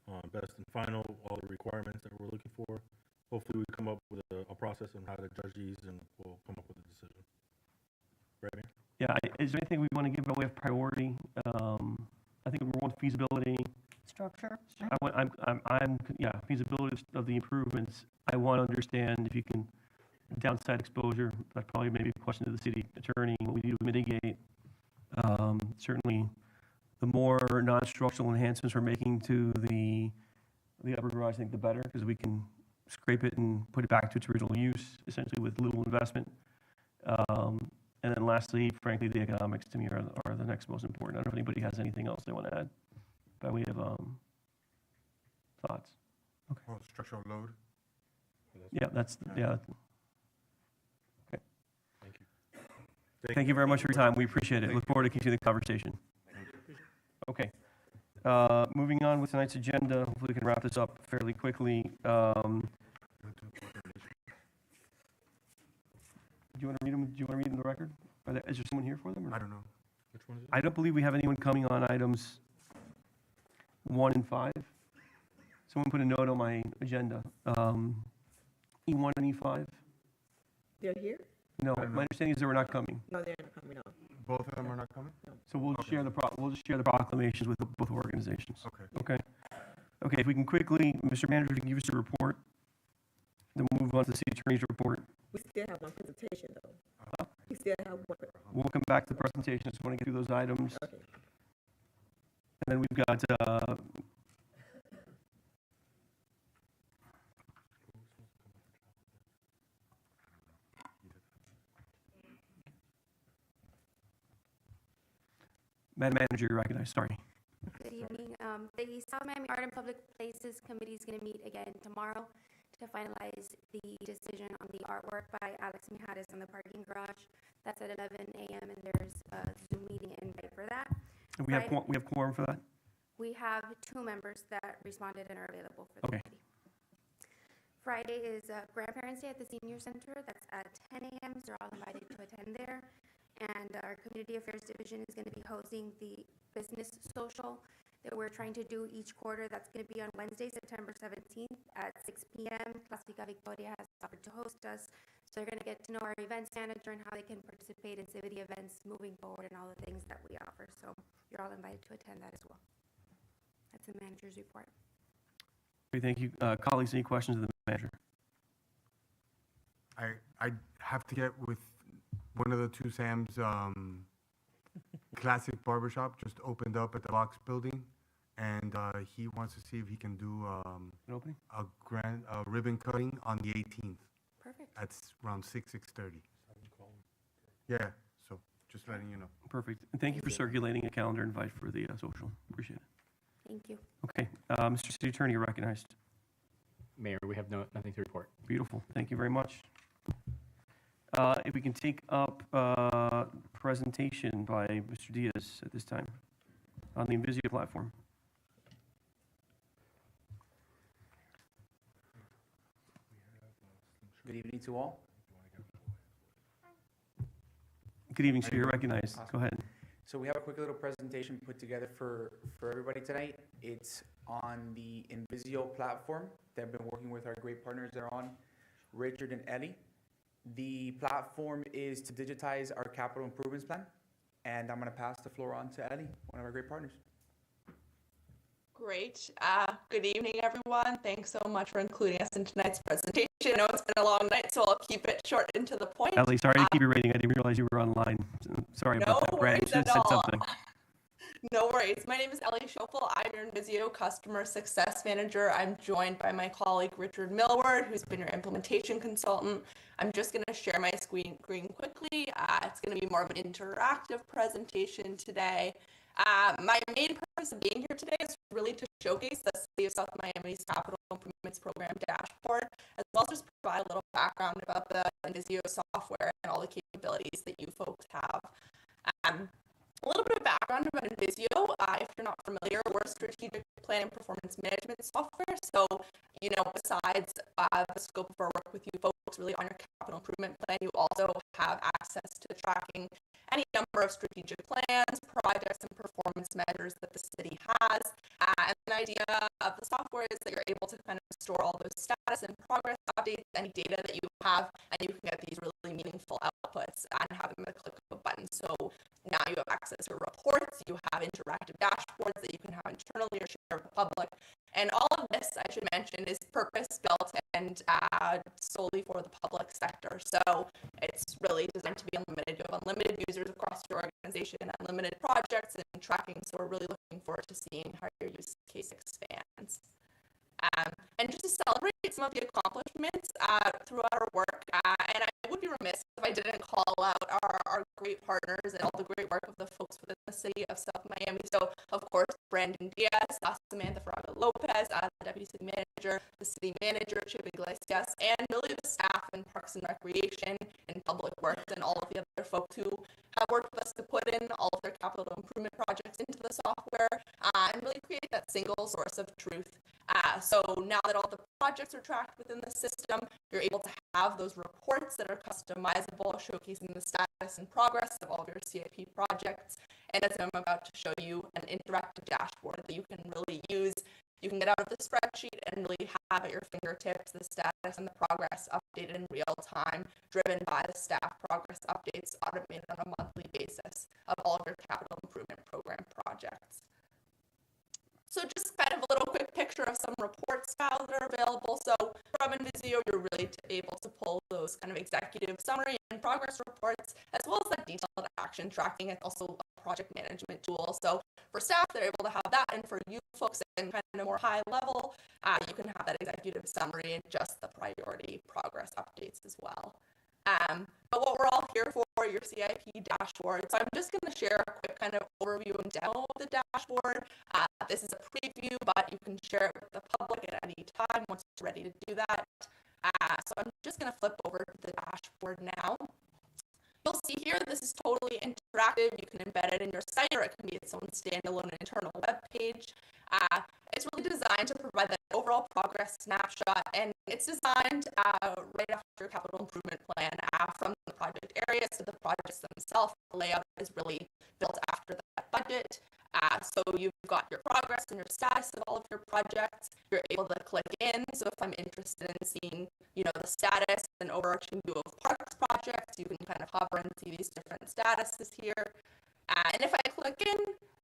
on best and final, all the requirements that we're looking for. Hopefully we come up with a process on how to judge these and we'll come up with a decision. Right, Mayor? Yeah, is there anything we want to give by way of priority? I think number 1, feasibility, structure. Yeah, feasibility of the improvements. I want to understand if you can, downside exposure, that's probably maybe a question to the city attorney, what we do to mitigate. Certainly, the more non-structural enhancements we're making to the upper garage, I think the better, because we can scrape it and put it back to its original use, essentially with little investment. And then lastly, frankly, the economics to me are the next most important. I don't know if anybody has anything else they want to add by way of thoughts. Okay. Oh, structural load. Yeah, yeah. Okay. Thank you. Thank you very much for your time. We appreciate it. Look forward to continuing the conversation. Okay. Moving on with tonight's agenda, hopefully we can wrap this up fairly quickly. Do you want to read them? Do you want to read them the record? Is there someone here for them? Or? I don't know. Which one is it? I don't believe we have anyone coming on items 1 and 5. Someone put a note on my agenda. E1 and E5? They're here? No, my understanding is they were not coming. No, they're not coming on. Both of them are not coming? So we'll just share the proclamations with both organizations. Okay. Okay. Okay, if we can quickly, Mr. Manager, if you can give us a report, then we'll move on to the city attorney's report. We still have one presentation, though. We still have one. We'll come back to the presentation. Just want to get through those items. Okay. And then we've got, Madam Manager, you're recognized. Sorry. Good evening. The South Miami Art and Public Places Committee is going to meet again tomorrow to finalize the decision on the artwork by Alex Mijares on the parking garage. That's at 11 a.m. and there's a Zoom meeting invite for that. And we have quorum for that? We have 2 members that responded and are available for the Okay. committee. Friday is Grandparents' Day at the Senior Center. That's at 10 a.m. So you're all invited to attend there. And our Community Affairs Division is going to be hosting the business social that we're trying to do each quarter. That's going to be on Wednesday, September 17th at 6 p.m. Plastica Victoria has offered to host us. So they're going to get to know our events manager and how they can participate in city events moving forward and all the things that we offer. So you're all invited to attend that as well. That's the manager's report. Okay, thank you. Colleagues, any questions of the manager? I have to get with one of the 2 Sam's classic barbershop just opened up at the Box Building, and he wants to see if he can do An opening? a ribbon cutting on the 18th. Perfect. That's around 6:30. Yeah, so just letting you know. Perfect. And thank you for circulating a calendar invite for the social. Appreciate it. Thank you. Okay, Mr. City Attorney, you're recognized. Mayor, we have nothing to report. Beautiful. Thank you very much. If we can take up presentation by Mr. Diaz at this time on the Invisio platform. Good evening to all. Good evening, sir. You're recognized. Go ahead. So we have a quick little presentation put together for everybody tonight. It's on the Invisio platform that I've been working with our great partners that are on, Richard and Ellie. The platform is to digitize our capital improvements plan, and I'm going to pass the floor on to Ellie, one of our great partners. Great. Good evening, everyone. Thanks so much for including us in tonight's presentation. I know it's been a long night, so I'll keep it short and to the point. Ellie, sorry to keep you waiting. I didn't realize you were online. Sorry about that. Brad, you should have said something. No worries. My name is Ellie Schopel. I'm your Invisio Customer Success Manager. I'm joined by my colleague Richard Millward, who's been your implementation consultant. I'm just going to share my screen quickly. It's going to be more of an interactive presentation today. My main purpose of being here today is really to showcase the City of South Miami's Capital Improvements Program dashboard, as well as just provide a little background about the Invisio software and all the capabilities that you folks have. A little bit of background about Invisio. If you're not familiar, we're a strategic plan and performance management software. So, besides the scope of our work with you folks really on your capital improvement plan, you also have access to tracking any number of strategic plans, projects, and performance measures that the city has. And the idea of the software is that you're able to kind of store all those status and progress updates, any data that you have, and you can get these really meaningful outputs and have them at a click of a button. So now you have access to reports, you have interactive dashboards that you can have internally or share with the public. And all of this, I should mention, is purpose-built and solely for the public sector. So it's really designed to be unlimited. You have unlimited users across your organization, unlimited projects and tracking. So we're really looking forward to seeing how your use case expands. And just to celebrate some of the accomplishments throughout our work, and I would be remiss if I didn't call out our great partners and all the great work of the folks within the city of South Miami. So, of course, Brandon Diaz, Samantha Fraga Lopez, the deputy city manager, the city manager, Chip Iglesias, and really the staff in Parks and Recreation and Public Works and all of the other folks who have worked with us to put in all of their capital improvement projects into the software and really create that single source of truth. So now that all the projects are tracked within the system, you're able to have those reports that are customizable, showcasing the status and progress of all of your CIP projects. And as I'm about to show you, an interactive dashboard that you can really use. You can get out of the spreadsheet and really have at your fingertips the status and the progress updated in real time, driven by the staff progress updates automated on a monthly basis of all of your capital improvement program projects. So just kind of a little quick picture of some report styles that are available. So from Invisio, you're really able to pull those kind of executive summary and progress reports, as well as that detailed action tracking. It's also a project management tool. So for staff, they're able to have that. And for you folks in kind of more high level, you can have that executive summary and just the priority progress updates as well. But what we're all here for, your CIP dashboard. So I'm just going to share a quick kind of overview and demo of the dashboard. This is a preview, but you can share it with the public at any time once you're ready to do that. So I'm just going to flip over to the dashboard now. You'll see here this is totally interactive. You can embed it in your site, or it can be its own standalone internal web page. It's really designed to provide that overall progress snapshot, and it's designed right after your capital improvement plan, from the project areas to the projects themselves. The layout is really built after that budget. So you've got your progress and your status of all of your projects. You're able to click in. So if I'm interested in seeing, the status and overarching view of parks projects, you can kind of hover and see these different statuses here. And if I click in,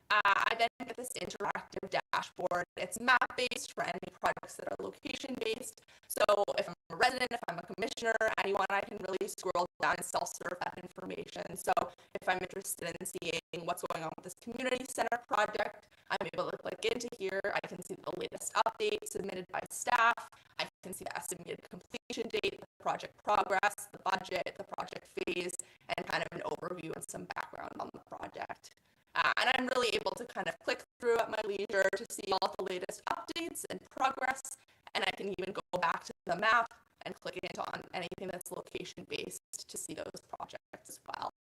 I then get this interactive dashboard. It's map-based for any projects that are location-based. So if I'm a resident, if I'm a commissioner, anyone, I can really scroll down and self-serve that information. So if I'm interested in seeing what's going on with this community center project, I'm able to click into here. I can see the latest updates submitted by staff. I can see the estimated completion date, the project progress, the budget, the project phase, and kind of an overview and some background on the project. And I'm really able to kind of click through at my leisure to see all the latest updates and progress, and I can even go back to the map and click into on anything that's location-based to see those projects as well.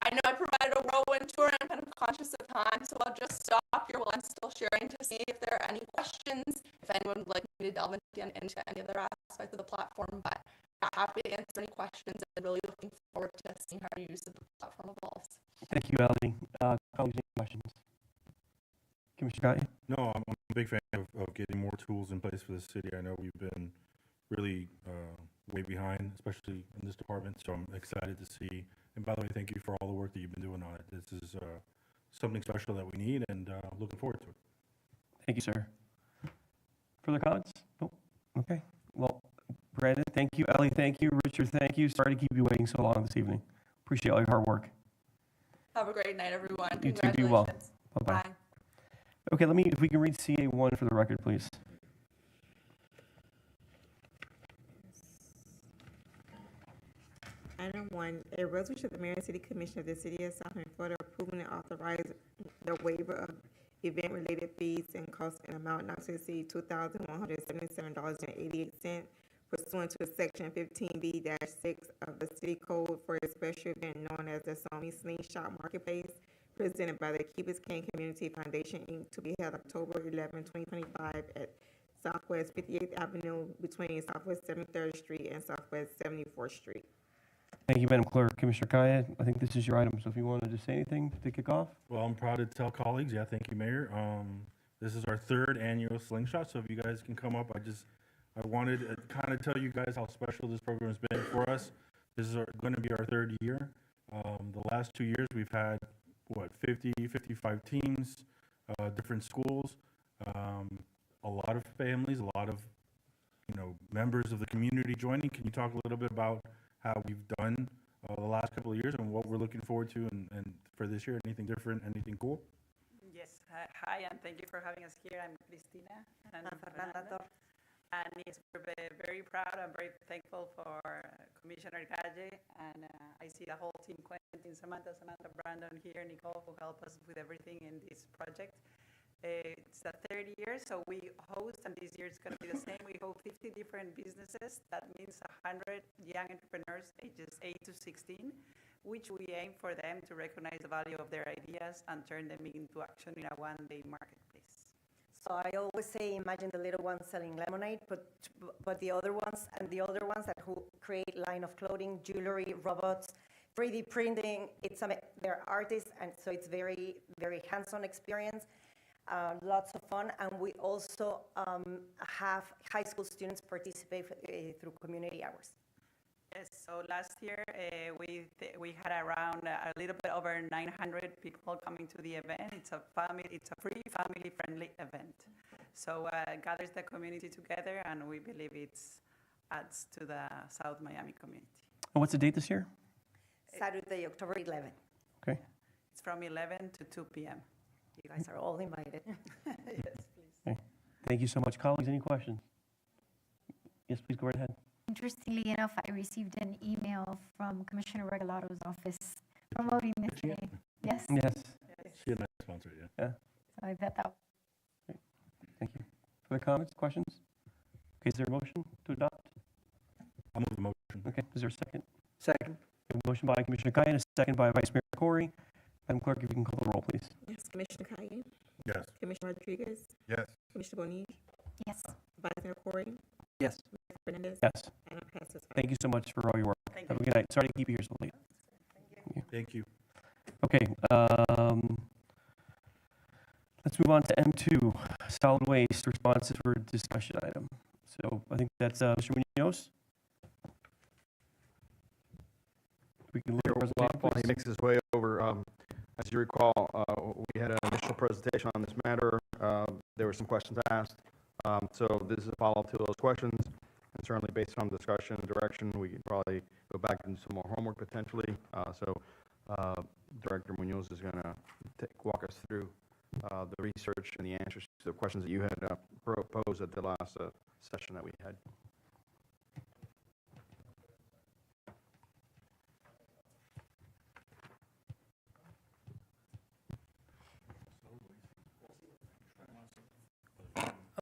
I know I provided a whirlwind tour, and I'm kind of conscious of time, so I'll just stop here while I'm still sharing to see if there are any questions, if anyone would like me to delve into any other aspect of the platform, but I'm happy to answer any questions and really looking forward to seeing how your use of the platform evolves. Thank you, Ellie. Colleagues, any questions? Commissioner Gatti? No, I'm a big fan of getting more tools in place for the city. I know we've been really way behind, especially in this department, so I'm excited to see. And by the way, thank you for all the work that you've been doing on it. This is something special that we need, and looking forward to it. Thank you, sir. Further comments? Nope. Okay. Well, Brandon, thank you. Ellie, thank you. Richard, thank you. Sorry to keep you waiting so long this evening. Appreciate all your hard work. Have a great night, everyone. You too. Be well. Bye-bye. Bye. Okay, if we can read CA1 for the record, please. Item 1, a resolution of the Mayor and City Commission of the City of South Miami, Florida, approving and authorizing the waiver of event-related fees and costs in amount not to exceed $2,177.88 pursuant to Section 15B-6 of the City Code for a special event known as the Sony Slingshot Marketplace, presented by the Key Biscayne Community Foundation, Inc., to be held October 11, 2025 at Southwest 58th Avenue between Southwest 73rd Street and Southwest 74th Street. Thank you, Madam Clerk. Commissioner Kaya, I think this is your item, so if you wanted to say anything to kick off? Well, I'm proud to tell colleagues, thank you, Mayor. This is our 3rd annual Slingshot, so if you guys can come up, I wanted to kind of tell you guys how special this program has been for us. This is going to be our 3rd year, The last 2 years, we've had, 50, 55 teams, different schools, a lot of families, a lot of, members of the community joining. Can you talk a little bit about how we've done the last couple of years and what we're looking forward to and for this year? Anything different, anything cool? Yes, hi, and thank you for having us here. I'm Cristina. And I'm Fernando. And yes, we're very proud and very thankful for Commissioner Galle, and I see the whole team, Quentin, Samantha, Brandon here, Nicole, who help us with everything in this project. It's the third year, so we host, and this year it's going to be the same. We host 50 different businesses. That means 100 young entrepreneurs, ages 8 to 16, which we aim for them to recognize the value of their ideas and turn them into action in a one-day marketplace. So I always say, imagine the little ones selling lemonade, but the older ones that who create line of clothing, jewelry, robots, 3D printing. They're artists, and so it's very, very hands-on experience. Lots of fun, and we also have high school students participate through community hours. Yes, so last year we had around a little bit over 900 people coming to the event. It's a free, family-friendly event. So gathers the community together, and we believe it adds to the South Miami community. And what's the date this year? Saturday, October 11th. Okay. It's from 11 to 2 p.m. You guys are all invited. Yes, please. Okay. Thank you so much. Colleagues, any questions? Yes, please go right ahead. Interestingly enough, I received an email from Commissioner Regalado's office promoting this day. Yes. Yes. She and I sponsor it, yeah. Yeah. So I bet that. Thank you. Other comments, questions? Okay, is there a motion to adopt? I'll move the motion. Okay, is there a second? Second. A motion by Commissioner Kayan, a second by Vice Mayor Corey. Madam Clerk, if you can call the roll, please. Yes, Commissioner Kayan. Yes. Commissioner Rodriguez. Yes. Commissioner Bonilla. Yes. Vice Mayor Corey. Yes. Mayor Fernandez. Yes. And it passes. Thank you so much for all your work. Have a good night. Sorry to keep you here so late. Thank you. Okay, let's move on to M2, solid waste responses for discussion item. So I think that's Mr. Munoz. We can look at the While presentation, he please. makes his way over, as you recall, we had an initial presentation on this matter. There were some questions asked. So this is a follow-up to those questions. And certainly based on discussion and direction, we could probably go back and do some more homework potentially. Director Munoz is going to walk us through the research and the answers to the questions that you had proposed at the last session that we had.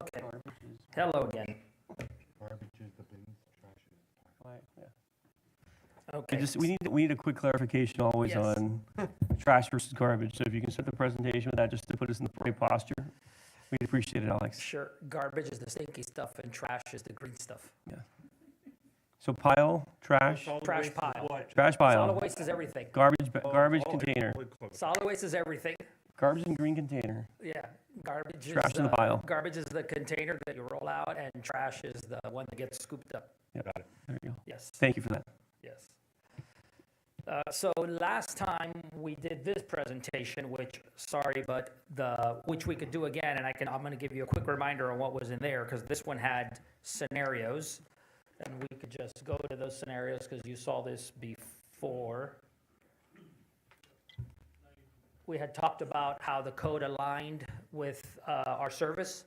Okay. Hello again. Garbage is the bins, trash is Okay. We need a quick clarification always Yes. on trash versus garbage. So if you can start the presentation with that, just to put us in the right posture, we'd appreciate it, Alex. Sure. Garbage is the stinky stuff, and trash is the green stuff. Yeah. So pile, trash, Trash pile. trash pile. Solid waste is everything. Garbage, container. Solid waste is everything. Garbage and green container. Yeah. Garbage Trash is in the pile. Garbage is the container that you roll out, and trash is the one that gets scooped up. Yep. Got it. There you go. Yes. Thank you for that. Yes. So last time we did this presentation, which, sorry, but which we could do again, and I'm going to give you a quick reminder on what was in there, because this one had scenarios, and we could just go to those scenarios, because you saw this before. We had talked about how the code aligned with our service,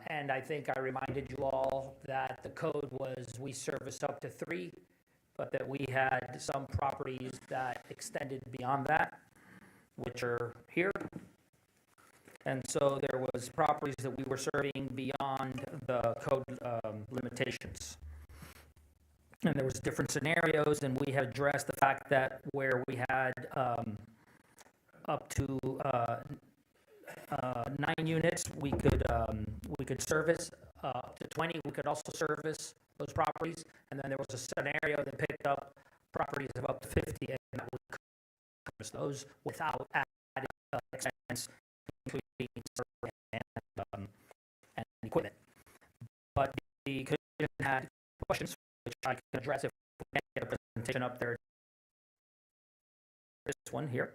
and I think I reminded you all that the code was we service up to 3, but that we had some properties that extended beyond that, which are here. And so there was properties that we were serving beyond the code limitations. And there was different scenarios, and we had addressed the fact that where we had up to 9 units, we could service. Up to 20, we could also service those properties. And then there was a scenario that picked up properties of up to 50, and that would service those without added expense, including server and equipment. But the commission had questions, which I can address if we can get a presentation up there this one here.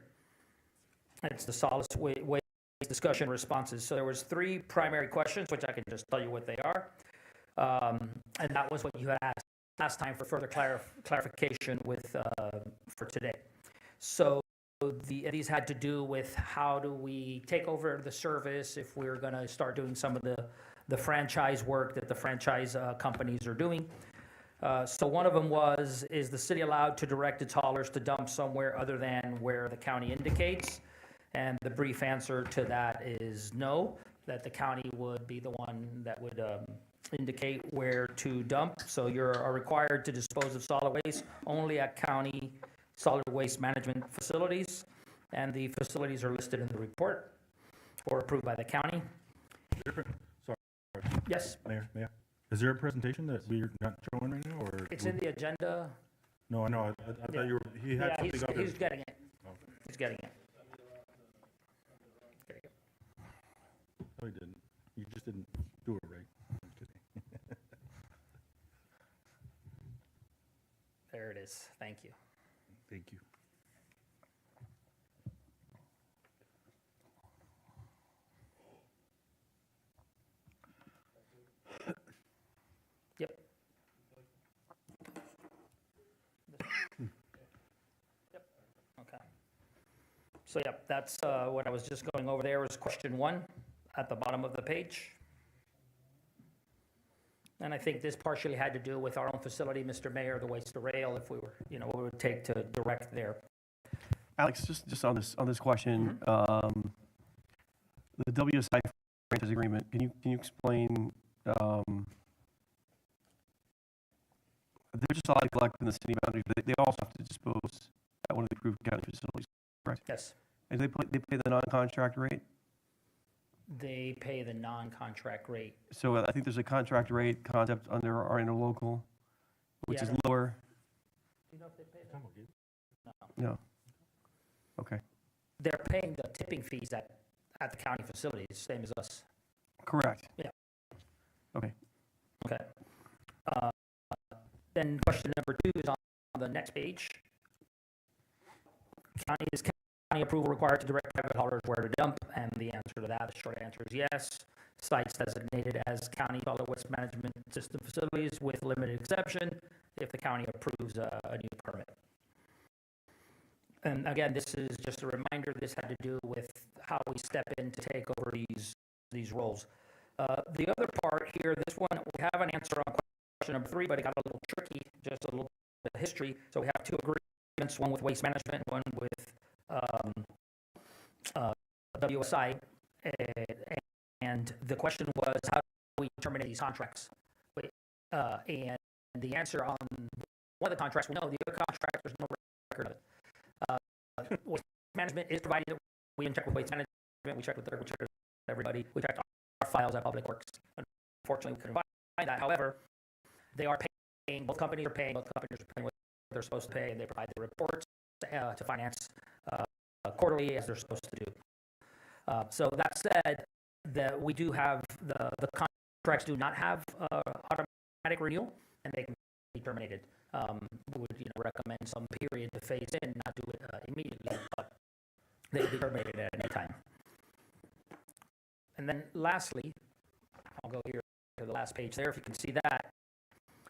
It's the solid waste discussion responses. So there was 3 primary questions, which I can just tell you what they are. And that was what you had asked last time for further clarification with, for today. So these had to do with how do we take over the service if we're going to start doing some of the franchise work that the franchise companies are doing. So one of them was, is the city allowed to direct its haulers to dump somewhere other than where the county indicates? And the brief answer to that is no, that the county would be the one that would indicate where to dump. So you are required to dispose of solid waste only at county solid waste management facilities, and the facilities are listed in the report or approved by the county. Sorry. Yes? Mayor. Is there a presentation that we're not showing right now, or? It's in the agenda. No, I know, I thought you were, he had Yeah, something other. he's getting it. Oh. He's getting it. There you go. No, he didn't. You just didn't do it right. I'm kidding. There it is. Thank you. Thank you. Yep. Okay. So, yeah, that's what I was just going over there was question 1 at the bottom of the page. And I think this partially had to do with our own facility, Mr. Mayor, the waste to rail, if we were, what it would take to direct there. Alex, just on this question, the WSI franchise agreement, can you explain, they're just allowed to collect in the city boundaries, but they also have to dispose at one of the approved county facilities, correct? Yes. And they pay the non-contract rate? They pay the non-contract rate. So I think there's a contract rate concept under our interlocal, which is lower. Do you know if they pay that? No. Okay. They're paying the tipping fees at the county facilities, same as us. Correct. Yeah. Okay. Okay. Then question number 2 is on the next page. Is county approval required to direct private haulers where to dump? And the answer to that, the short answer is yes. Sites designated as county solid waste management system facilities with limited exception if the county approves a new permit. And again, this is just a reminder, this had to do with how we step in to take over these roles. The other part here, this one, we have an answer on question number 3, but it got a little tricky, just a little bit of history. So we have 2 agreements, one with Waste Management, one with WSI. And the question was, how do we terminate these contracts? And the answer on one of the contracts, we know the other contract, there's no record of it. Waste Management is providing that we check with Waste Management, we check with everybody, we checked our files at Public Works. Unfortunately, we couldn't find that. However, they are paying, both companies are paying what they're supposed to pay, and they provide the reports to finance quarterly as they're supposed to do. So that said, that we do have, the contracts do not have automatic renewal, and they can be terminated. We would recommend some period to phase in, not do it immediately, but they can be terminated at any time. And then lastly, I'll go here to the last page there, if you can see that,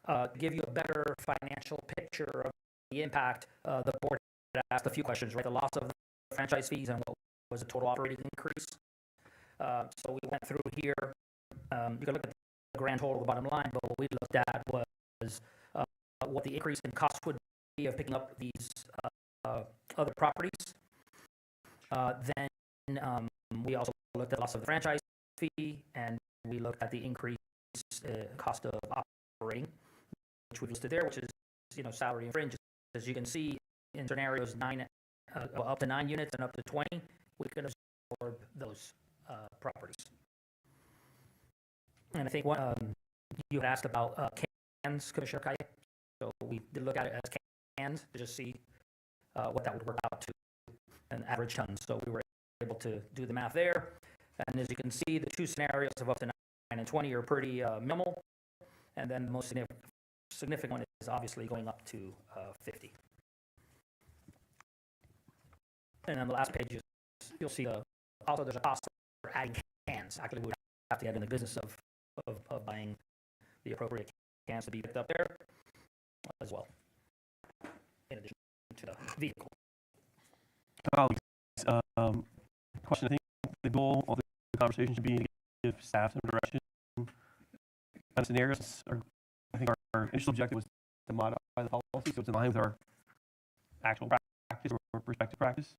to give you a better financial picture of the impact, the board had asked a few questions, right? The loss of the franchise fees and what was the total operating increase. So we went through here. You can look at the grand total, the bottom line, but what we looked at was what the increase in cost would be of picking up these other properties. Then we also looked at the loss of the franchise fee, and we looked at the increased cost of operating, which we listed there, which is salary and fringe. As you can see, in scenarios up to 9 units and up to 20, we can absorb those properties. And I think you had asked about cans, Commissioner Kaye. So we did look at it as cans to just see what that would work out to an average ton. So we were able to do the math there. And as you can see, the 2 scenarios of up to 9 and 20 are pretty minimal. And then the most significant one is obviously going up to 50. And on the last page, you'll see also there's a cost for adding cans. Actually, we would have to get in the business of buying the appropriate cans to be picked up there as well, in addition to the vehicle. Colleagues, question, I think the goal of the conversation should be to give staff some direction. Kind of scenarios are, I think our initial objective was to modify the policy so it's in line with our actual practice or prospective practice.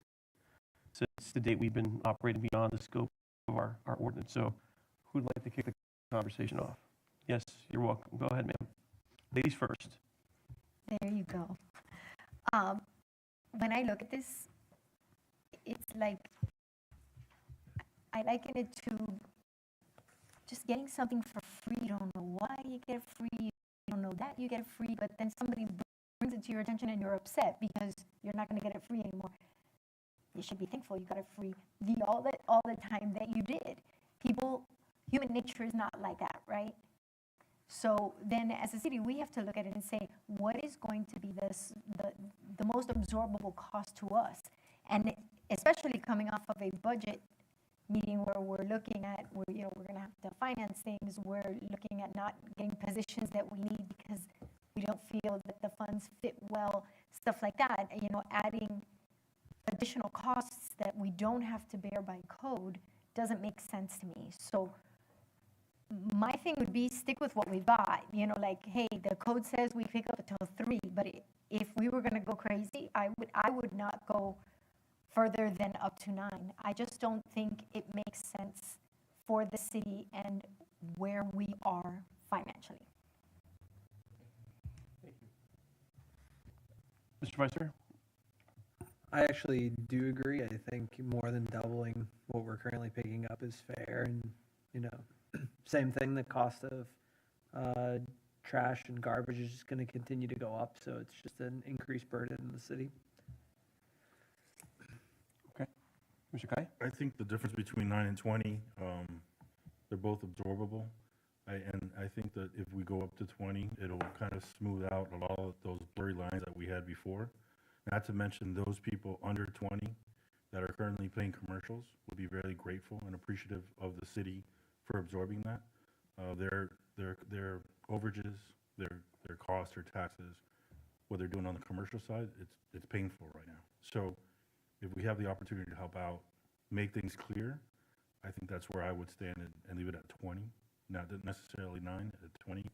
Since the date we've been operating beyond the scope of our ordinance. So who'd like to kick the conversation off? Yes, you're welcome. Go ahead, ma'am. Ladies first. There you go. When I look at this, it's like, I liken it to just getting something for free. You don't know why you get it free. You don't know that you get it free, but then somebody brings it to your attention and you're upset because you're not going to get it free anymore. You should be thankful you got it free all the time that you did. Human nature is not like that, right? So then as a city, we have to look at it and say, what is going to be the most absorbable cost to us? And especially coming off of a budget meeting where we're looking at, we're going to have to finance things, we're looking at not getting positions that we need because we don't feel that the funds fit well, stuff like that, adding additional costs that we don't have to bear by code doesn't make sense to me. So my thing would be stick with what we've got. Like, hey, the code says we pick up until 3, but if we were going to go crazy, I would not go further than up to 9. I just don't think it makes sense for the city and where we are financially. Mr. Vice Chair? I actually do agree. I think more than doubling what we're currently picking up is fair. And, same thing, the cost of trash and garbage is just going to continue to go up. So it's just an increased burden in the city. Okay. Mr. Kai? I think the difference between 9 and 20, they're both absorbable. And I think that if we go up to 20, it'll kind of smooth out a lot of those blurry lines that we had before. Not to mention those people under 20 that are currently paying commercials will be very grateful and appreciative of the city for absorbing that. Their overages, their costs, their taxes, what they're doing on the commercial side, it's painful right now. So if we have the opportunity to help out, make things clear, I think that's where I would stand and leave it at 20, not necessarily 9, at 20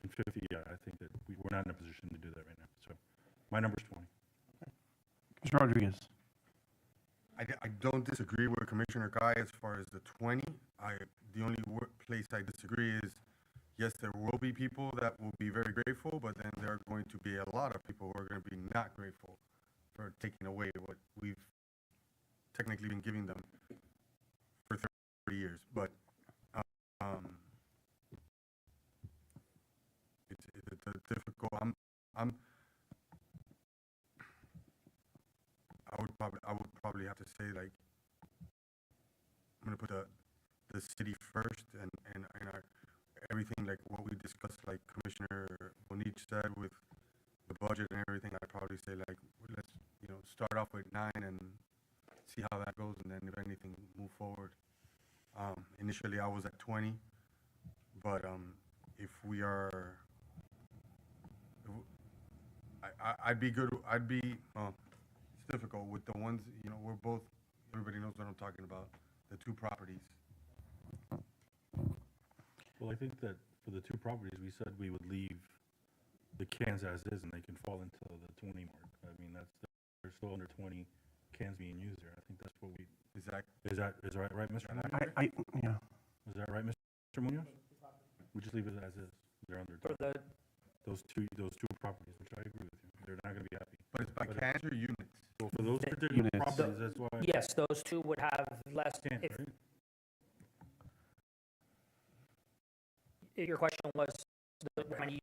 and 50. Yeah, I think that we're not in a position to do that right now. So my number's 20. Mr. Rodriguez? I don't disagree with Commissioner Guy as far as the 20. The only place I disagree is, yes, there will be people that will be very grateful, but then there are going to be a lot of people who are going to be not grateful for taking away what we've technically been giving them for 30 years. But it's a difficult. I would probably have to say, like, I'm gonna put the city first and everything, like what we discussed, like Commissioner Bonich said with the budget and everything. I'd probably say, like, let's start off with 9 and see how that goes, and then if anything, move forward. Initially I was at 20, but if we are, I'd be good. It's difficult with the ones, we're both, everybody knows what I'm talking about, the 2 properties. Well, I think that for the 2 properties, we said we would leave the cans as is, and they can fall into the 20 mark. I mean, there's still under 20 cans being used there. I think that's what we. Is that right, Mr. Munoz? Yeah. Is that right, Mr. Munoz? We just leave it as is. They're under those two properties, which I agree with you. They're not going to be happy. But it's by cans or units? Well, for those particular properties, that's why. Yes, those 2 would have less. If your question was how many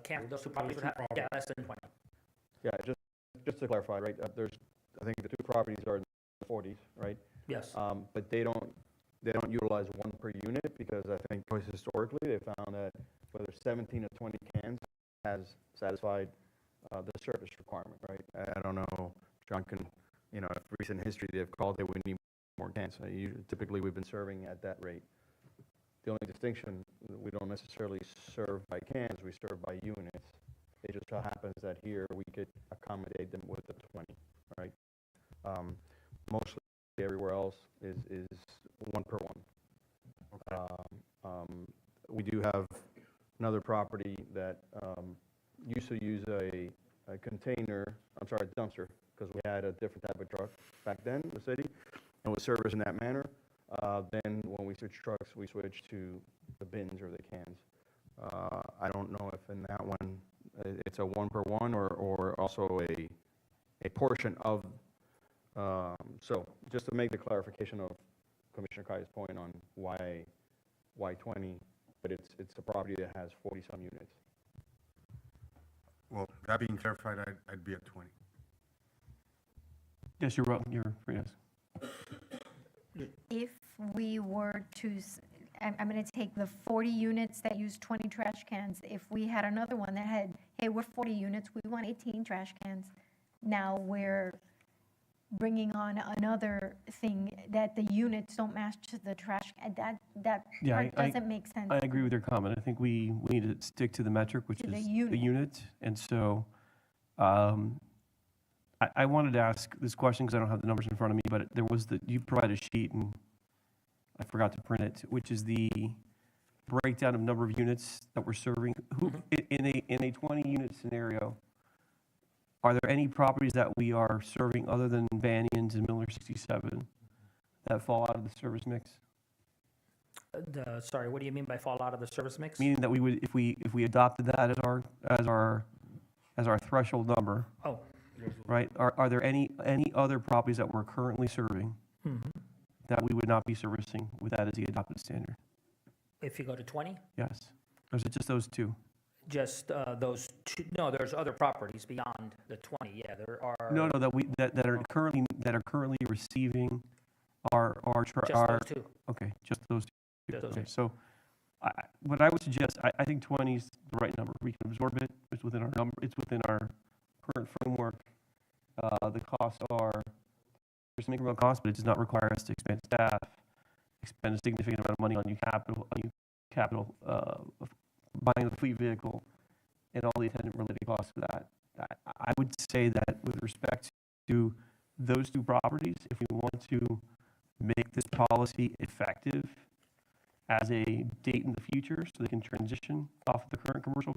cans those 2 properties would have, yeah, less than 20. Yeah, just to clarify, right? I think the 2 properties are in the 40s, right? Yes. But they don't utilize 1 per unit because I think historically they found that whether 17 or 20 cans has satisfied the service requirement, right? I don't know, John can you know, if recent history, they've called, they would need more cans. Typically, we've been serving at that rate. The only distinction, we don't necessarily serve by cans, we serve by units. It just so happens that here we could accommodate them with the 20, right? Mostly everywhere else is 1 per 1. We do have another property that used to use a dumpster, because we had a different type of truck back then in the city, and was serviced in that manner. Then when we switched trucks, we switched to the bins or the cans. I don't know if in that one, it's a 1 per 1 or also a portion of, so just to make the clarification of Commissioner Kai's point on why 20, but it's a property that has 40-some units. Well, that being clarified, I'd be at 20. Yes, you're yes. If we were to, I'm going to take the 40 units that use 20 trash cans. If we had another one that had, hey, we're 40 units, we want 18 trash cans. Now we're bringing on another thing that the units don't match to the trash. That part doesn't make sense. I agree with your comment. I think we need to stick to the metric, which To the is unit. the unit. And so I wanted to ask this question because I don't have the numbers in front of me, but you provided a sheet and I forgot to print it, which is the breakdown of number of units that we're serving. In a 20-unit scenario, are there any properties that we are serving other than Banyans and Miller 67 that fall out of the service mix? Sorry, what do you mean by fall out of the service mix? Meaning that we would, if we adopted that as our threshold number. Oh. Right? Are there any other properties that we're currently serving that we would not be servicing with that as the adopted standard? If you go to 20? Yes. Or is it just those two? Just those two? No, there's other properties beyond the 20. Yeah, there are. No, that are currently receiving our Just those two. Okay, just those two. Just those Okay, two. so what I would suggest, I think 20 is the right number. We can absorb it. It's within our number. It's within our current framework. The costs are, there's some incremental costs, but it does not require us to expand staff, expend a significant amount of money on new capital, buying the fleet vehicle, and all the attendant related costs of that. I would say that with respect to those two properties, if we want to make this policy effective as a date in the future, so they can transition off of the current commercial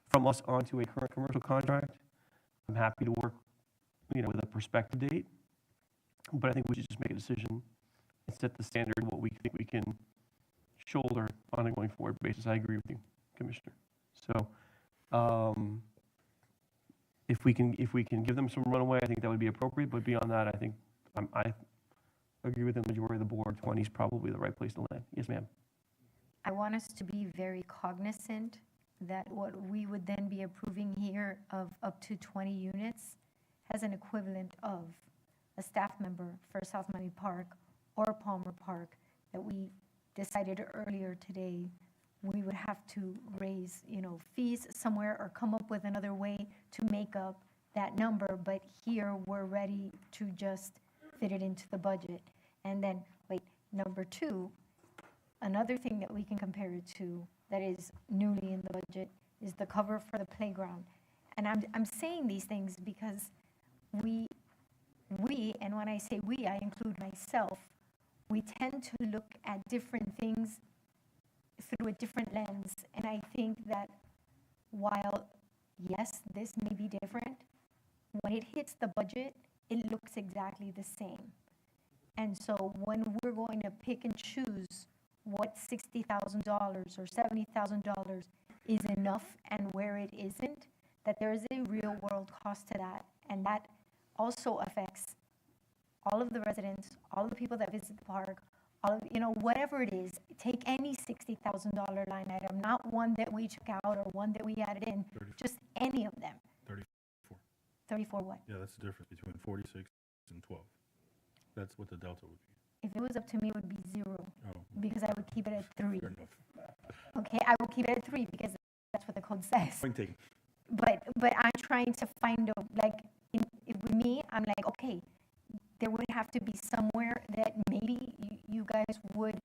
from us onto a current commercial contract, I'm happy to work, with a prospective date. But I think we should just make a decision and set the standard what we think we can shoulder on a going forward basis. I agree with you, Commissioner. So, if we can give them some runaway, I think that would be appropriate. But beyond that, I think I agree with the majority of the board. 20 is probably the right place to land. Yes, ma'am. I want us to be very cognizant that what we would then be approving here of up to 20 units has an equivalent of a staff member for South Miami Park or Palmer Park that we decided earlier today we would have to raise, fees somewhere or come up with another way to make up that number. But here we're ready to just fit it into the budget. And then, number two, another thing that we can compare it to that is newly in the budget is the cover for the playground. And I'm saying these things because we, and when I say we, I include myself, we tend to look at different things through a different lens. And I think that while, yes, this may be different, when it hits the budget, it looks exactly the same. And so when we're going to pick and choose what $60,000 or $70,000 is enough and where it isn't, that there is a real world cost to that. And that also affects all of the residents, all of the people that visit the park, all of, whatever it is. Take any $60,000 line item, not one that we took out or one that we added in, just any of them. 34. 34 what? Yeah, that's the difference between 46 and 12. That's what the delta would be. If it was up to me, it would be 0, Oh. because I would keep it at 3. Fair enough. Okay, I will keep it at 3 because that's what the code says. Point taken. But I'm trying to find if with me, I'm like, okay, there would have to be somewhere that maybe you guys would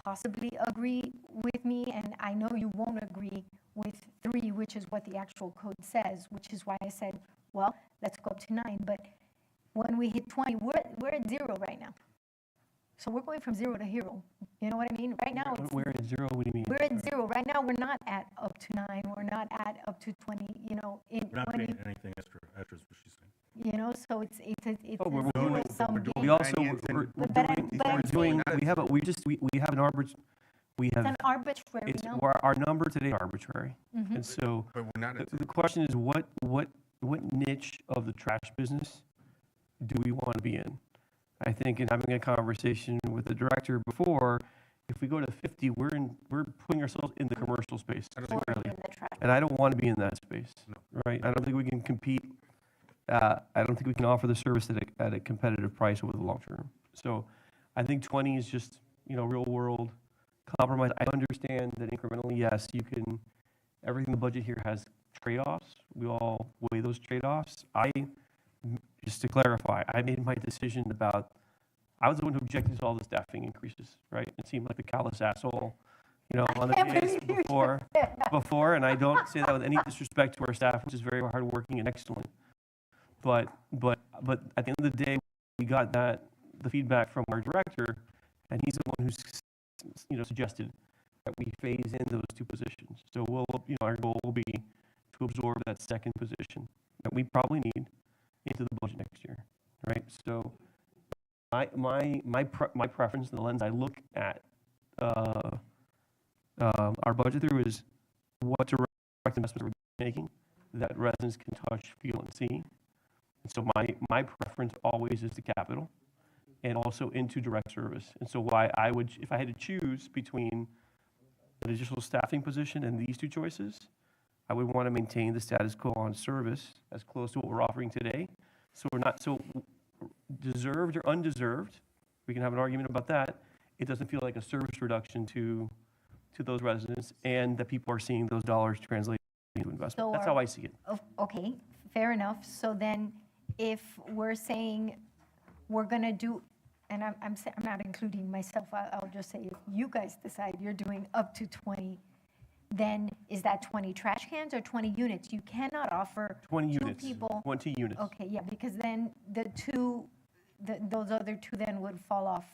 possibly agree with me, and I know you won't agree with 3, which is what the actual code says, which is why I said, well, let's go up to 9. But when we hit 20, we're at 0 right now. So we're going from 0 to hero. You know what I mean? Right now, We're at 0, what do you mean? we're at 0. Right now, we're not at up to 9. We're not at up to 20, you know. We're not when paying anything extra is what she's saying. you know, so it's a Oh, we're zero-sum game. We also, I'm saying- we have an we have, It's an arbitrary it's, number. our number today is arbitrary. Mhm. And so, But we're not at the question is, what niche of the trash business do we want to be in? I think in having a conversation with the director before, if we go to 50, we're putting ourselves in the commercial space. Really. And I don't want to be in that space, right? I don't think we can compete. I don't think we can offer the service at a competitive price over the long term. So I think 20 is just, real world compromise. I understand that incrementally, yes, everything in the budget here has trade-offs. We all weigh those trade-offs. Just to clarify, I made my decision I was the one who objected to all the staffing increases, right? It seemed like a callous asshole, on the days before, and I don't say that with any disrespect to our staff, which is very hardworking and excellent. But at the end of the day, we got the feedback from our director, and he's the one who's, suggested that we phase in those 2 positions. So our goal will be to absorb that second position that we probably need into the budget next year, right? So my preference, the lens I look at our budget through is what direct investments we're making that residents can touch, feel, and see. And so my preference always is the capital and also into direct service. And so if I had to choose between an additional staffing position and these 2 choices, I would want to maintain the status quo on service as close to what we're offering today. So we're not so deserved or undeserved. We can have an argument about that. It doesn't feel like a service reduction to those residents, and that people are seeing those dollars translate into investment. That's how I see it. Okay, fair enough. So then, if we're saying we're gonna do, and I'm not including myself, I'll just say, if you guys decide you're doing up to 20, then is that 20 trash cans or 20 units? You cannot offer 20 2 units. people. 20 units. Okay, yeah, because then those other 2 then would fall off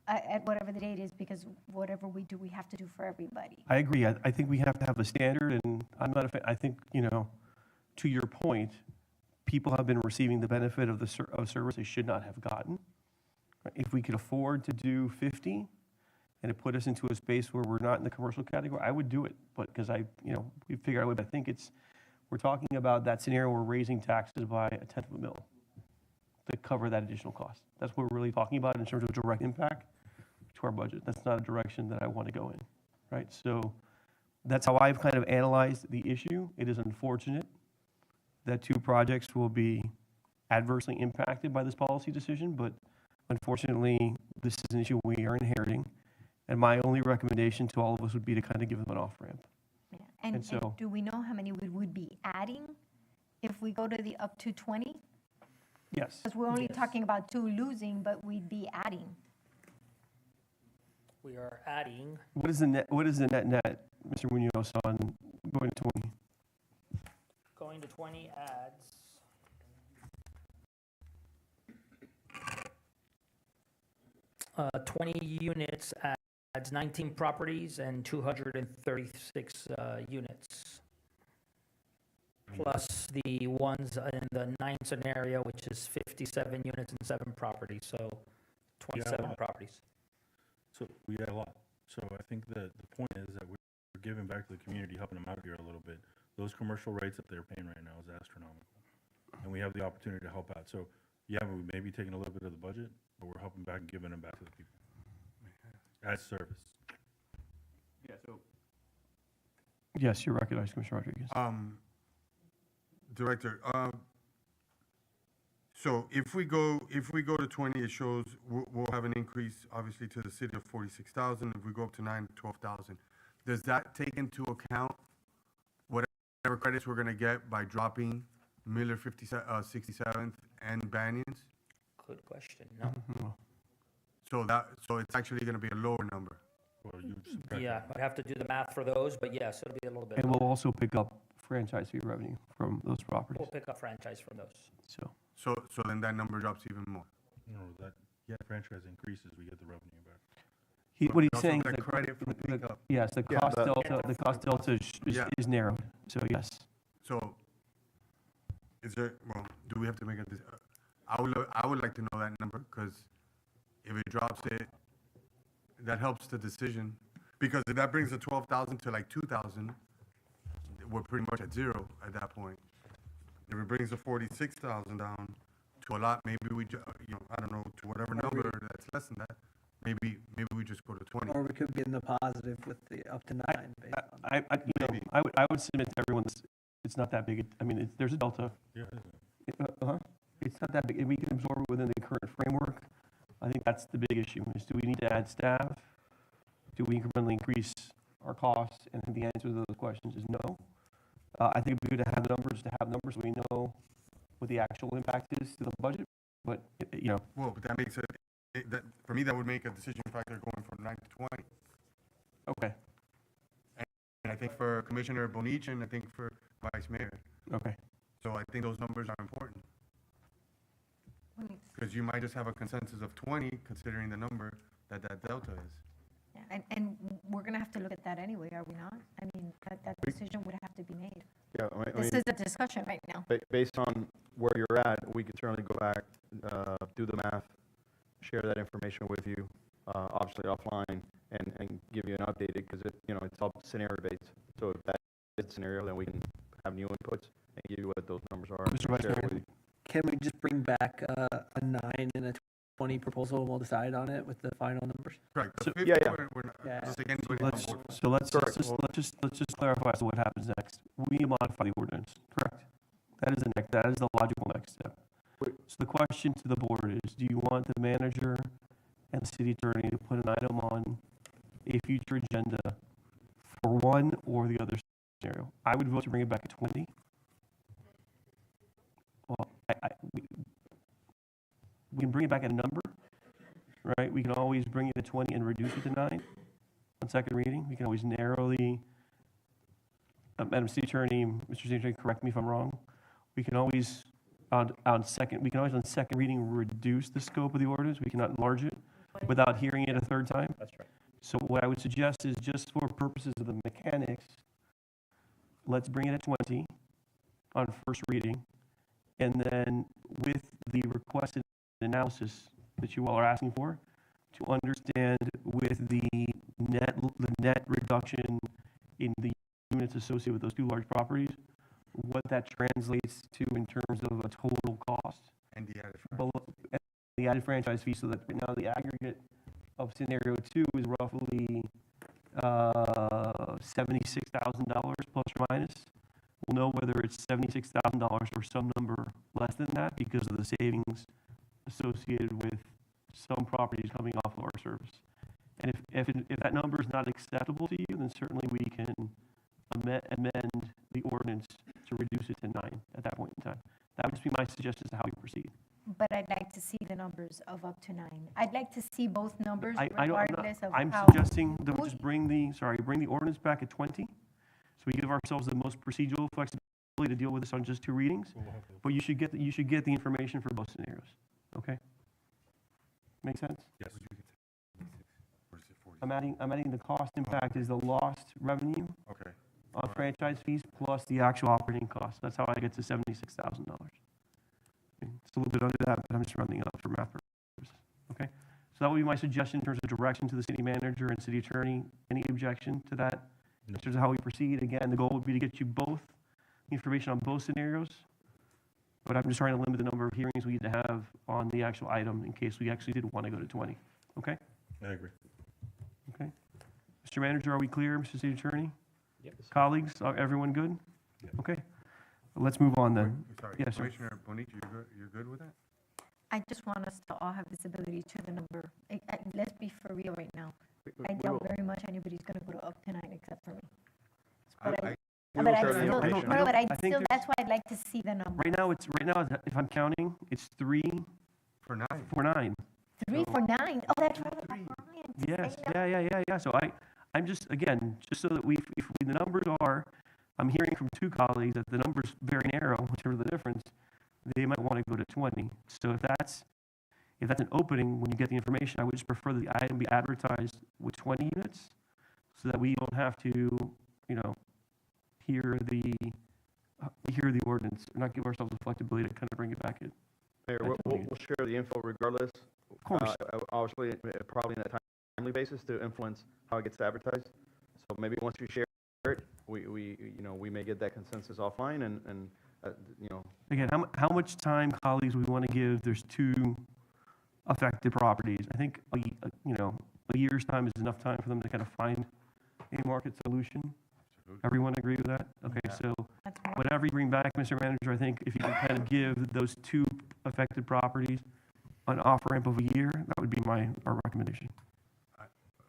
at whatever the date is, because whatever we do, we have to do for everybody. I agree. I think we have to have a standard, and I'm not a fan. I think, to your point, people have been receiving the benefit of of service they should not have gotten. If we could afford to do 50 and it put us into a space where we're not in the commercial category, I would do it. But because we figure out, I think we're talking about that scenario where we're raising taxes by $0.1 to cover that additional cost. That's what we're really talking about in terms of direct impact to our budget. That's not a direction that I want to go in, right? So that's how I've kind of analyzed the issue. It is unfortunate that 2 projects will be adversely impacted by this policy decision, but unfortunately, this is an issue we are inheriting. And my only recommendation to all of us would be to kind of give them an off-ramp. Yeah. And do we know how many we would be adding if we go to the up to 20? Yes. Because we're only talking about 2 losing, but we'd be adding. We are adding, What is the net, Mr. Munoz, on going to 20? going to 20 adds. Uh, 20 units adds 19 properties and 236 units. Plus the ones in the 9 scenario, which is 57 units and 7 properties, so 27 properties. So we got a lot. So I think the point is that we're giving back to the community, helping them out here a little bit. Those commercial rates that they're paying right now is astronomical. And we have the opportunity to help out. So yeah, we may be taking a little bit of the budget, but we're helping back and giving them back to the people as service. Yeah, so. Yes, you're recognized, Commissioner Rodriguez. Director, so if we go to 20, it shows we'll have an increase, obviously, to the city of 46,000. If we go up to 9, 12,000. Does that take into account whatever credits we're going to get by dropping Miller 67th, and Banyans? Good question, no. So it's actually gonna be a lower number. Yeah, I'd have to do the math for those, but yes, it'll be a little bit. And we'll also pick up franchise fee revenue from those properties. We'll pick up franchise from those. So then that number drops even more. No, that, franchise increases, we get the revenue back. What he's Also saying get is credit for the pickup. yes, the Yeah, cost but- delta is narrowed, so yes. So, do we have to make I would like to know that number, because if it drops it, that helps the decision. Because if that brings the 12,000 to like 2,000, we're pretty much at zero at that point. If it brings the 46,000 down to a lot, maybe I don't know, to whatever number that's less than that, maybe we just go to 20. Or we could be in the positive with the up to 9 based on. I would submit to everyone, it's not that big. I mean, there's a delta. Yeah. It's not that big. We can absorb it within the current framework. I think that's the big issue, is do we need to add staff? Do we incrementally increase our costs? And the answer to those questions is no. I think it'd be good to have numbers, so we know what the actual impact is to the budget, but, Well, but that makes for me, that would make a decision factor going from 9 to 20. Okay. And I think for Commissioner Bonich, and I think for Vice Mayor. Okay. So I think those numbers are important. Because you might just have a consensus of 20, considering the number that delta is. Yeah, and we're gonna have to look at that anyway, are we not? I mean, that decision would have to be made. Yeah, This is a discussion right now. Based on where you're at, we could certainly go back, do the math, share that information with you, obviously offline, and give you an updated, because it's all scenario based. So if that is the scenario, then we can have new inputs and give you what those numbers are. Mr. Vice share it Mayor. with you. Can we just bring back a 9 and a 20 proposal, and we'll decide on it with the final numbers? Correct. So- The 50, yeah. we're not, Yeah. I don't think anybody's on board. So let's Correct. just clarify as to what happens next. We modify the ordinance, correct? That is the logical next step. So the question to the board is, do you want the manager and the city attorney to put an item on a future agenda for one or the other scenario? I would vote to bring it back at 20. Well, we can bring it back at a number, right? We can always bring it to 20 and reduce it to 9 on second reading. We can always narrow the, Madam City Attorney, Mr. City Attorney, correct me if I'm wrong. We can always, on second reading, reduce the scope of the ordinance. We cannot enlarge it without hearing it a third time. That's right. So what I would suggest is, just for purposes of the mechanics, let's bring it at 20 on first reading. And then with the requested analysis that you all are asking for, to understand with the net reduction in the units associated with those two large properties, what that translates to in terms of a total cost. And The added franchise fee, so that right now the aggregate of scenario 2 is roughly $76,000 plus or minus. We'll know whether it's $76,000 or some number less than that because of the savings associated with some properties coming off of our service. And if that number is not acceptable to you, then certainly we can amend the ordinance to reduce it to 9 at that point in time. That would just be my suggestion as to how we proceed. But I'd like to see the numbers of up to 9. I'd like to see both numbers I'm regardless of I'm how. suggesting that we just bring the ordinance back at 20, so we give ourselves the most procedural flexibility to deal with this on just 2 readings. But you should get the information for both scenarios. Okay? Make sense? Yes. I'm adding the cost impact is the lost revenue Okay. on franchise fees plus the actual operating costs. That's how I get to $76,000. It's a little bit under that, but I'm just rounding up for math purposes. Okay? So that would be my suggestion in terms of direction to the city manager and city attorney. Any objection to that in terms of how we proceed? Again, the goal would be to get you both information on both scenarios, but I'm just trying to limit the number of hearings we need to have on the actual item in case we actually did want to go to 20. Okay? I agree. Okay. Mr. Manager, are we clear, Mr. City Attorney? Yes. Colleagues, everyone good? Okay. Let's move on then. Sorry, Yes, sir. Commissioner Bonich, you're good with that? I just want us to all have visibility to the number. Let's be for real right now. I we doubt will. very much anybody's gonna go to up to 9 except for me. I, But I We But will I'd share the still, information. but I I'd think still, that's why I'd like to see the number. Right now, if I'm counting, it's 3 For 9. for 9. 3 for 9. Oh, that's right. Brian, to Yes, say that. yeah. So I'm just, again, just so that if the numbers are, I'm hearing from 2 colleagues that the number's very narrow, whichever the difference, they might want to go to 20. So if that's an opening, when you get the information, I would just prefer that the item be advertised with 20 units, so that we don't have to, hear the ordinance, and not give ourselves the flexibility to kind of bring it back in. Mayor, we'll share the info regardless. Of course. Obviously, probably in a timely basis to influence how it gets advertised. So maybe once you share it, we may get that consensus offline and Again, how much time, colleagues, we want to give? There's 2 affected properties. I think, a year's time is enough time for them to kind of find a market solution. Everyone agree with that? Okay, so whatever you bring back, Mr. Manager, I think if you can kind of give those 2 affected properties an off-ramp of a year, that would be our recommendation.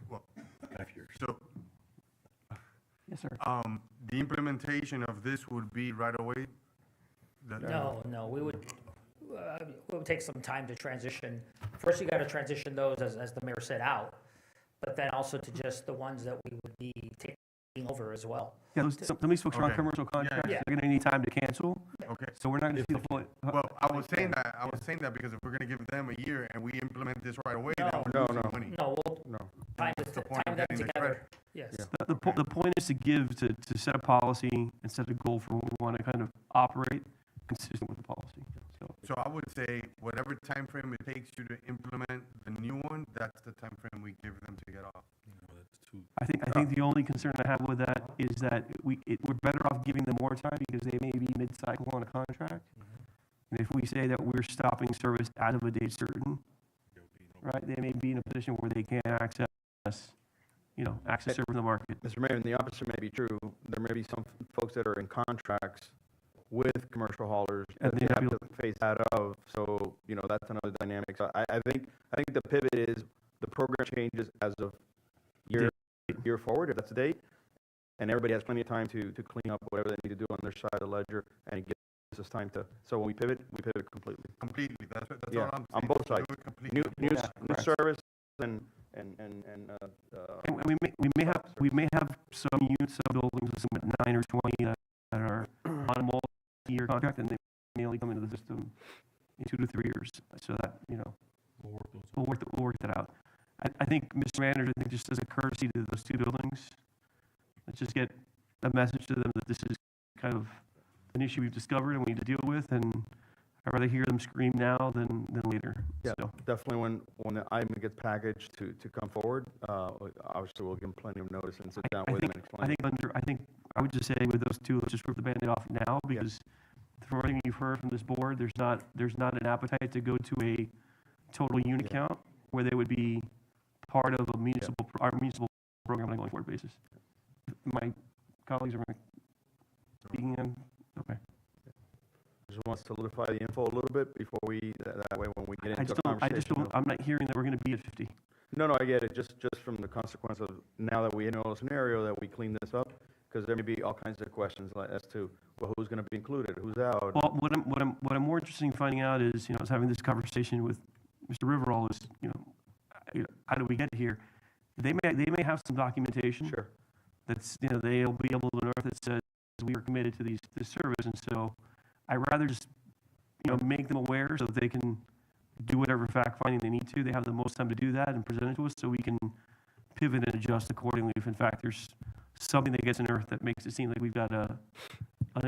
Well, so, Yes, sir. the implementation of this would be right away? No, we would take some time to transition. First, you got to transition those, as the mayor said, out, but then also to just the ones that we would be taking over as well. Yeah, some of these folks are on Okay. commercial contracts. Yeah. They're going to need time to cancel. Okay. So we're not going to see the full. Well, I was saying that because if we're gonna give them a year and we implement this right away, then we're No, losing no. money. No, we'll time What's the point them of getting the together. credit? Yes. The point is to set a policy and set a goal for when we want to kind of operate consistent with the policy. So I would say whatever time frame it takes you to implement the new one, that's the time frame we give them to get off. I think the only concern I have with that is that we're better off giving them more time because they may be mid-cycle on a contract. And if we say that we're stopping service as of a date certain, right, they may be in a position where they can't access service in the market. Mr. Mayor, and the opposite may be true. There may be some folks that are in contracts with commercial haulers And that they they have have to face that of. So, that's another dynamic. So I think the pivot is the program changes as of year forward, if that's the date, and everybody has plenty of time to clean up whatever they need to do on their side of the ledger, and it gives us time to, so when we pivot completely. Completely, that's all Yeah, I'm saying. on both sides. Do it completely. New correct. service and And we may have some units of buildings, with 9 or 20 that are on a multi-year contract, and they may only come into the system in 2 to 3 years. So that, we'll work that out. I think, Mr. Manager, I think just as a courtesy to those 2 buildings, let's just get a message to them that this is kind of an issue we've discovered and we need to deal with, and I'd rather hear them scream now than later. yeah, So, definitely when the item gets packaged to come forward, obviously we'll give them plenty of notice and sit down with them and explain. I think I would just say with those 2, let's just rip the Band-Aid off now, because from everything you've heard from this board, there's not an appetite to go to a total unit count where they would be part of our municipal program on a going forward basis. My colleagues are speaking in. Okay. Just want to solidify the info a little bit before that way when we get into a I just conversation. don't, I'm not hearing that we're going to be at 50. No, I get it, just from the consequence of now that we know a scenario that we clean this up, because there may be all kinds of questions as to, well, who's going to be included, who's out. Well, what I'm more interested in finding out is, I was having this conversation with Mr. Riverall is, how do we get here? They may have some documentation. Sure. That's, they'll be able to unearth that says we are committed to this service, and so I'd rather just, make them aware so that they can do whatever fact finding they need to. They have the most time to do that and present it to us so we can pivot and adjust accordingly if in fact there's something that gets unearthed that makes it seem like we've got an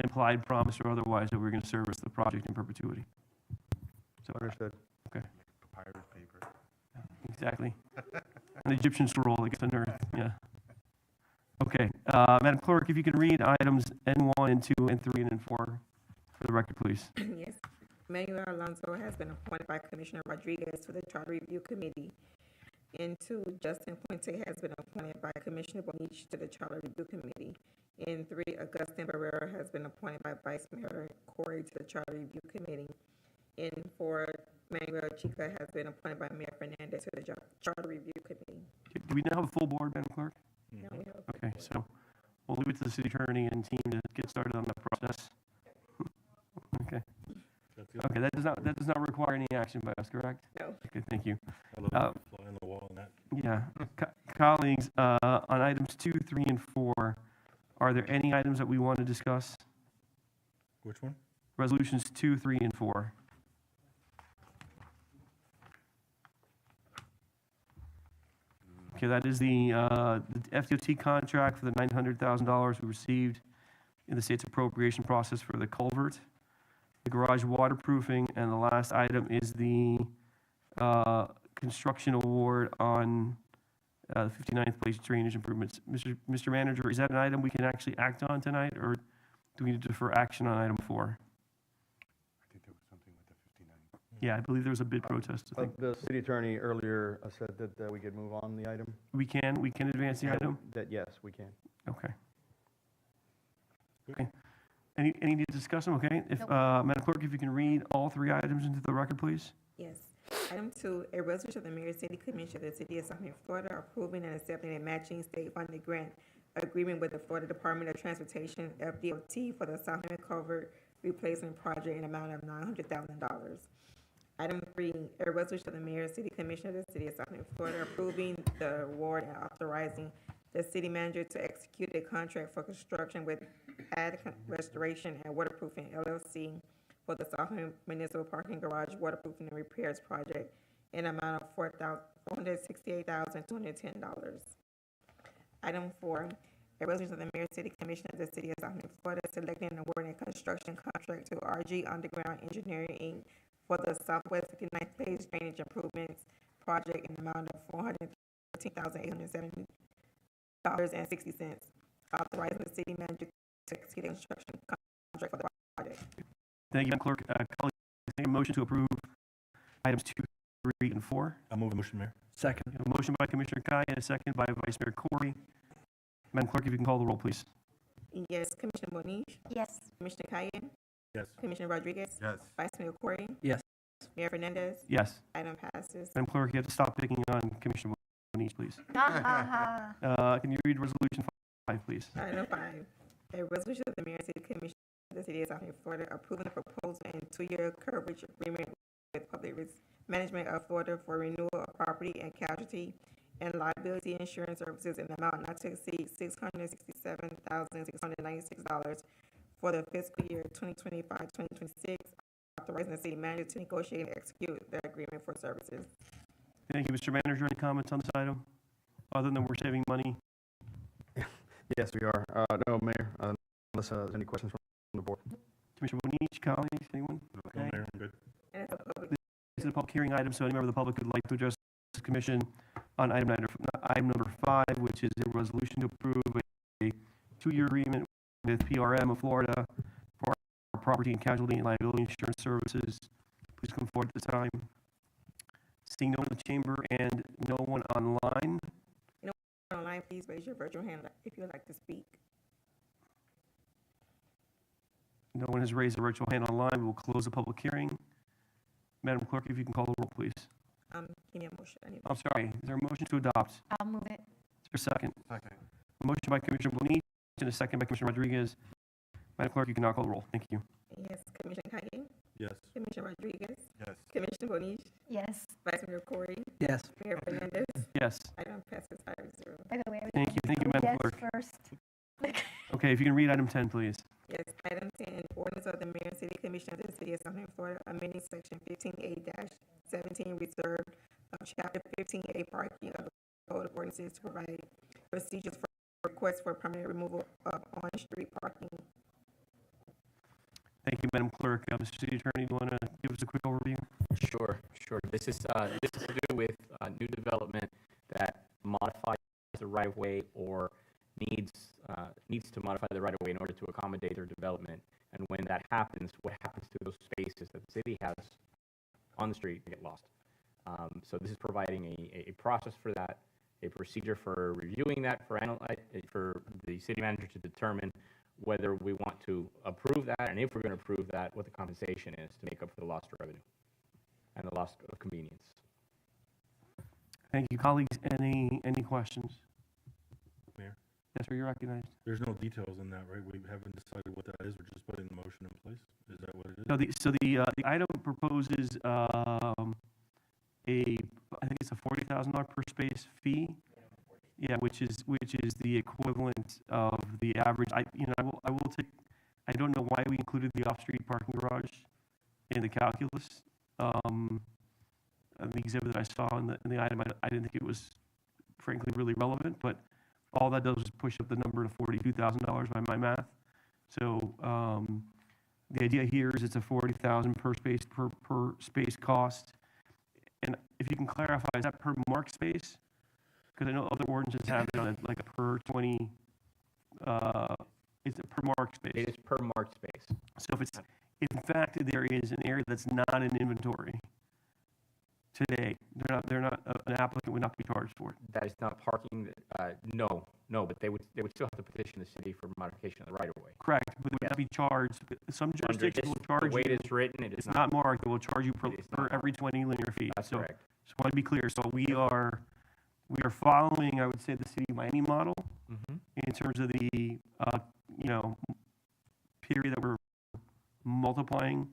implied promise or otherwise that we're going to service the project in perpetuity. So, understood. Okay. Papyrus paper. Exactly. An Egyptian scroll that gets unearthed, yeah. Okay, Madam Clerk, if you can read items N1, N2, N3, and N4 for the record, please. Yes. Manuel Alonso has been appointed by Commissioner Rodriguez to the Charter Review Committee. N2, Justin Puente has been appointed by Commissioner Bonich to the Charter Review Committee. N3, Augustin Barrera has been appointed by Vice Mayor Corey to the Charter Review Committee. N4, Manuel Chica has been appointed by Mayor Fernandez to the Charter Review Committee. Do we now have a full board, Madam Clerk? Now we have Okay, so we'll leave it to the city attorney and team to get started on that process. Okay. Okay, that does not require any action by us, correct? No. Okay, thank you. I love the fly on the wall on that. Yeah. Colleagues, on items 2, 3, and 4, are there any items that we want to discuss? Which one? Resolutions 2, 3, and 4. Okay, that is the FDOT contract for the $900,000 we received in the state's appropriation process for the culvert, the garage waterproofing, and the last item is the construction award on the 59th place drainage improvements. Mr. Manager, is that an item we can actually act on tonight, or do we need to defer action on item 4? I think there was something with the 59. Yeah, I believe there was a bid protest. I think. The city attorney earlier said that we could move on the item. We can advance the item? That, yes, we can. Okay. Okay. Any need to discuss them? Okay. If, Madam Clerk, if you can read all 3 items into the record, please. Yes. Item 2, a resolution of the Mayor City Commission of the City of South Bend, Florida, approving and accepting a matching state-funded grant agreement with the Florida Department of Transportation, FDOT, for the South Bend Culvert Replacement Project in amount of $900,000. Item 3, a resolution of the Mayor City Commission of the City of South Bend, Florida, approving the award and authorizing the city manager to execute a contract for construction with Ad Restoration and Waterproofing LLC for the South Bend Municipal Parking Garage Waterproofing and Repairs Project in amount of $468,210. Item 4, a resolution of the Mayor City Commission of the City of South Bend, Florida, selecting and awarding a construction contract to RG Underground Engineering, Inc. for the Southwest 59th Phase Drainage Improvements Project in the amount of $413,870.60, authorizing the city manager to execute a construction contract for the project. Thank you, Madam Clerk. Colleagues, take a motion to approve items 2, 3, and 4. I'll move the motion, Mayor. Second. We have a motion by Commissioner Kai and a second by Vice Mayor Corey. Madam Clerk, if you can call the roll, please. Yes, Commissioner Moniz? Yes. Commissioner Cayenne? Yes. Commissioner Rodriguez? Yes. Vice Mayor Corey? Yes. Mayor Fernandez? Yes. Item passes. Madam Clerk, you have to stop picking on Commissioner Moniz, please. Can you read Resolution 5, please? Item 5, a resolution of the Mayor City Commission of the City of South Bend, Florida, approving the proposal and 2-year coverage agreement with Public Risk Management of Florida for renewal of property and casualty and liability insurance services in the amount not to exceed $667,696 for the fiscal year 2025-2026, authorizing the city manager to negotiate and execute the agreement for services. Thank you, Mr. Manager. Any comments on this item? Other than we're saving money? Yes, we are. No, Mayor, unless there's any questions from the board. Commissioner Moniz, colleagues, anyone? No, Mayor, I'm good. This is a public hearing item, so any member of the public who'd like to address the commission on item number 5, which is a resolution to approve a 2-year agreement with PRM of Florida for our property and casualty and liability insurance services. Please come forward at this time. Seeing no one in the chamber and no one online. Online, please raise your virtual hand if you would like to speak. No one has raised a virtual hand online. We will close the public hearing. Madam Clerk, if you can call the roll, please. Give me a motion. I'm sorry. Is there a motion to adopt? I'll move it. Is there a second? Second. A motion by Commissioner Moniz and a second by Commissioner Rodriguez. Madam Clerk, you can now call the roll. Thank you. Yes, Commissioner Cayenne? Yes. Commissioner Rodriguez? Yes. Commissioner Moniz? Yes. Vice Mayor Corey? Yes. Mayor Fernandez? Yes. Item passes 5-0. By the way, Thank you. Thank you, Madam yes Clerk. first. Okay, if you can read item 10, please. Yes, item 10, ordinance of the Mayor and City Commission of the City of South Bend, Florida, amending section 15A-17 reserved of chapter 15A parking of the Code of Ordinances to provide procedures for requests for permanent removal of on-street parking. Thank you, Madam Clerk. Mr. City Attorney, do you want to give us a quick overview? Sure. This is to do with new development that modifies the right-of-way or needs to modify the right-of-way in order to accommodate their development. And when that happens, what happens to those spaces that the city has on the street get lost? So this is providing a process for that, a procedure for reviewing that, for the city manager to determine whether we want to approve that, and if we're going to approve that, what the compensation is to make up for the lost revenue and the loss of convenience. Thank you, colleagues. Any questions? Mayor? Yes, sir, you're recognized. There's no details in that, right? We haven't decided what that is. We're just putting the motion in place. Is that what it is? No, the item proposes I think it's a $40,000 per space fee. Yeah, which is the equivalent of the average. I will take. I don't know why we included the off-street parking garage in the calculus. The exhibit that I saw in the item, I didn't think it was, frankly, really relevant. But all that does is push up the number to $42,000 by my math. So the idea here is it's a $40,000 per space cost. And if you can clarify, is that per marked space? Because I know other ordinances have it on a per 20. It's a per marked space. It is per marked space. So if in fact there is an area that's not in inventory today, an applicant would not be charged for it. That is not parking. No, but they would still have to petition the city for modification of the right of way. Correct, but they would not be charged. Some jurisdictions will charge you. The way it is written, it is it's not marked. It will charge you per every 20 linear feet. That's correct. So I want to be clear. So we are following, I would say, the city of Miami model in terms of the period that we're multiplying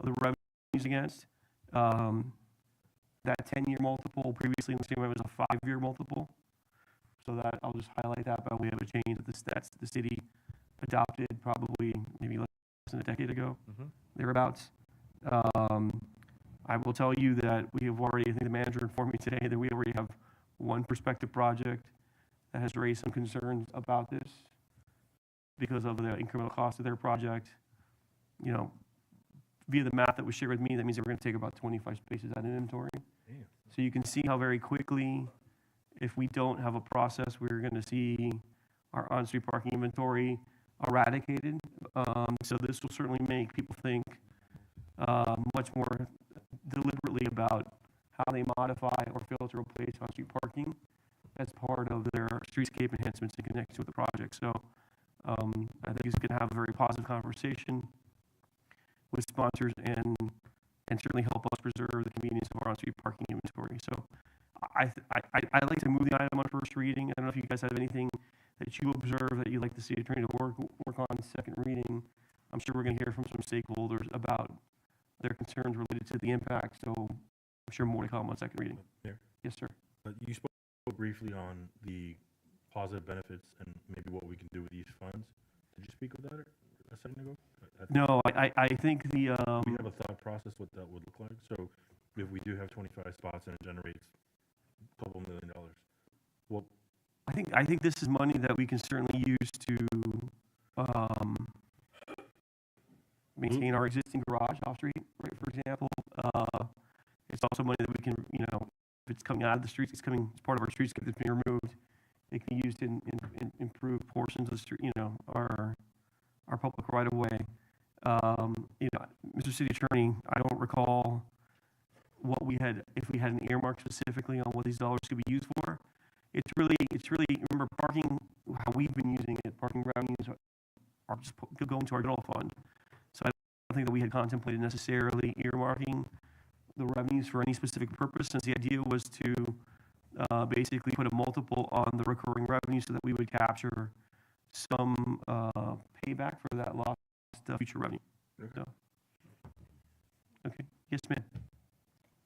the revenues against. That 10-year multiple previously in the state was a 5-year multiple. So that I'll just highlight that by way of a change that the city adopted probably maybe less than a decade ago, thereabouts. I will tell you that we have already, I think the manager informed me today that we already have one prospective project that has raised some concerns about this because of the incremental cost of their project. Via the math that was shared with me, that means that we're going to take about 25 spaces out of inventory. So you can see how very quickly, if we don't have a process, we're going to see our on-street parking inventory eradicated. So this will certainly make people think much more deliberately about how they modify or fail to replace on-street parking as part of their streetscape enhancements in connection with the project. So I think it's going to have a very positive conversation with sponsors and certainly help us preserve the convenience of our on-street parking inventory. So I'd like to move the item on first reading. I don't know if you guys have anything that you observe that you'd like the city attorney to work on second reading. I'm sure we're going to hear from some stakeholders about their concerns related to the impact. So I'm sure more to come on second reading. Mayor? Yes, sir. You spoke briefly on the positive benefits and maybe what we can do with these funds. Did you speak of that a second ago? No, I think the we have a thought process what that would look like. So if we do have 25 spots and it generates a couple $1 million, well, I think this is money that we can certainly use to maintain our existing garage off street, right? For example, it's also money that we can, if it's coming out of the streets, it's part of our streetscape that's being removed. It can be used to improve portions of the street, our public right of way. Mr. City Attorney, I don't recall if we had an earmark specifically on what these dollars could be used for. It's really, remember, parking, how we've been using it, parking revenues are just go into our general fund. So I don't think that we had contemplated necessarily earmarking the revenues for any specific purpose, since the idea was to basically put a multiple on the recurring revenue so that we would capture some payback for that lost future revenue. Okay. So, okay. Yes, ma'am.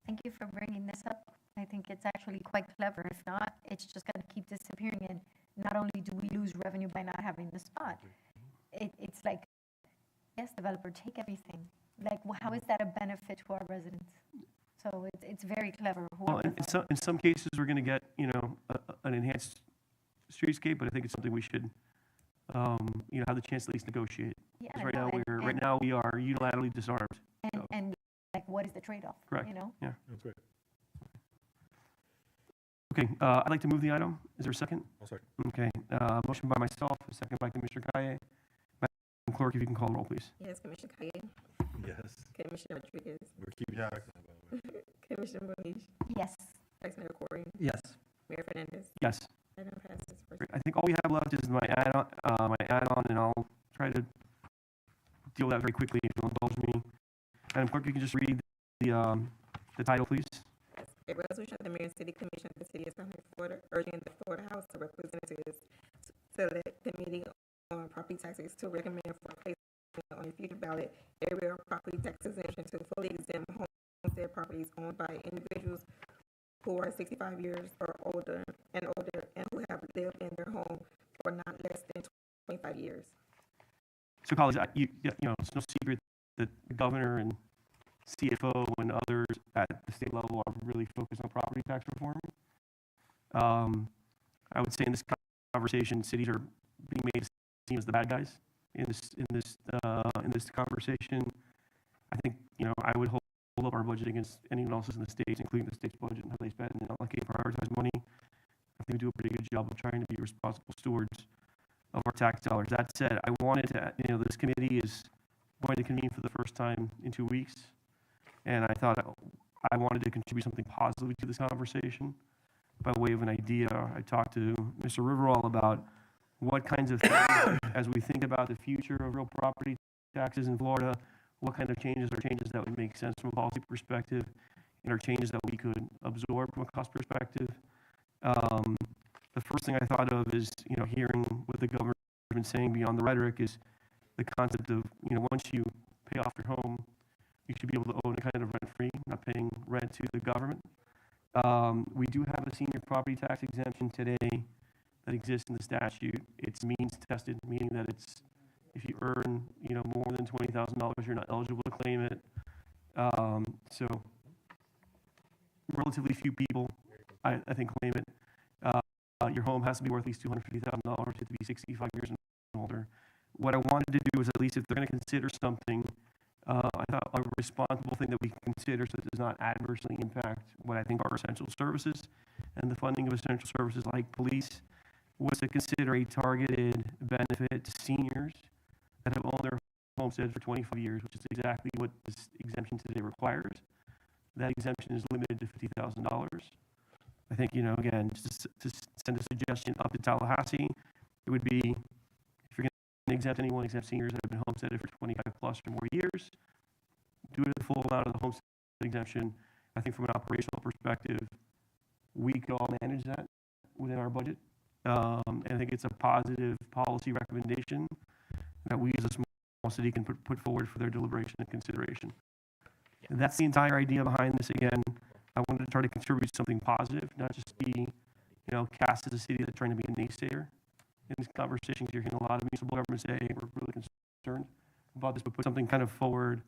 Thank you for bringing this up. I think it's actually quite clever. If not, it's just going to keep disappearing. And not only do we lose revenue by not having the spot, it's like, yes, developer, take everything. Like, how is that a benefit to our residents? So it's very clever. Well, in some cases, we're going to get, an enhanced streetscape, but I think it's something we should, have the chance to at least negotiate. Yeah, Because right now we are unilaterally disarmed. And like, what is the trade-off? Correct. Yeah. That's great. Okay, I'd like to move the item. Is there a second? I'll second. Okay, motion by myself, a second by Commissioner Kaye. Madam Clerk, if you can call the roll, please. Yes, Commissioner Kaye. Yes. Commissioner Rodriguez. We're keeping track of that, by the way. Commissioner Moniz. Yes. Vice Mayor Corey. Yes. Mayor Fernandez. Yes. Item passes. Great. I think all we have left is my add-on, and I'll try to deal with that very quickly if you'll indulge me. Madam Clerk, you can just read the title, please. A resolution of the Mayor and City Commission of the City of South Florida urging the Florida House of Representatives to Select Committee on Property Taxes to recommend for placement on a future ballot area property tax exemption to fully exempt homestead properties owned by individuals who are 65 years or older and who have lived in their home for not less than 25 years. So colleagues, you know, it's no secret that the governor and CFO and others at the state level are really focused on property tax reform. I would say in this conversation, cities are being made to seem as the bad guys in this conversation. I think, you know, I would hold up our budget against anyone else's in the states, including the state's budget and how they spend and allocate prioritize money. I think we do a pretty good job of trying to be responsible stewards of our tax dollars. That said, I wanted to, you know, this committee is going to convene for the first time in 2 weeks, and I thought I wanted to contribute something positively to this conversation. By way of an idea, I talked to Mr. Riverall about what kinds of things, as we think about the future of real property taxes in Florida, what kind of changes are changes that would make sense from a policy perspective, and are changes that we could absorb from a cost perspective. The first thing I thought of is, you know, hearing what the government has been saying beyond the rhetoric is the concept of, you know, once you pay off your home, you should be able to own it kind of rent-free, not paying rent to the government. We do have a senior property tax exemption today that exists in the statute. It's means tested, meaning that it's, if you earn, you know, more than $20,000, you're not eligible to claim it. So relatively few people, I think, claim it. Your home has to be worth at least $250,000. You have to be 65 years and older. What I wanted to do is, at least if they're going to consider something, I thought a responsible thing that we can consider so it does not adversely impact what I think are essential services and the funding of essential services like police was to consider a targeted benefit to seniors that have owned their homestead for 25 years, which is exactly what this exemption today requires. That exemption is limited to $50,000. I think, you know, again, just to send a suggestion up to Tallahassee, it would be, if you're going to exempt anyone, exempt seniors that have been homesteaded for 25 plus or more years, do it the full amount of the homestead exemption. I think from an operational perspective, we could all manage that within our budget. And I think it's a positive policy recommendation that we as a small city can put forward for their deliberation and consideration. And that's the entire idea behind this. Again, I wanted to try to contribute something positive, not just be, you know, cast as a city that's trying to be a naysayer. In these conversations, you're hearing a lot of municipal governments say, we're really concerned about this, but put something kind of forward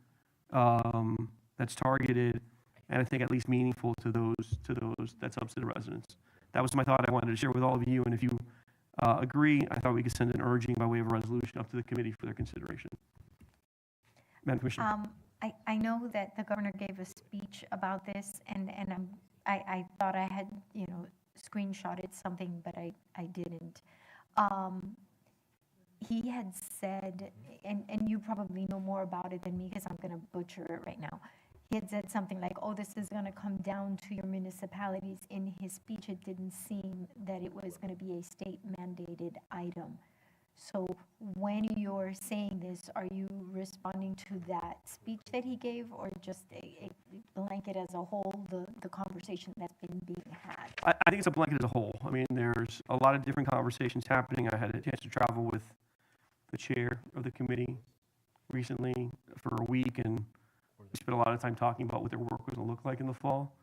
that's targeted and I think at least meaningful to those that's up to the residents. That was my thought I wanted to share with all of you, and if you agree, I thought we could send an urging by way of a resolution up to the committee for their consideration. Madam Commissioner. I know that the governor gave a speech about this, and I thought I had, you know, screenshotted something, but I didn't. He had said, and you probably know more about it than me because I'm going to butcher it right now. He had said something like, oh, this is going to come down to your municipalities. In his speech, it didn't seem that it was going to be a state mandated item. So when you're saying this, are you responding to that speech that he gave, or just a blanket as a whole, the conversation that's been being had? I think it's a blanket as a whole. I mean, there's a lot of different conversations happening. I had a chance to travel with the chair of the committee recently for a week, and we spent a lot of time talking about what their work was going to look like in the fall.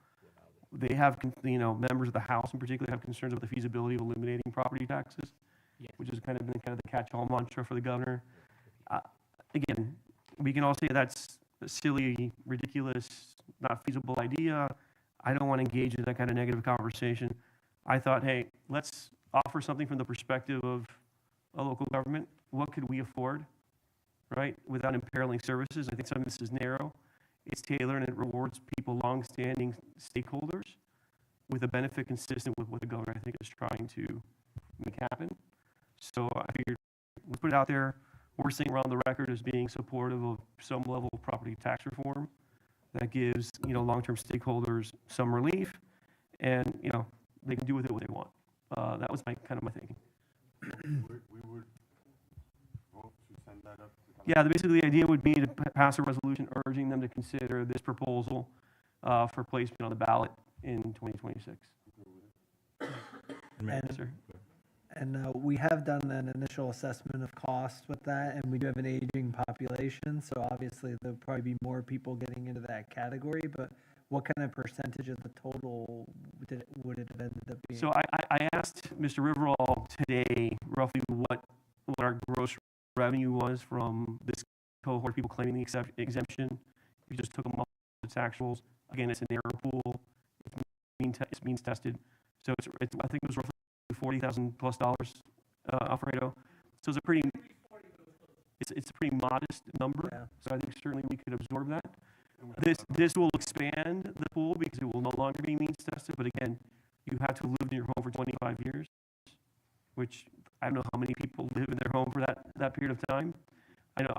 They have, you know, members of the House in particular have concerns about the feasibility of eliminating property taxes, which has kind of been the catch-all mantra for the governor. Again, we can all say that's a silly, ridiculous, not feasible idea. I don't want to engage in that kind of negative conversation. I thought, hey, let's offer something from the perspective of a local government. What could we afford, right, without imperiling services? I think some of this is narrow. It's tailored and it rewards people, long-standing stakeholders, with a benefit consistent with what the governor, I think, is trying to make happen. So I figured we'll put it out there. We're seeing around the record as being supportive of some level of property tax reform that gives, you know, long-term stakeholders some relief, and, you know, they can do with it what they want. That was my thinking. We would vote to send that up. Yeah, basically the idea would be to pass a resolution urging them to consider this proposal for placement on the ballot in 2026. And, Yes, sir. And we have done an initial assessment of cost with that, and we do have an aging population, so obviously there'll probably be more people getting into that category, but what kind of percentage of the total would it have ended up being? So I asked Mr. Riverall today roughly what our gross revenue was from this cohort of people claiming the exemption. We just took them off its actuals. Again, it's an error pool. It's means tested. So it's I think it was roughly $40,000+ Alfredo. So it's a pretty modest number. Yeah. So I think certainly we could absorb that. This will expand the pool because it will no longer be means tested. But again, you have to live in your home for 25 years, which I don't know how many people live in their home for that period of time. I know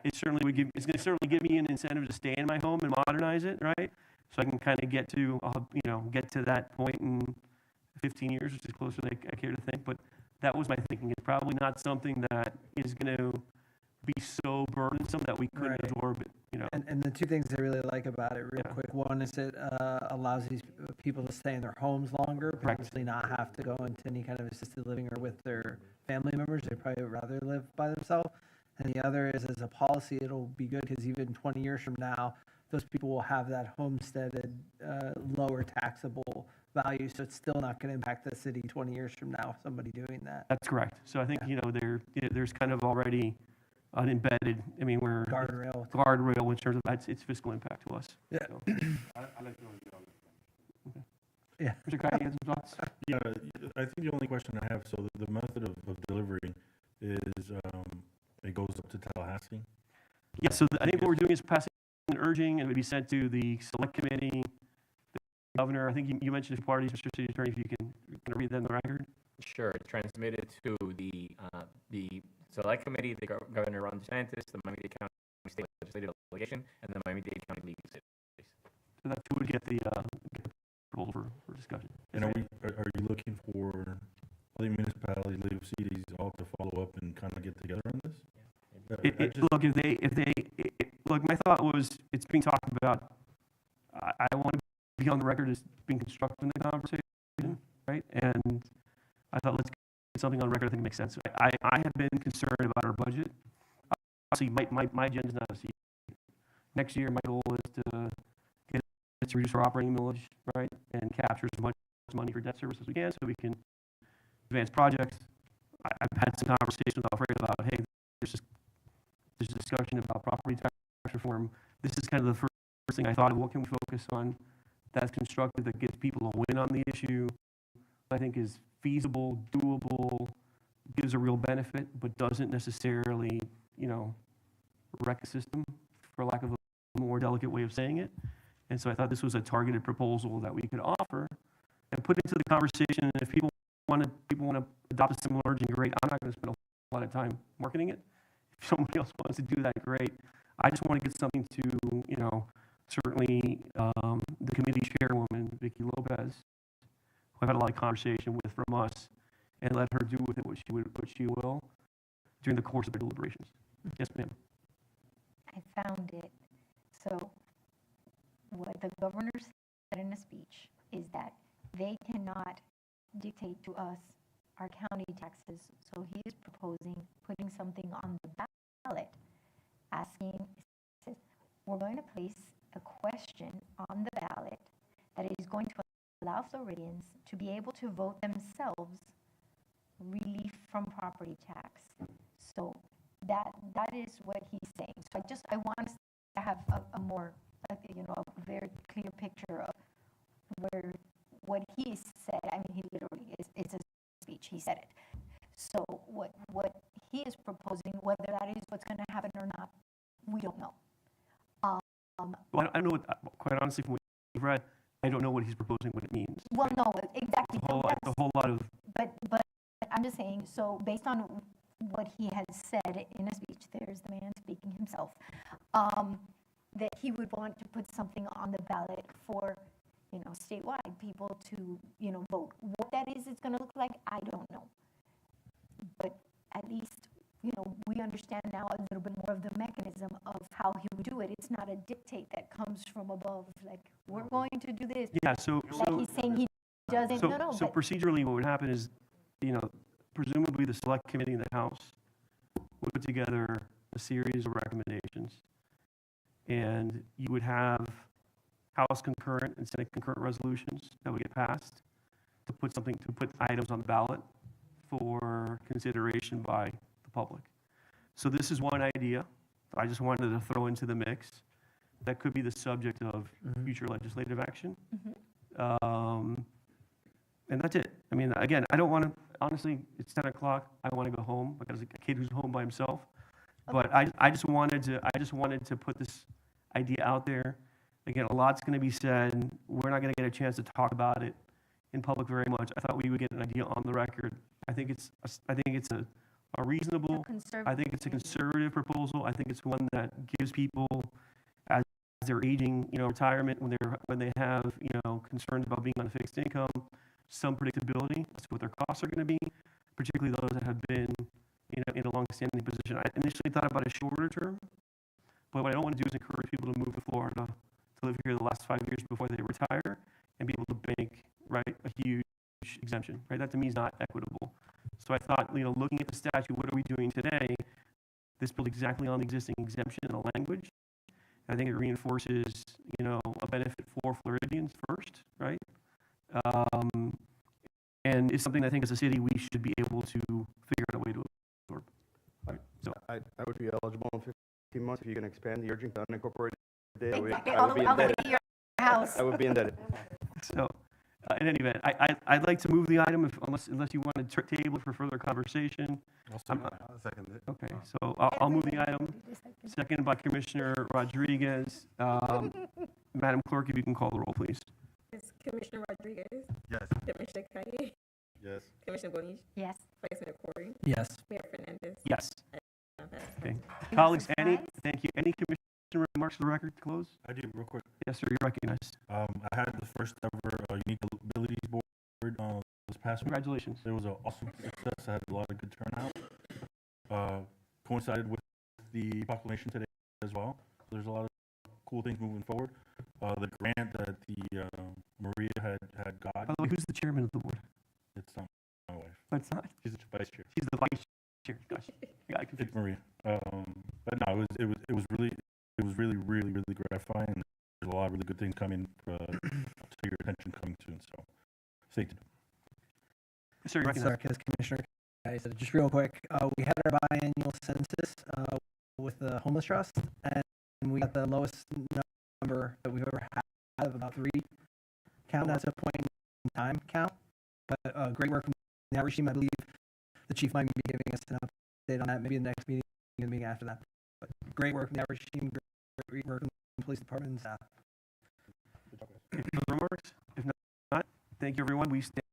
it's going to certainly give me an incentive to stay in my home and modernize it, right? So I can kind of get to that point in 15 years, which is closer than I care to think. But that was my thinking. It's probably not something that is going to be so burdensome that we couldn't Right. absorb it. And the two things I really like about it, real quick, one is it allows these people to stay in their homes longer, potentially not have to go into any kind of assisted living or with their family members. They probably would rather live by themselves. And the other is, as a policy, it'll be good because even 20 years from now, those people will have that homesteaded, lower taxable value. So it's still not going to impact the city 20 years from now, somebody doing that. That's correct. So I think, there's kind of already an embedded, guardrail in terms of its fiscal impact to us. Yeah. So. I'd like to know. Okay. Yeah. Mr. Kai, you have some thoughts? Yeah, I think the only question I have, so the method of delivery is, it goes up to Tallahassee? Yeah, so I think what we're doing is passing an urging, and it would be sent to the select committee, the governor. I think you mentioned a few parties, Mr. City Attorney, if you can read that in the record. Sure, it's transmitted to the select committee, the Governor Ron DeSantis, the Miami-Dade County State Legislative Delegation, and the Miami-Dade County League of Cities. So that would get the proposal for discussion. And are you looking for other municipalities, league of cities, all to follow up and kind of get together on this? Look, my thought was it's being talked about. I want to be on the record as being constructive in the conversation, right? And I thought let's get something on record. I think it makes sense. I have been concerned about our budget. Obviously, my agenda is not to see next year. My goal is to reduce our operating millage, right, and capture as much money for debt service as we can, so we can advance projects. I've had some conversations with Alfredo about, hey, there's a discussion about property tax reform. This is kind of the first thing I thought of. What can we focus on that's constructive, that gives people a win on the issue, I think is feasible, doable, gives a real benefit, but doesn't necessarily, wreck the system, for lack of a more delicate way of saying it. And so I thought this was a targeted proposal that we could offer and put into the conversation. And if people want to adopt a similar urging, great. I'm not going to spend a lot of time marketing it. If somebody else wants to do that, great. I just want to get something to, certainly the committee chairwoman, Vicki Lopez, who I've had a lot of conversation with from us, and let her do with it what she will during the course of the deliberations. Yes, ma'am. I found it. So what the governor said in a speech is that they cannot dictate to us our county taxes. So he is proposing putting something on the ballot, asking, says, we're going to place a question on the ballot that is going to allow Floridians to be able to vote themselves relief from property tax. So that is what he's saying. So I want us to have a more, a very clear picture of what he said. I mean, he literally, it's a speech, he said it. So what he is proposing, whether that is what's going to happen or not, we don't know. Well, I know, quite honestly, from what you've read, I don't know what he's proposing, what it means. Well, no, exactly. It's a whole lot of. But I'm just saying, so based on what he has said in a speech, there's the man speaking himself, that he would want to put something on the ballot for, statewide people to, vote. What that is, it's going to look like, I don't know. But at least, we understand now a little bit more of the mechanism of how he would do it. It's not a dictate that comes from above, like, we're going to do this. Yeah, so Like he's saying he doesn't, So procedurally, what would happen is, presumably the select committee in the House would put together a series of recommendations. And you would have House concurrent and Senate concurrent resolutions that would get passed to put items on the ballot for consideration by the public. So this is one idea I just wanted to throw into the mix that could be the subject of future legislative action. And that's it. I mean, again, I don't want to, honestly, it's 10 o'clock. I want to go home. I got a kid who's home by himself. But I just wanted to put this idea out there. Again, a lot's going to be said. We're not going to get a chance to talk about it in public very much. I thought we would get an idea on the record. I think it's a reasonable, I think it's a conservative proposal. I think it's one that gives people, as they're aging, retirement, when they have, concerns about being on a fixed income, some predictability as to what their costs are going to be, particularly those that have been, in a long-standing position. I initially thought about a shorter term, but what I don't want to do is encourage people to move to Florida to live here the last 5 years before they retire and be able to bank, right, a huge exemption, right? That to me is not equitable. So I thought, looking at the statute, what are we doing today? This builds exactly on the existing exemption in the language. I think it reinforces, a benefit for Floridians first, right? And it's something I think as a city we should be able to figure out a way to absorb. Right? So I would be eligible in 15 months if you can expand the urging to unincorporated day. I'll go to your house. I would be indebted. So, in any event, I'd like to move the item unless you want to table it for further conversation. I'll second it. Okay, so I'll move the item. Seconded by Commissioner Rodriguez. Madam Clerk, if you can call the roll, please. Yes, Commissioner Rodriguez? Yes. Commissioner Kaye? Yes. Commissioner Bonich? Yes. Vice Mayor Corey? Yes. Mayor Fernandez? Yes. Item passes. Okay. Colleagues, thank you. Any commissioner remarks for the record to close? I do, real quick. Yes, sir, you're recognized. I had the first ever Unique Abilities Board this past week. Congratulations. It was an awesome success. I had a lot of good turnout. Coincided with the proclamation today as well. So there's a lot of cool things moving forward. The grant that the Maria had got. By the way, who's the chairman of the board? It's not my wife. That's not. She's the vice chair. She's the vice chair. Gosh, got confused. It's Maria. But no, it was really gratifying. And there's a lot of really good things coming to your attention coming soon. So stay tuned. Sir, you're recognized. Sarkis, Commissioner. So just real quick, we had our biannual census with the homeless trust, and we got the lowest number that we've ever had of about 3 count. That's a point in time count, but great work from the outreach team. I believe the chief might be giving us an update on that, maybe the next meeting and the meeting after that. But great work from the outreach team, great work from the police department and staff. Any further remarks? If not, thank you, everyone. We stand